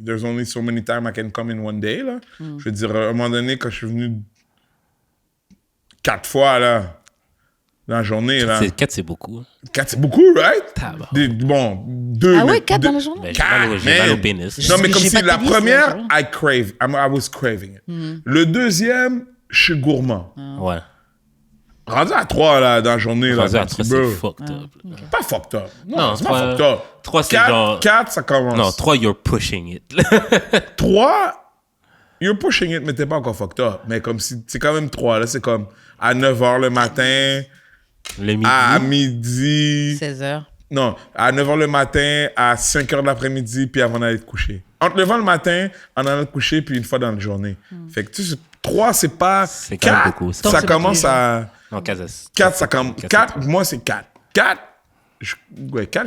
there's only so many times I can come in one day, là. Je veux dire, à un moment donné, quand je suis venu 4 fois, là, dans la journée, là... 4, c'est beaucoup. 4, c'est beaucoup, right? Tabarnak. Bon, 2... Ah ouais, 4 dans la journée? Ben, j'ai mal au man. pénis. Non, mais comme J'ai si pas de la pénis, première, là, I crave. I was craving it. Le deuxième, je suis gourmand. Ouais. Rendu à 3, là, dans la journée, là, Rendu à comme 3, si, c'est bro. fucked up. Pas fucked up. Non, Non, c'est pas trois- fucked up. 3, c'est genre... 4, ça commence. Non, 3, you're pushing it. 3, you're pushing it, mais t'es pas encore fucked up. Mais comme si, c'est quand même 3, là, c'est comme à 9h le matin, Le midi. à midi. 16h. Non, à 9h le matin, à 5h de l'après-midi, puis avant d'aller te coucher. Entre 9h le matin, en allant te coucher, puis une fois dans la journée. Fait que tu sais, 3, c'est pas. C'est quand même 4, beaucoup, ça. ça C'est commence pas à. Non, 4, ça commence. 4, moi, c'est 4. 4,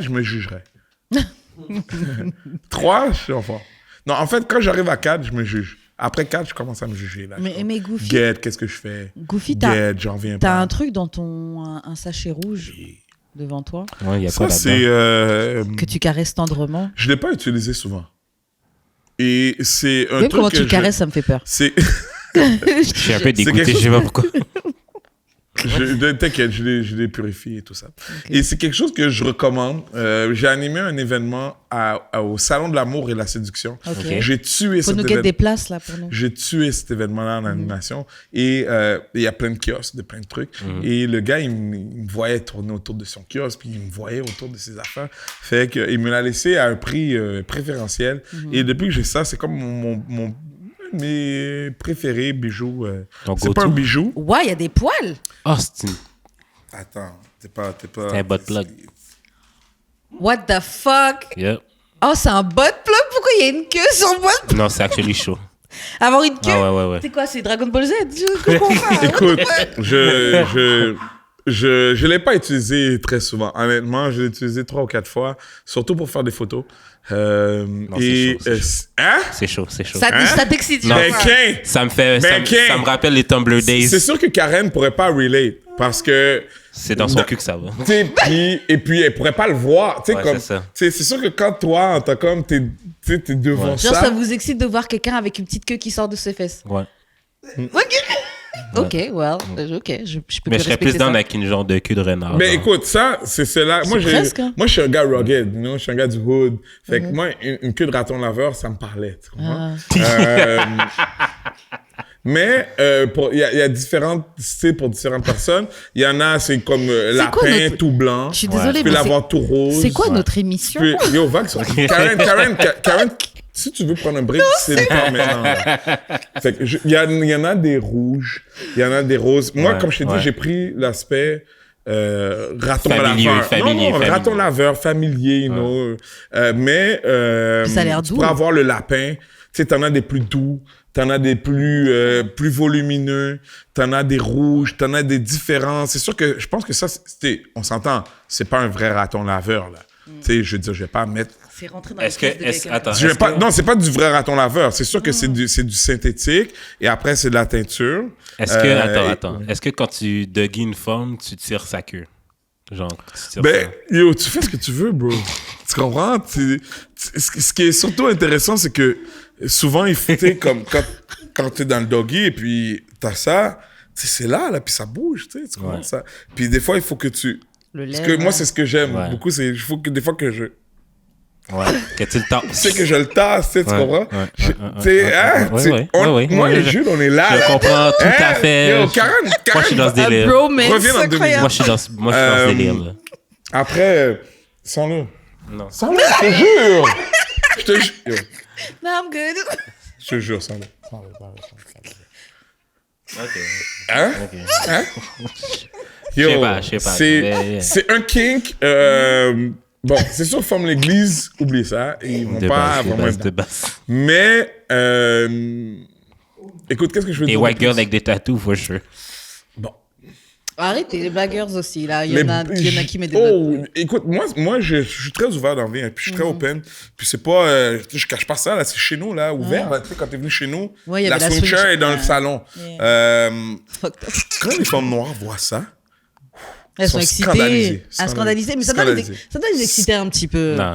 je me jugerais. 3, je suis enfant. Non, en fait, quand j'arrive à 4, je me juge. Après 4, je commence à me juger. Là, Mais Goofy, Get, qu'est-ce que je fais? Goofy, J'en viens t'as pas. un truc dans ton un sachet rouge devant toi Ouais, il y a Ça, quoi c'est. là-dedans? que tu caresses tendrement. Je ne l'ai pas utilisé souvent. Et c'est un Même truc comment que tu le caresses, ça me fait peur. C'est. Je suis un peu dégoûté, quelque je sais pas pourquoi. T'inquiète, je l'ai purifié et tout ça. Et c'est quelque chose que je recommande. J'ai animé un événement au Salon de l'amour et de la séduction. Ok. J'ai tué Faut cet nous événement. guetter des places là pour nous. J'ai tué cet événement-là en animation. Et il y a plein de kiosques, de plein de trucs. Et le gars, il me voyait tourner autour de son kiosque, puis il me voyait autour de ses affaires. Fait qu'il me l'a laissé à un prix préférentiel. Et depuis que j'ai ça, c'est comme mes préférés bijoux. Ton C'est pas un go-to? bijou. Ouais, il y a des poils. Oh, c'est une... Attends, t'es pas... C'est un butt plug. What the fuck? Yep. Oh, c'est un butt plug? Pourquoi il y a une queue sur le butt? Non, c'est actually chaud. Avoir une queue? Ah ouais. C'est quoi? C'est Dragon Ball Z? Je comprends pas. Écoute, je l'ai pas utilisé très souvent. Honnêtement, je l'ai utilisé 3 ou 4 fois, surtout pour faire des photos. c'est chaud, c'est chaud. Hein? C'est chaud. Ça t'excite. Non. Ben, Ken, Ça me fait... Ben, ça me rappelle les Tumblr Days. c'est sûr que Karen pourrait pas relate parce que C'est dans son cul que ça va. tu sais, et puis elle pourrait pas le voir. Tu sais, Ouais, comme, c'est ça. c'est sûr que quand toi, t'es devant Genre, ça. ça vous excite de voir quelqu'un avec une petite queue qui sort de ses fesses. Ouais. Ok, well, ok, je peux Mais que je serais plus respecter down ça. avec une genre de cul de renard. Mais genre. écoute, ça, c'est là. Moi, presque, hein. moi, je suis un gars rugged, you know? Je suis un gars du hood. Fait que moi, une queue de raton laveur, ça me parlait, tu comprends? Mais il y a différentes styles pour différentes personnes. Il y en a, c'est comme lapin quoi notre- tout blanc. Je suis Tu désolée, peux mais l'avoir tout rose. c'est quoi notre émission? Yo, vague sur... Karen, si tu veux prendre un break, c'est le temps maintenant. Là. Fait que il y en a des rouges, il y en a des roses. Moi, Ouais, comme je t'ai dit, ouais. j'ai pris l'aspect raton Familier, laveur. familier, non, familier. raton laveur, familier, you know. Mais Puis ça a l'air tu doux. pourrais avoir le lapin. Tu sais, t'en as des plus doux, t'en as des plus volumineux, t'en as des rouges, t'en as des différents. C'est sûr que je pense que ça, on s'entend, c'est pas un vrai raton laveur, là. Tu sais, je veux dire, je vais pas mettre... C'est rentré dans Est-ce que... Attends. Je vais est-ce pas, que- non, c'est pas du vrai raton laveur. C'est sûr que c'est du synthétique et après, c'est de la teinture. Est-ce que... et- Attends. Est-ce que quand tu doggies une forme, tu tires sa queue? Genre, tu tires Ben, ça. yo, tu fais ce que tu veux, bro. Tu comprends? Ce qui est surtout intéressant, c'est que souvent, il faut, tu sais, comme quand t'es dans le doggy et puis t'as ça, tu sais, c'est là, puis ça bouge, tu sais, tu comprends Ouais. ça? Puis des fois, il faut que tu... Le lait, Parce que moi, c'est ce que j'aime Ouais. beaucoup, c'est il faut que des fois que je... Ouais. Que tu le temps. Tu sais que je le tasse, tu sais, tu Ouais, comprends? ouais, Je- ouais, tu sais, ouais, hein? ouais, Tu sais, ouais, on- ouais, moi ouais, et je- Jules, on est là. Je là. comprends tout à Hein? fait. Yo, Karen, Moi, je suis dans ce Un délire. bromance Reviens dans 2 incroyable. Moi, je suis dans ce délire-là. Après, sans-le. Non. Sans-le, je te jure. Je te jure. Yo, No, I'm good. je te jure, sans-le. Sans-le. OK. Hein? OK. Hein? Je sais pas, mais- C'est un kink. Bon, c'est sûr, forme l'église, oublie ça. Ils vont pas vraiment être de dedans. base. Mais, écoute, qu'est-ce que je veux Et dire? white de girl plus? avec des tattoos, for sure. Bon. Arrêtez, les blagueurs aussi, là. Il y en a qui mettent des Oh, écoute, moi je suis très ouvert dans la vie, hein, puis je suis très open. Puis c'est pas... je cache pas ça, là, c'est chez nous, là, ouvert. Là, tu sais, quand t'es venu chez nous, Ouais, il y la avait la swing chair swing est dans le chair. salon. Yeah. Quand les femmes noires voient ça, Elles sont sont excitées. scandalisées. Scandalisées. Mais ça doit les exciter un petit peu. Non.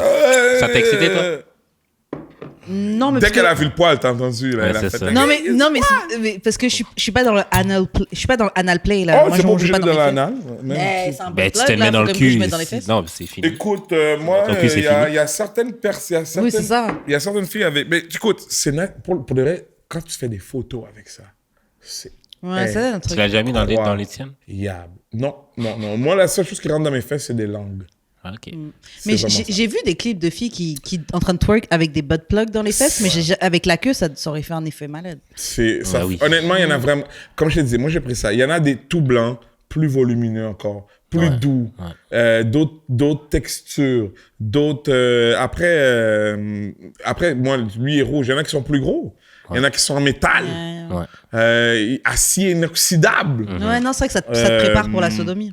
Ça t'a excité, toi? Non, mais Dès parce qu'elle que- a vu le poil, t'as entendu, là, Ouais, elle a c'est fait... ça. Non, mais parce que je suis pas dans le anal play, je suis pas dans le anal play, là. Oh, Moi, c'est je pas mange obligé pas de dans les fesses. l'anal. Mais c'est un Ben, bon tu te plug, le mets là, dans faut le comme que je cul. mette dans les fesses. Non, mais c'est fini. Écoute, moi, Ton cul, c'est il y a fini. certaines personnes... Oui, c'est ça. Il y a certaines filles avec... Mais écoute, c'est net. Pour de vrai, quand tu fais des photos avec ça, c'est... Ouais, c'est un Tu truc. l'as déjà mis dans les, Wow. dans les tiennes? Yab. Non. Moi, la seule chose qui rentre dans mes fesses, c'est des langues. Ah, OK. C'est Mais vraiment ça. j'ai vu des clips de filles qui en train de twerk avec des butt plugs dans les fesses, mais avec la queue, ça aurait fait un effet malade. C'est ça. Ouais, oui. Honnêtement, il y en a vraiment... Comme je te disais, moi, j'ai pris ça. Il y en a des tout blancs, plus volumineux encore, plus doux, d'autres textures, d'autres... après, moi, lui est rouge. Il y en a qui sont plus gros. Il y en a qui sont en métal. Acier inoxydable. Ouais, non, c'est vrai que ça te prépare pour la sodomie.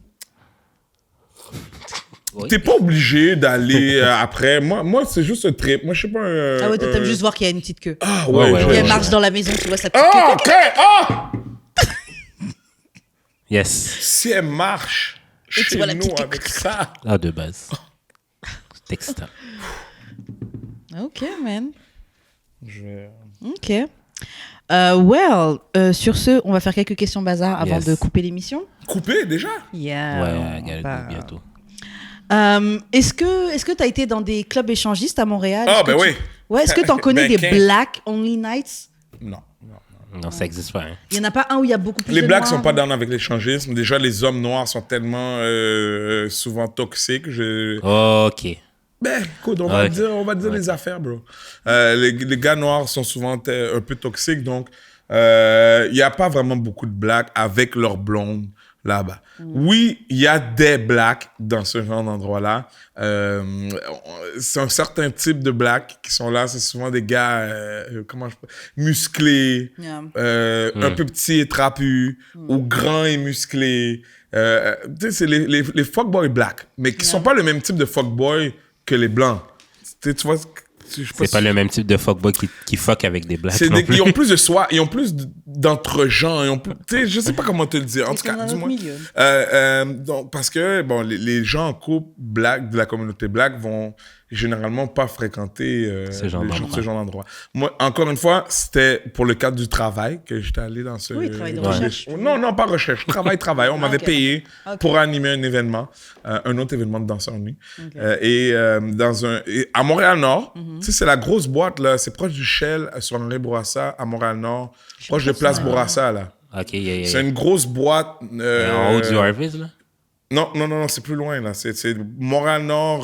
T'es pas obligé d'aller après. Moi, c'est juste un trip. Moi, je sais pas Ah ouais, toi, t'aimes juste voir qu'il y a une petite queue. Ah Ouais, ouais. Et elle marche dans la maison, tu vois sa petite queue. Ah, OK! Ah! Yes. Si elle marche Et tu chez vois la nous petite- avec ça... Ah, de base. C'est excitant. Ok, man. Je vais... Ok. Sur ce, on va faire quelques questions bazar avant Yes. de couper l'émission. Couper, déjà? Yeah. Ouais, on I va- gotta go bientôt. Est-ce que tu as été dans des clubs échangistes à Montréal? Ah, Est-ce que ben tu- oui. Ouais, est-ce que tu en connais Ben, des 15. Black Only Nights? Non. Non, ça existe pas. Hein. Il n'y en a pas un où il y a beaucoup plus Les de blacks noirs? sont pas down avec l'échangisme. Déjà, les hommes noirs sont tellement souvent toxiques. Ok. Ben, écoute, on va dire les affaires, bro. Les gars noirs sont souvent un peu toxiques, donc il n'y a pas vraiment beaucoup de blacks avec leurs blondes là-bas. Oui, il y a des blacks dans ce genre d'endroit-là. C'est un certain type de blacks qui sont là. C'est souvent des gars, musclés, Yeah. un peu petits et trapus, ou grands et musclés. Tu sais, c'est les fuckboys blacks, mais qui sont pas le même type de fuckboy que les blancs. Tu vois, je sais C'est pas si- le même type de fuckboy qui fuck avec des blacks. c'est non plus. ils ont plus de soi, ils ont plus d'entre-gens, tu sais, je sais pas comment te le dire. En Ils tout sont cas, dans du notre moins. milieu. Donc, parce que, bon, les gens en couple black, de la communauté black vont généralement pas fréquenter Ce genre d'endroit. Moi, encore une fois, c'était pour le cadre du travail que j'étais allé dans ce... Oui, travail de Ouais. recherche. Non, pas recherche. Travail. On m'avait ok. payé Ok. pour animer un événement, un autre événement de danseurs nuit. Ok. Et à Montréal-Nord, Mhm. tu sais, c'est la grosse boîte, là. C'est proche du Shell, sur Henri Bourassa, à Montréal-Nord. Proche de pas Place ça. Bourassa, là. Ok, yeah. C'est une grosse boîte. En haut du Harvest, là? Non, c'est plus loin, là. C'est Montréal-Nord,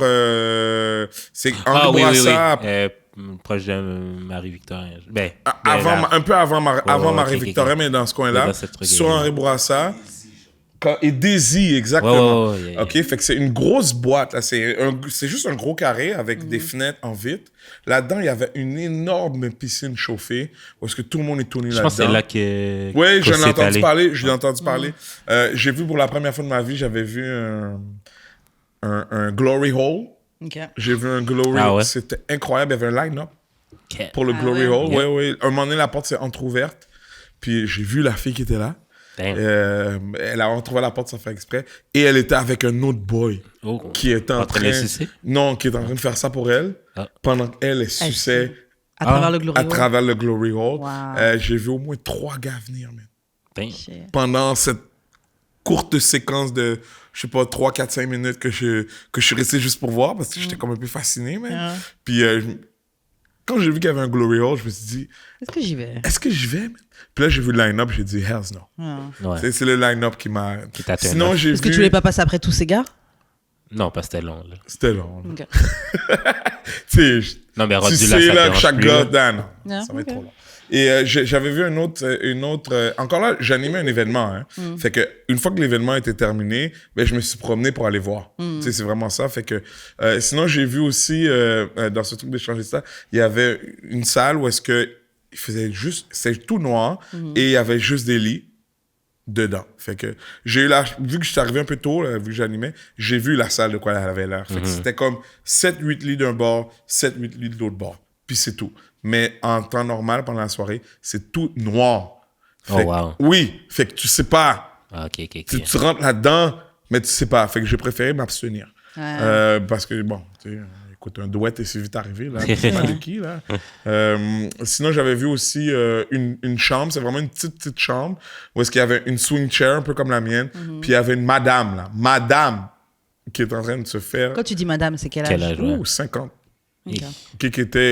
c'est Henri Ah oui. Bourassa. Proche de Marie-Victorin. Un peu avant ok, Marie-Victorin, ok. mais dans ce coin-là, Dans cette truc, sur yeah. Henri Bourassa. Et Daisy, exactement. Yeah. OK, fait que c'est une grosse boîte. Là. C'est juste un gros carré avec des fenêtres en vitre. Là-dedans, il y avait une énorme piscine chauffée où est-ce que tout le monde est tourné Je pense que c'est là-dedans. là que. Oui, j'en ai c'est entendu allé. parler. Je l'ai entendu parler. J'ai vu pour la première fois de ma vie, j'avais vu un Glory Hole. Ok. J'ai vu un Glory Ah ouais? C'était incroyable. Il y avait un line-up Ok. pour le Ah Glory ouais? Hole. Yeah. Oui. Un moment donné, la porte s'est entrouverte. Puis j'ai vu la fille qui était là. Damn. Elle a retrouvé la porte sans faire exprès. Et elle était avec un autre boy Oh. qui était en train de sucer? Non, qui était en train de faire ça pour elle. Ah. Pendant qu'elle suçait À travers le Glory à Hole. travers le Glory Hole. Wow. J'ai vu au moins 3 gars venir, man. Damn. Shit. Pendant cette courte séquence de, je sais pas, 3, 4, 5 minutes que je suis resté juste pour voir parce que j'étais comme un peu fasciné, man. Ah. Puis quand j'ai vu qu'il y avait un Glory Hole, je me suis dit, Est-ce que j'y vais? est-ce que j'y vais, man? Puis là, j'ai vu le line-up, j'ai dit, hells no. Ah. Ouais. C'est le line-up qui m'a... Qui t'a turn Sinon, off. j'ai vu... Est-ce que tu voulais pas passer après tous ces gars? Non, parce que c'était long, là. C'était long. là. Ok. Tu sais, Non, mais tu rendu là, sais ça là que dérange chaque plus, gars... là. Ah, non, Yeah, ça va être ok. trop long. Et j'avais vu une autre encore là, j'animais un événement. Hein. Fait que une fois que l'événement était terminé, ben, je me suis promené pour aller voir. Tu sais, c'est vraiment ça. Fait que sinon, j'ai vu aussi dans ce truc d'échangista, il y avait une salle où est-ce que il faisait juste, c'est tout noir et il y avait juste des lits dedans. Fait que j'ai eu vu que je suis arrivé un peu tôt, là, vu que j'animais, j'ai vu la salle de quoi elle avait l'air. Fait que c'était comme 7-8 lits d'un bord, 7-8 lits de l'autre bord. Puis c'est tout. Mais en temps normal, pendant la soirée, c'est tout noir. Fait que- wow. Oui. Fait que tu sais pas. Ah, ok. Tu rentres là-dedans, mais tu sais pas. Fait que j'ai préféré m'abstenir. Parce que, bon, tu sais, écoute, un douette est si vite arrivé, là. Je sais pas de qui, là. Sinon, j'avais vu aussi une chambre. C'est vraiment une petite chambre où est-ce qu'il y avait une swing chair, un peu comme la mienne. Puis il y avait une madame, là. Madame qui est en train de se faire... Quand tu dis madame, c'est quel âge? Quel âge, ouais? 50. Ok.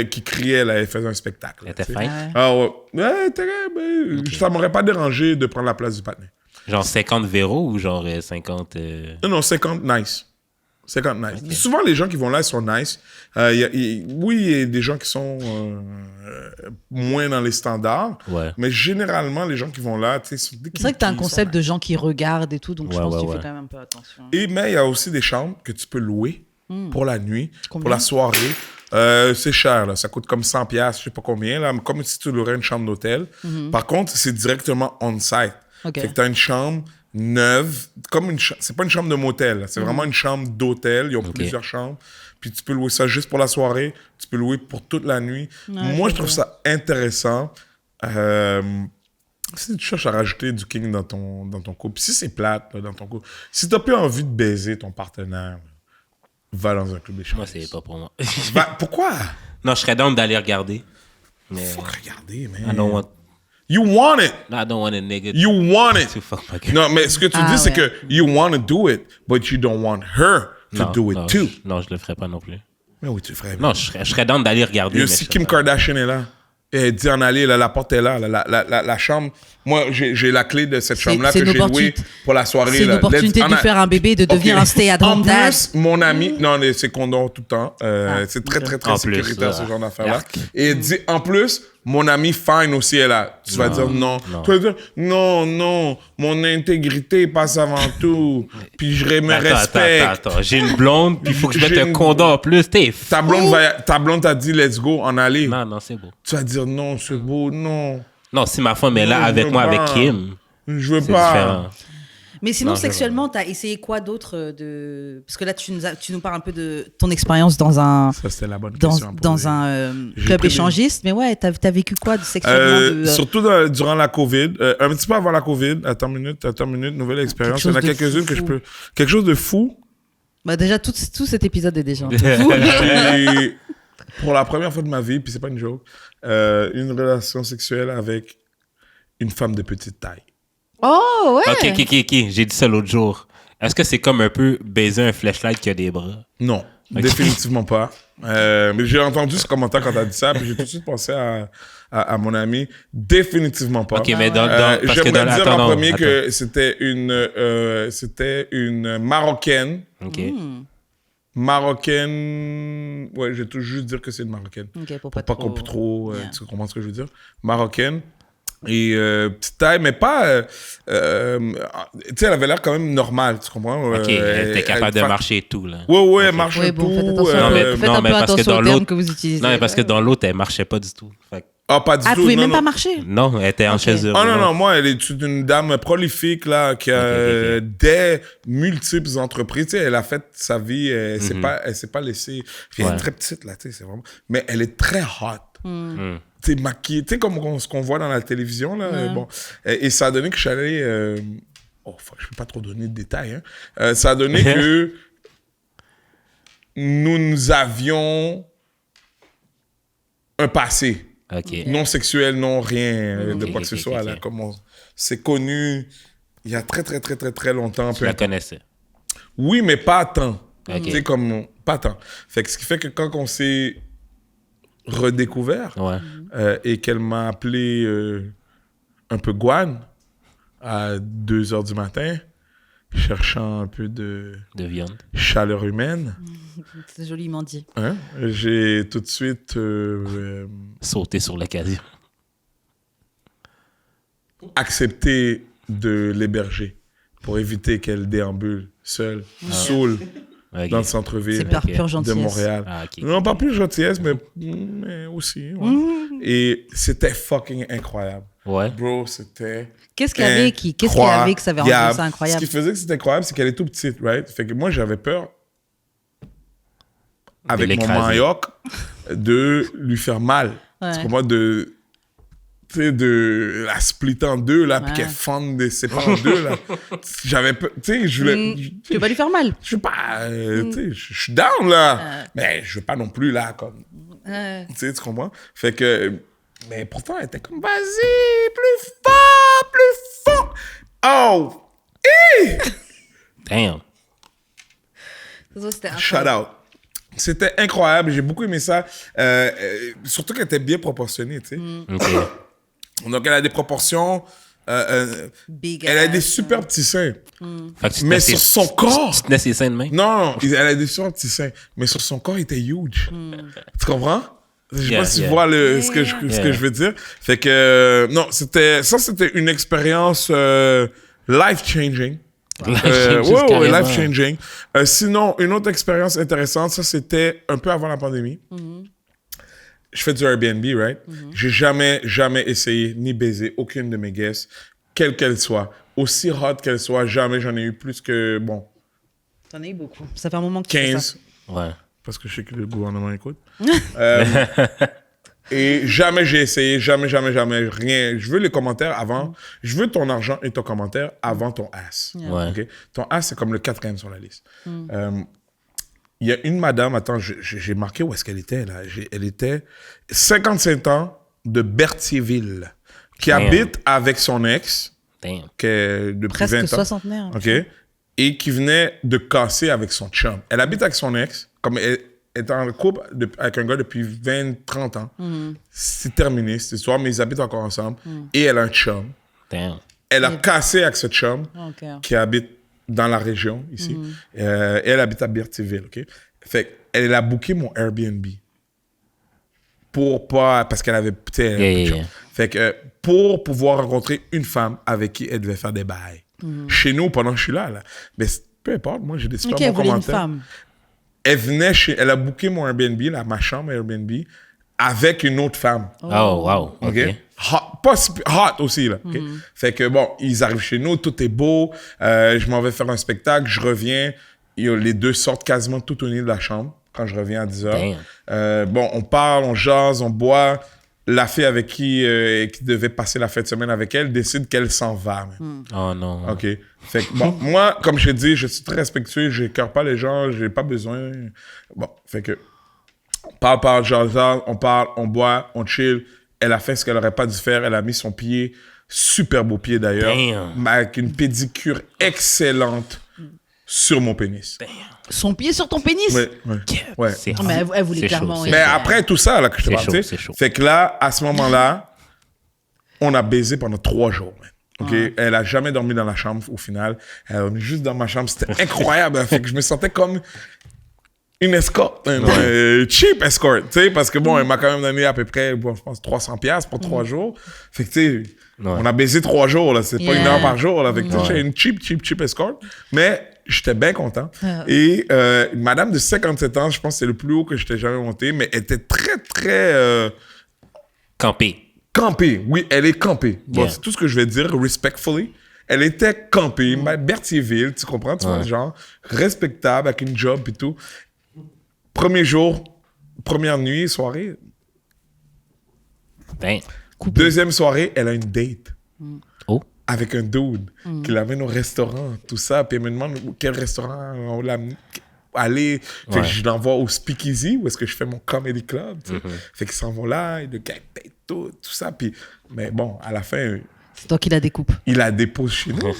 Qui criait, là, elle faisait un spectacle. Elle était tu sais. fine. Ouais. Ah ouais. Ouais, ça m'aurait pas dérangé de prendre la place du patinet. Genre 50 Véro ou genre 50... Non, 50, nice. 50 nice. Okay. Souvent, les gens qui vont là, ils sont nice. Oui, il y a des gens qui sont moins dans les standards. Ouais. Mais généralement, les gens qui vont là, tu sais, c'est vrai que tu as un concept de gens qui regardent et tout, donc je pense que tu fais quand même un peu attention. Mais il y a aussi des chambres que tu peux louer pour la nuit, pour la soirée. C'est cher, là. Ça coûte comme 100$, je sais pas combien, là, comme si tu louerais une chambre d'hôtel. Par contre, c'est directement on-site. Okay. Fait que tu as une chambre neuve, comme c'est pas une chambre de motel, là. C'est vraiment une chambre d'hôtel. Ils ont plusieurs chambres. Puis tu peux louer ça juste pour la soirée. Tu peux louer pour toute la nuit. Moi, je trouve ça intéressant. Si tu cherches à rajouter du king dans ton couple, si c'est plate là, dans ton couple, si t'as plus envie de baiser ton partenaire, va dans un club d'échange. Moi, c'est pas pour moi. Pourquoi? Non, je serais down d'aller regarder. Mais... Fuck regarder, man. I don't want... You want it. No, I don't want a nigga. You want it. To fuck my girl. Non, mais ce que tu dis, c'est que you want to do it, but you don't want her to do it too. Non, je le ferais pas non plus. Mais oui, tu le ferais. Non, je serais down d'aller regarder. Si Kim Kardashian est là, elle dit en aller, là, la porte est là, la chambre. Moi, j'ai la clé de cette chambre-là que j'ai louée pour la soirée. C'est une opportunité de faire un bébé, de devenir un stay-at-home dad. En plus, mon ami... Non, c'est condom tout le temps. C'est très, très, très sécuritaire, ce genre d'affaires-là. Et elle dit, en plus, mon ami Fine aussi est là. Tu vas dire non. Tu vas dire, non, mon intégrité passe avant tout. Puis je me respecte. Attends. J'ai une blonde, puis il faut que je mette un condom en plus. T'es fou. Ta blonde t'a dit, let's go, en aller. Non, c'est beau. Tu vas dire, non, c'est beau, non. Non, si ma femme est là avec moi, avec Kim, je veux pas. Différent. Mais sinon, sexuellement, t'as essayé quoi d'autre de... Parce que là, tu nous parles un peu de ton expérience dans un... Ça, c'était la bonne question. Dans un club échangiste. Mais ouais, t'as vécu quoi de sexuellement Surtout durant la COVID. Un petit peu avant la COVID. Attends une minute, nouvelle expérience. Il y en a quelques-unes que je peux... Quelque chose de fou. Bah déjà, tout cet épisode est déjà fou. Et pour la première fois de ma vie, puis c'est pas une joke, une relation sexuelle avec une femme de petite taille. Oh, ouais! Ok. J'ai dit ça l'autre jour. Est-ce que c'est comme un peu baiser un flashlight qui a des bras? Non, définitivement pas. Mais j'ai entendu ce commentaire quand t'as dit ça, puis j'ai tout de suite pensé à mon ami. Définitivement pas. Ok, mais j'aimerais dire en premier que c'était une Marocaine. Ok. Marocaine... Ouais, je vais tout juste dire que c'est une Marocaine. Ok, pour pas trop... Tu comprends ce que je veux dire? Marocaine. Et petite taille, mais pas... tu sais, elle avait l'air quand même normale, tu comprends? Ok, elle était capable de marcher et tout, là. Ouais, elle marche ouais, tout. Faites un peu attention aux termes que vous utilisez. Non, mais parce que dans l'autre, elle marchait pas du tout. Pas du tout. Elle pouvait même pas marcher? Non, elle était en chaise. Non, moi, elle est une dame prolifique, là, qui a des multiples entreprises. Tu sais, elle a fait sa vie, elle s'est pas laissée... Elle est très petite, là, tu sais, c'est vraiment... Mais elle est très hot. Tu sais, maquillée, tu sais, comme ce qu'on voit dans la télévision, là. Bon. Et ça a donné que je suis allé... je peux pas trop donner de détails, hein. Ça a donné que nous avions un passé. Non sexuel, non rien de quoi que ce soit. Là, comme c'est connu il y a très, très, très, très, très longtemps. Tu la connaissais? Oui, mais pas tant. Tu sais, comme... Pas tant. Fait que ce qui fait que quand on s'est redécouvert et qu'elle m'a appelé un peu Gwan à 2h du matin, cherchant un peu de viande, chaleur humaine. C'est joliment dit. Hein? J'ai tout de suite... sauté sur l'occasion. Accepté de l'héberger pour éviter qu'elle déambule seule, saoule, dans le centre-ville c'est par pure de Montréal. Non, pas plus gentillesse, mais aussi. Ouais. Et c'était fucking incroyable. Ouais. Bro, c'était... Qu'est-ce qu'il y avait que ça avait rendu ça incroyable? Ce qui faisait que c'était incroyable, c'est qu'elle est toute petite, right? Fait que moi, j'avais peur, avec mon manioc, de lui faire mal. Tu comprends? De la splitter en deux, là, puis qu'elle fende de ses en deux, là. J'avais peur, tu sais, je voulais... Tu veux pas lui faire mal? Je veux pas, tu sais, je suis down, là. Mais je veux pas non plus, là, comme... Tu sais, tu comprends? Fait que... Mais pourtant, elle était comme, vas-y, plus fort! Oh! Damn! Shout out. C'était incroyable, j'ai beaucoup aimé ça. Surtout qu'elle était bien proportionnée, tu sais. OK. Donc, elle a des proportions Big Elle a des ass, super petits seins. Fait que tu te Mais laisses- sur son corps. Tu te laisses les seins de main? Non, elle a des super petits seins. Mais sur son corps, il était huge. Tu comprends? Je sais Yeah, pas si tu yeah. vois ce que je veux dire. Fait que, non, c'était une expérience life-changing. Life-changing, Ouais, carrément. life-changing. Sinon, une autre expérience intéressante, ça, c'était un peu avant la pandémie. Je fais du Airbnb, right? J'ai jamais essayé ni baiser aucune de mes guests, quelle qu'elle soit. Aussi hot qu'elle soit, jamais j'en ai eu plus que, bon, T'en as eu beaucoup. Ça fait un moment que tu fais ça. 15. Ouais. Parce que je sais que le gouvernement écoute. Et jamais j'ai essayé, jamais, rien. Je veux les commentaires avant. Je veux ton argent et ton commentaire avant ton ass. Ouais. OK? Ton ass, c'est comme le 4e sur la liste. Il y a une madame, attends, j'ai marqué où est-ce qu'elle était, là. Elle était 55 ans de Berthierville, qui Damn. habite avec son ex, Damn. qui est depuis Presque 20 ans. soixantenaire. OK? Et qui venait de casser avec son chum. Elle habite avec son ex, comme elle est en couple avec un gars depuis 20-30 ans. C'est terminé cette histoire, mais ils habitent encore ensemble. Et elle a un chum. Damn. Elle a cassé avec ce chum Ok. qui habite dans la région, ici. Elle habite à Berthierville, OK? Fait qu'elle a booké mon Airbnb. Parce qu'elle avait... tu sais, elle avait Yeah, peu de yeah, chum. Fait que pour pouvoir rencontrer une femme avec qui elle devait faire des bails. Chez nous, pendant que je suis là. Mais peu importe, moi, j'ai des super Ok, elle bons voulait une commentaires. femme. Elle a booké mon Airbnb, ma chambre Airbnb, avec une autre femme. Oh, wow. OK? OK. Hot, pas hot aussi, là. OK? Fait que bon, ils arrivent chez nous, tout est beau. Je m'en vais faire un spectacle, je reviens. Les deux sortent quasiment tout au nez de la chambre quand je reviens à 10h. Bon, on parle, on jase, on boit. La fille avec qui devait passer la fin de semaine avec elle décide qu'elle s'en va. man. Oh non. OK. Fait que, bon, moi, comme je t'ai dit, je suis très respectueux, je n'écœure pas les gens, j'ai pas besoin. Bon, fait que, on parle, genre, on parle, on boit, on chill. Elle a fait ce qu'elle aurait pas dû faire. Elle a mis son pied, super beau pied d'ailleurs, Damn. avec une pédicure excellente sur mon pénis. Son pied sur ton pénis. Ouais. C'est Non, mais elle voulait c'est clairement. chaud, oui. Mais après tout ça, là, que je te C'est parle, chaud, tu sais, c'est chaud. fait que là, à ce moment-là, on a baisé pendant 3 jours, man. OK? Elle a jamais dormi dans la chambre, au final. Elle a dormi juste dans ma chambre. C'était incroyable. Fait que je me sentais comme une escorte. Cheap escort, tu sais, parce que bon, elle m'a quand même donné à peu près, bon, je pense, 300$ pour 3 jours. Fait que, tu sais, on a baisé 3 jours, là. C'est pas Yeah. 1 heure par jour, là. Fait que, tu sais, j'ai une cheap escort. Mais j'étais bien content. Et une madame de 57 ans, je pense que c'est le plus haut que j'étais jamais monté, mais elle était très, très... Campé. campée. Oui, elle est campée. Bon, Yeah. c'est tout ce que je vais dire, respectfully. Elle était campée, Berthierville, tu comprends? Tu vois, genre, respectable, avec une job et tout. Premier jour, première nuit, soirée. Damn. Deuxième soirée, elle a une date Oh. avec un dude qui l'amène au restaurant, tout ça. Puis elle me demande quel restaurant on l'a aller. Fait que je l'envoie au Speakeasy, où est-ce que je fais mon comedy club. Tu sais. Fait qu'ils s'en vont là, et le gars il paye tout ça. Puis, mais bon, à la fin, C'est toi qui la découpe. il la dépose chez nous.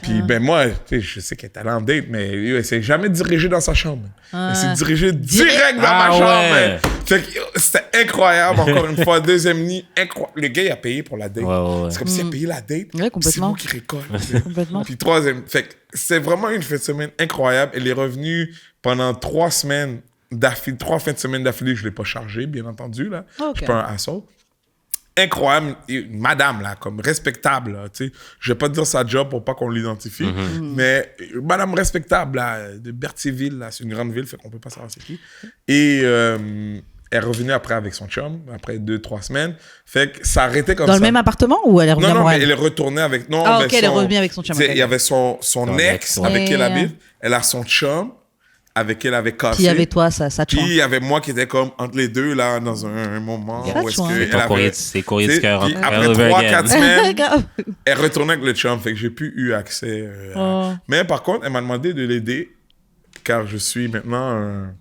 Puis ben moi, tu sais, je sais qu'elle est allée en date, mais elle s'est jamais dirigée dans sa chambre. Elle s'est dirigée direct dans ma chambre. ouais. Man. Fait que c'était incroyable, encore une fois. Deuxième nuit, incroyable. Le gars, il a payé pour la date. Ouais. C'est comme s'il a payé la date. Ouais, complètement. C'est moi qui récolte. Complètement. Puis troisième, fait que c'est vraiment une fin de semaine incroyable. Elle est revenue pendant 3 semaines d'affilée, 3 fins de semaine d'affilée. Je l'ai pas chargé, bien entendu, là. Ok. Je suis pas un assaut. Incroyable, une madame, là, comme respectable, là, tu sais. Je vais pas dire sa job pour pas qu'on l'identifie, mais madame respectable, là, de Berthierville, là, c'est une grande ville, fait qu'on peut pas savoir c'est qui. Et elle est revenue après avec son chum, après 2-3 semaines. Fait que ça arrêtait comme Dans ça. le même appartement ou elle est revenue à Non, mais Montréal? elle est retournée avec... Non, Ah, mais ok, elle est revenue avec son chum, tu sais, ok. il y avait son ex avec qui elle Yeah. habite. Elle a son chum avec qui elle avait cassé. Puis il y avait toi, ça te Puis change. il y avait moi qui était comme entre les deux, là, dans un moment Yeah. où est-ce That's que... right. elle avait- C'est courrier du tu sais, cœur. puis all après over 3-4 again. semaines, Grave. elle retournait avec le chum, fait que j'ai plus eu accès. Oh. Mais par contre, elle m'a demandé de l'aider, car je suis maintenant un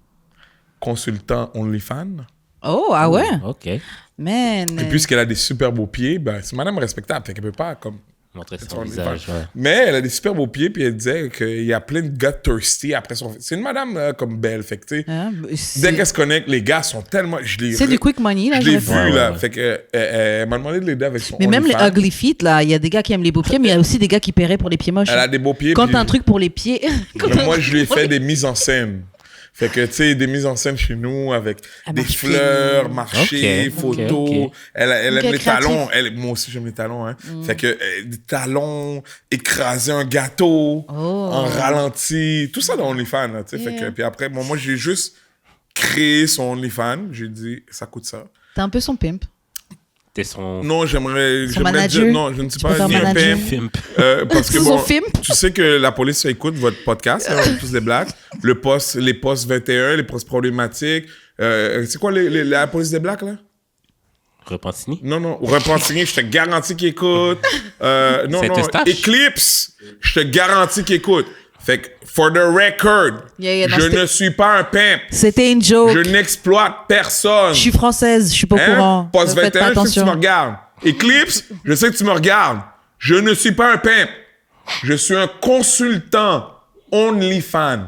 consultant OnlyFans. Oh, ah ouais? OK. Man. Et puisqu'elle a des super beaux pieds, ben, c'est madame respectable, fait qu'elle peut pas comme Montrer Son son OnlyFans. visage, ouais. Mais elle a des super beaux pieds, puis elle disait qu'il y a plein de gars thirsty après son... C'est une madame comme belle, fait que tu sais, Hein, dès c'est qu'elle se connecte, les gars sont tellement... c'est du quick money, là. Je l'ai j'aurais vu, fait. Ouais, là. ouais. Fait que elle m'a demandé de l'aider avec son Mais même les OnlyFans. ugly feet, là, il y a des gars qui aiment les beaux pieds, mais il y a aussi des gars qui paieraient pour les pieds moches. Elle a des beaux pieds. Quand puis- t'as un truc pour les pieds. quand Mais t'as un moi, truc je lui ai pour fait les- des mises en scène. Fait que, tu sais, des mises en scène chez nous avec Elle des marche fleurs, fine. marchés, Ok, photos. ok. Elle Ok, aime les créatif. talons. Moi aussi, j'aime les talons. Hein. Fait que des talons, écraser un gâteau en ralenti. Tout ça dans OnlyFans. Là, tu sais. Fait Yeah. que, puis après, moi, j'ai juste créé son OnlyFans. J'ai dit, ça coûte ça. T'es un peu son pimp. T'es son Non, j'aimerais manager? dire... Non, je ne suis Tu peux pas faire ni un manager? pimp. film. Parce que Son bon, film? tu sais que la police écoute votre podcast, hein, tous les blacks, les postes 21, les postes problématiques. C'est quoi la police des blacks, là? Repentigny. Non, Repentigny, je te garantis qu'ils écoutent. Non, Saint-Eustache? Eclipse, je te garantis qu'ils écoutent. Fait que, for the record, Yeah, non, je c'était- ne suis pas un pimp. C'était une joke. Je n'exploite personne. Je suis française, je suis pas au Hein? courant. Poste Faites pas 21, je sais que tu attention. me regardes. Eclipse, je sais que tu me regardes. Je ne suis pas un pimp. Je suis un consultant OnlyFans.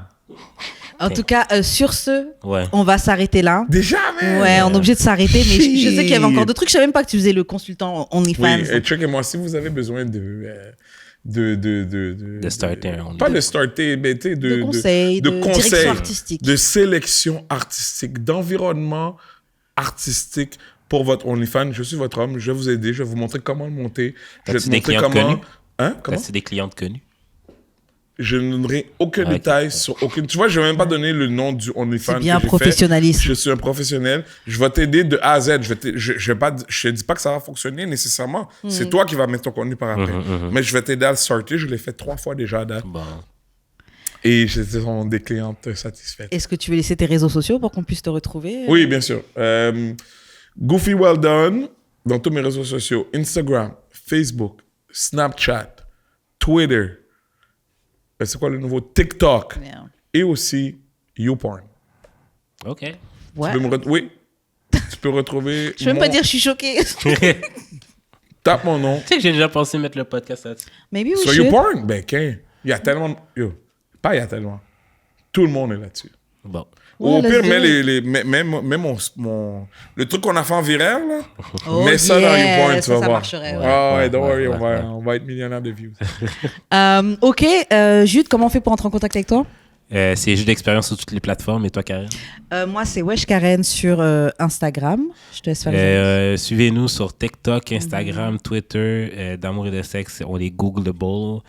En tout cas, sur ce, Ouais. on va s'arrêter là. Déjà, man. Ouais, on est obligé de s'arrêter, mais je sais qu'il y avait encore Shit. d'autres trucs. Je savais même pas que tu faisais le consultant OnlyFans. Oui, et checkez-moi, si vous avez besoin de starter un pas de starter, mais tu sais, De conseils, de direction artistique. de sélection artistique, d'environnement artistique pour votre OnlyFans. Je suis votre homme, je vais vous aider, je vais vous montrer comment le monter. Je vais T'as-tu te des montrer clientes comment... connues? Hein? Comment? C'est des clientes connues. Je ne donnerai aucun Ok. détail sur aucune... Tu vois, je ne vais même pas donner le nom du OnlyFans C'est bien que j'ai professionnalisme. fait. Je suis un professionnel. Je vais t'aider de A à Z. Je te dis pas que ça va fonctionner nécessairement. C'est toi qui vas mettre ton contenu par après. Mais je vais t'aider à le sortir. Je l'ai fait 3 fois déjà à date. Bon. Et ce sont des clientes satisfaites. Est-ce que tu veux laisser tes réseaux sociaux pour qu'on puisse te retrouver? Oui, bien sûr. Goofy Well Done dans tous mes réseaux sociaux. Instagram, Facebook, Snapchat, Twitter. C'est quoi le nouveau? TikTok. Yeah. Et aussi YouPorn. OK. Ouais. Oui. Tu peux retrouver... Je peux même pas dire je suis choquée. Tape mon nom. Tu sais que j'ai déjà pensé mettre le podcast là-dessus. Maybe we Sur should. YouPorn, ben, il y a tellement... Pas il y a tellement. Tout le monde est là-dessus. Bon. Ouais, Au pire, let's do mets le truc qu'on a fait en virale, là, Oh, mets ça dans yeah, YouPorn, tu ça, vas ça voir. marcherait, ouais. Ah ouais, don't Ouais, worry, ouais, on va être millionnaire de views. Ok, Jude, comment on fait pour entrer en contact avec toi? C'est jeu d'expérience sur toutes les plateformes. Et toi, Karen? Moi, c'est Wesh Karen sur Instagram. Je te laisse faire les Suivez-nous sur TikTok, Instagram, Twitter, d'Amour et de Sexe. On est Googleable.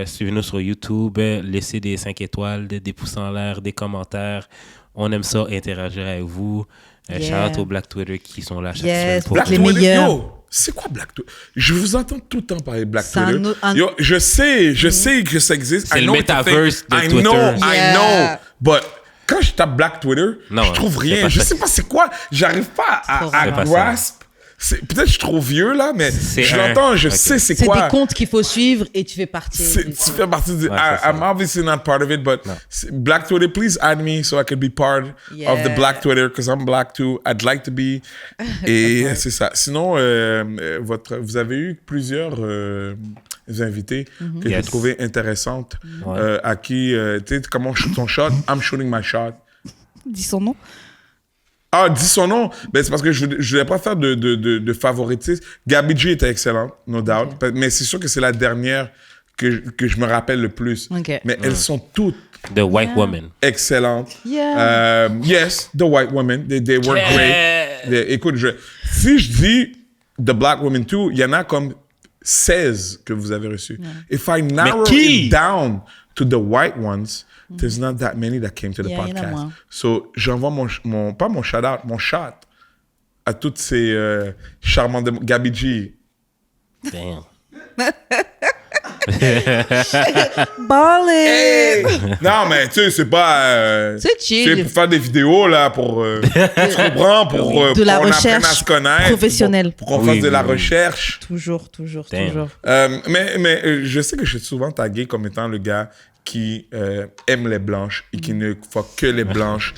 Suivez-nous sur YouTube. Laissez des 5 étoiles, des pouces en l'air, des commentaires. On aime ça, interagir avec vous. Yeah. Shout out aux Black Twitter qui sont là chaque Yes, semaine pour Black les Twitter, meilleurs. yo, c'est quoi Black Twitter? Je vous entends tout le temps parler de Black C'est Twitter. un- Yo, je sais que ça existe. C'est I le know it's a thing. metaverse de I Twitter. know, Yeah. I know. But quand je tape Black Twitter, Non, je trouve c'est rien. pas Je ça. sais pas c'est quoi. J'arrive pas C'est à pas ça. grasp. Peut-être que je suis trop vieux là, mais C'est je un- l'entends, je ok. sais c'est C'est quoi. des comptes qu'il faut suivre et tu fais partie. Tu fais partie de... Ouais, c'est ça. I'm obviously not part of it, but Black Twitter, please add me so I can be part of Yeah. the Black Twitter, because I'm black too. I'd like to be. Et c'est ça. Sinon, vous avez eu plusieurs invités que j'ai Yes. trouvé intéressantes, Ouais. à qui, tu sais, comment shoot ton shot, I'm shooting my shot. Dis son nom. Ah, dis son nom. Ben, c'est parce que je voulais pas faire de favoritisme. Gabi G était excellente, no doubt. Mais c'est sûr que c'est la dernière que je me rappelle le plus. Ok. Mais elles sont toutes The White Woman. excellentes. Yeah. Yes, the white women, they were great. Écoute, si je dis the black women too, il y en a comme 16 que vous avez reçus. If I narrow qui? it down to the white ones, there's not that many that came to the Yeah, il y en a podcast. moins. So, j'envoie pas mon shout-out, mon shot à toutes ces charmantes... Gabi G. Damn. Ballin'. Non, mais tu sais, c'est pas... C'est chill. Tu sais, pour faire des vidéos, là, pour... tu comprends? Pour De la qu'on apprenne à recherche se connaître. professionnelle. Pour qu'on Oui, fasse de la oui, oui. recherche. Toujours. Damn. Mais je sais que je suis souvent tagué comme étant le gars qui aime les blanches et qui ne fuck que les blanches.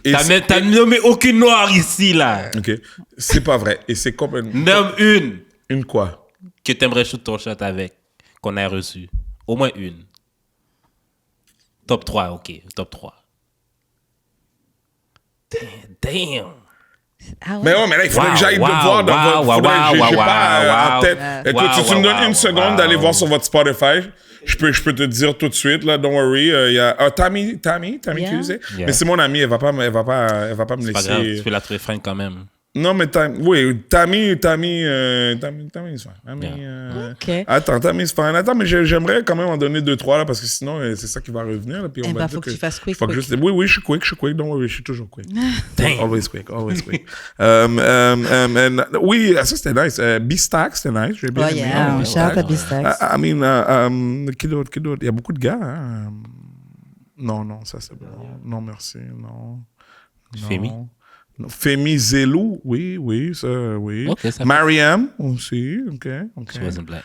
T'as nommé aucune noire ici, là. OK. C'est pas vrai. Et c'est complètement... Nomme une. Une quoi? que t'aimerais shoot ton shot avec, qu'on a reçu? Au moins une. Top 3, ok. Top 3. Damn. Ah ouais. Mais ouais, mais là, il faudrait que j'aille te voir dans votre... J'ai pas en tête. Écoute, si tu me donnes une seconde d'aller voir sur votre Spotify, je peux te dire tout de suite, là, don't worry. Il y a Tammy Yeah. Tuesday. Yeah. Mais c'est mon amie, elle va pas me C'est pas grave, laisser... tu peux la trouver fine quand même. Non, mais Tammy is fine. Ok. Attends, Tammy is fine. Attends, mais j'aimerais quand même en donner 2-3, là, parce que sinon, c'est ça qui va revenir. Là, puis on Eh va ben, dire faut que tu fasses quick, faut que quick. Oui, je suis quick, don't worry, je suis toujours quick. Damn. Always quick. Oui, ça c'était nice. B-Stack, c'était nice. J'ai bien Oh aimé. yeah, shout out à B-Stacks. I mean, qui d'autre? Il y a beaucoup de gars. Hein? Non, ça c'est bon. Non, merci. Non. Femi? Non. Femi Zelou, oui, ça, oui. Ok, ça Mariam aussi, ok. She wasn't black.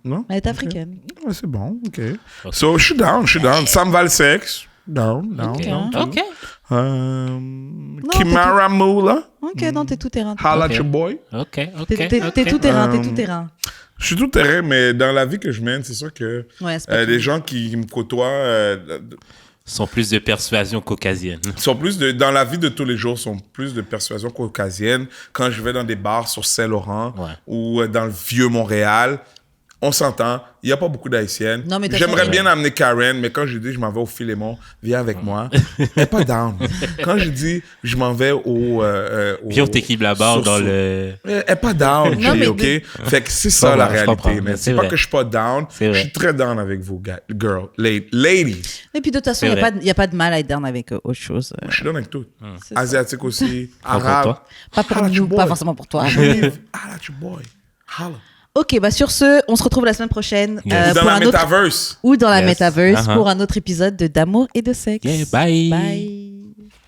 Non? Elle est africaine. Ouais, c'est bon, ok. So, je suis down. Sam Valsex, down. Ok. Kimara Moula, Ok, non, t'es tout terrain. Holla at your boy. Ok. T'es tout terrain, t'es tout terrain. Je suis tout terrain, mais dans la vie que je mène, c'est sûr que Ouais, c'est pas les gens qui me côtoient Sont plus de persuasion caucasienne. sont plus dans la vie de tous les jours, sont plus de persuasion caucasienne. Quand je vais dans des bars sur Saint-Laurent ou dans le vieux Montréal, on s'entend, il n'y a pas beaucoup d'Haïtiennes. Non, mais de toute J'aimerais façon, bien amener Karen, mais quand je dis je m'en vais au Philémon, viens avec moi, elle n'est pas down. Quand je dis je m'en vais au Viens au Tequila Blabard dans le... elle n'est pas down, Non, mais OK? Fait que c'est ça comprends, la je comprends, réalité. Mais mais c'est c'est pas vrai. que je suis pas down. C'est Je vrai. suis très down avec vous, ladies. Et puis de toute façon, C'est il vrai. n'y a pas de mal à être down avec autre chose. Je suis down avec tout. C'est ça. Asiatique aussi, Pas pour arabe. toi. Pas pour Holla at nous, your boy. pas forcément pour toi. Holla at your boy. Holla. Ok, bah sur ce, on se retrouve la semaine prochaine Yes. Dans pour la un autre metaverse. ou dans la Yes. metaverse Uh-huh. pour un autre épisode de D'amour et de sexe. Yeah, bye. Bye.